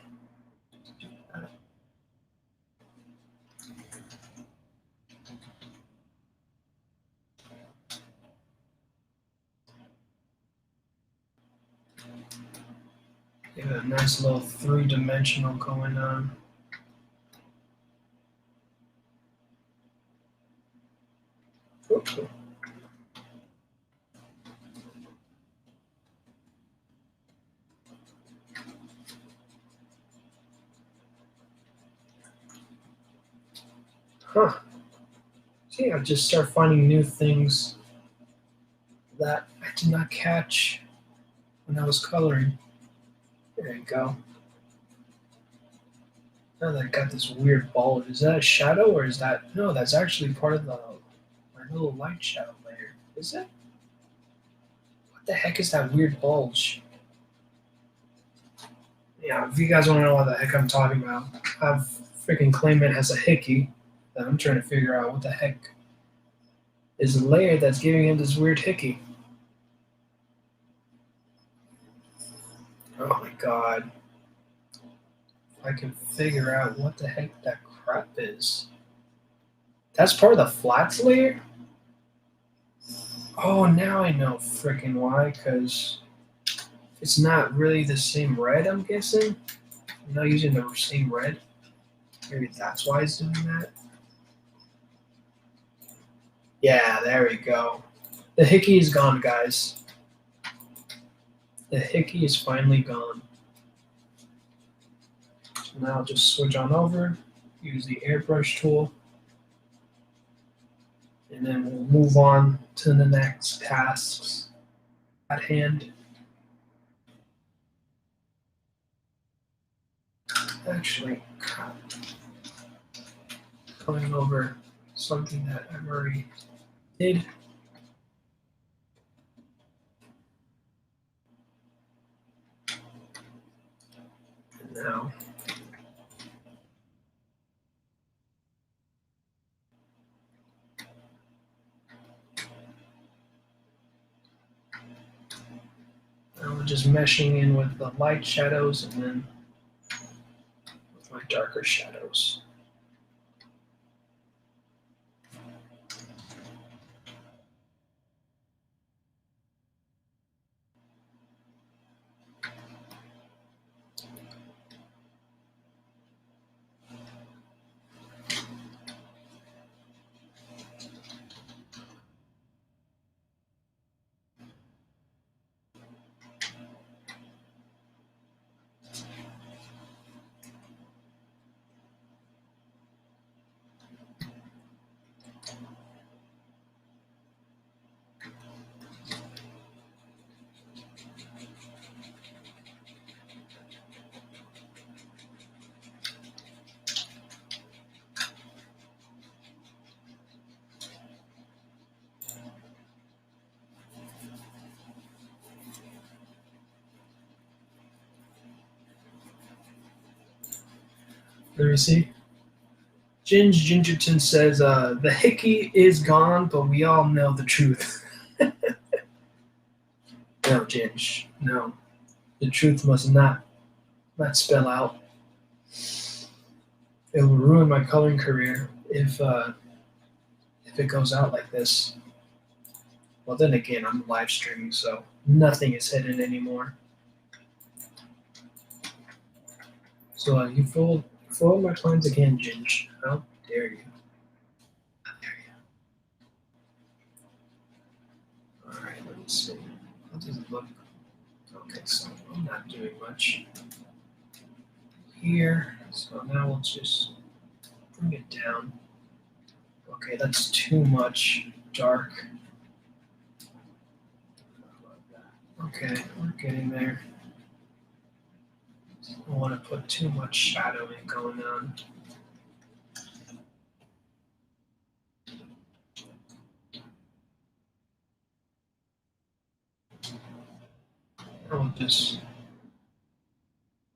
Give it a nice little three-dimensional going on. Oops. Huh. See, I just start finding new things that I did not catch when I was coloring. There you go. Now that I got this weird bulge, is that a shadow or is that no? That's actually part of my little light shadow layer. Is it? What the heck is that weird bulge? Yeah, if you guys want to know what the heck I'm talking about, I've freaking Clayman has a hickey that I'm trying to figure out what the heck is the layer that's giving him this weird hickey. Oh my god. If I can figure out what the heck that crap is. That's part of the flats layer? Oh, now I know freaking why, because it's not really the same red, I'm guessing. I'm not using the same red. Maybe that's why it's doing that. Yeah, there we go. The hickey is gone, guys. The hickey is finally gone. So now I'll just switch on over, use the airbrush tool, and then we'll move on to the next tasks at hand. Actually, crap. Going over something that I've already did. And now we're just meshing in with the light shadows and then with my darker shadows. Let me see. Gingerton says, the hickey is gone, but we all know the truth. No, Ginge, no. The truth must not spell out. It will ruin my coloring career if it goes out like this. Well, then again, I'm live streaming, so nothing is hidden anymore. So you fooled my plans again, Ginge. How dare you? How dare you? All right, let me see. How does it look? Okay, so I'm not doing much here. So now we'll just bring it down. Okay, that's too much dark. Okay, we're getting there. I don't want to put too much shadowing going on. I'll just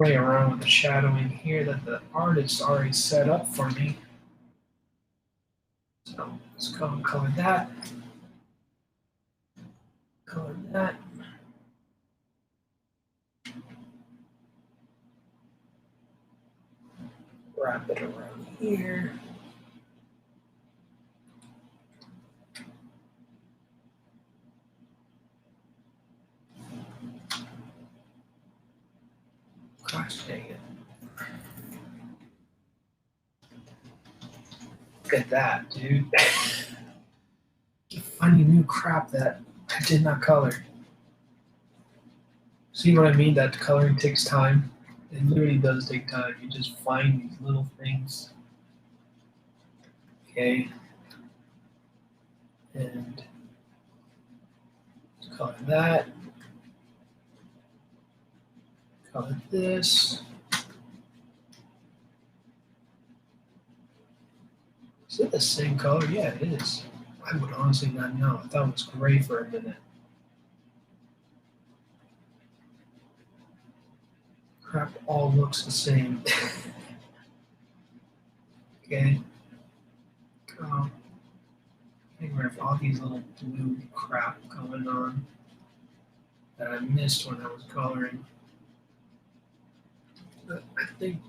play around with the shadowing here that the artist already set up for me. So let's go and color that. Color that. Wrap it around here. Dang it. Look at that, dude. Keep finding new crap that I did not color. See what I mean? That coloring takes time. It literally does take time. You just find these little things. Okay. And color that. Color this. Is it the same color? Yeah, it is. I would honestly not know. I thought it was gray for a minute. Crap all looks the same. Okay. Getting rid of all these little blue crap going on that I missed when I was coloring. But I think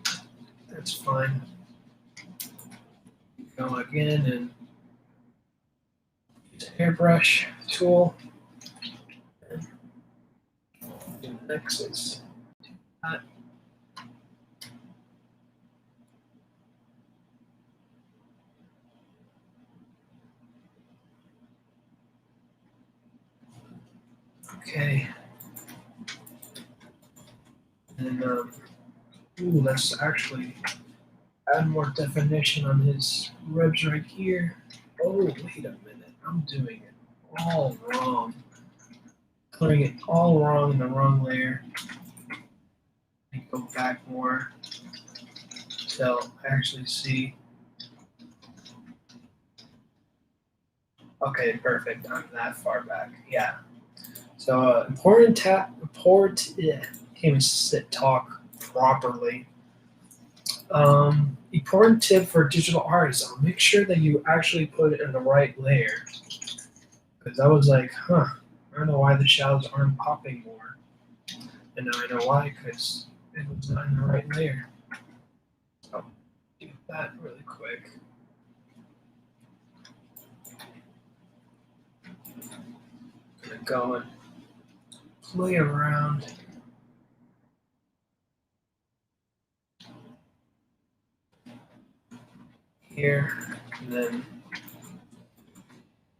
that's fine. Go again and use a hairbrush tool. And do X's. That. Okay. And ooh, let's actually add more definition on his ribs right here. Oh, wait a minute. I'm doing it all wrong. Putting it all wrong in the wrong layer. Let me go back more until I actually see. Okay, perfect. I'm that far back. Yeah. So can't even talk properly. Important tip for digital artists: make sure that you actually put it in the right layer. Because I was like, I don't know why the shadows aren't popping more. And now I know why, because it was not in the right layer. So do that really quick. Gonna go and play around. Here, and then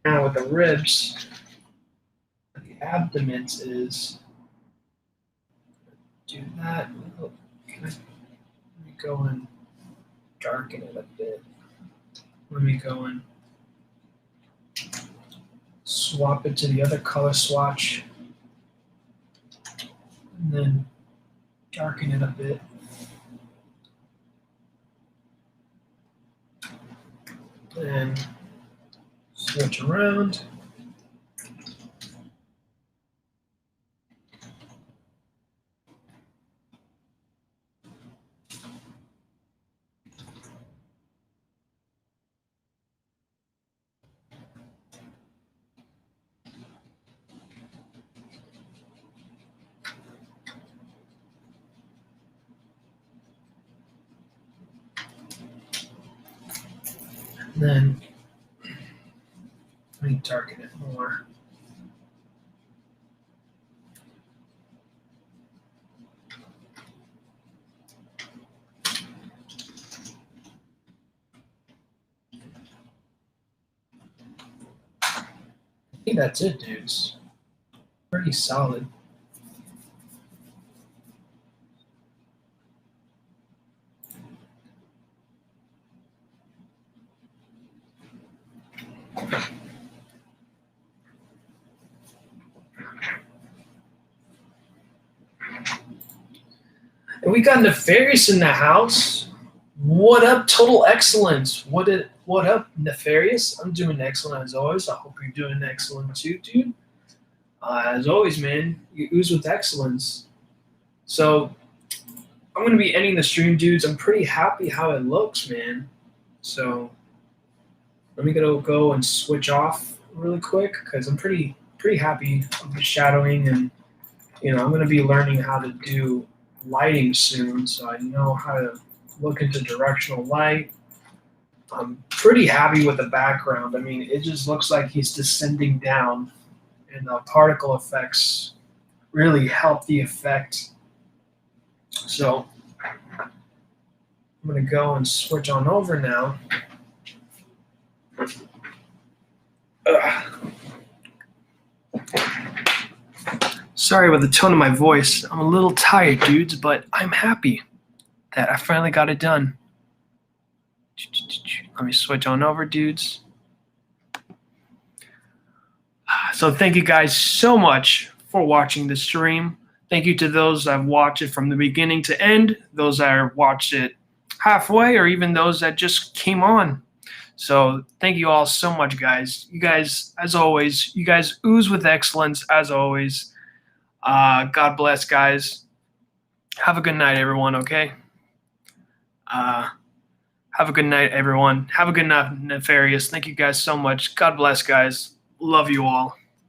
now with the ribs, the abdomens is do that. Oh, let me go and darken it a bit. Let me go and swap it to the other color swatch, and then darken it a bit. And switch around. And then let me darken it more. I think that's it, dudes. Pretty solid. And we got Nefarious in the house. What up, Total Excellence? What up, Nefarious? I'm doing excellent as always. I hope you're doing excellent too, dude. As always, man, you ooze with excellence. So I'm gonna be ending the stream, dudes. I'm pretty happy how it looks, man. So let me go and switch off really quick because I'm pretty happy with the shadowing, and I'm gonna be learning how to do lighting soon, so I know how to look into directional light. I'm pretty happy with the background. I mean, it just looks like he's descending down, and the particle effects really help the effect So I'm going to go and switch on over now. Ugh. Sorry about the tone of my voice. I'm a little tired, dudes, but I'm happy that I finally got it done. Let me switch on over, dudes. So thank you guys so much for watching the stream. Thank you to those that have watched it from the beginning to end, those that have watched it halfway, or even those that just came on. So thank you all so much, guys. You guys, as always, you guys ooze with excellence, as always. God bless, guys. Have a good night, everyone, okay? Have a good night, everyone. Have a good night, Nefarious. Thank you guys so much. God bless, guys. Love you all.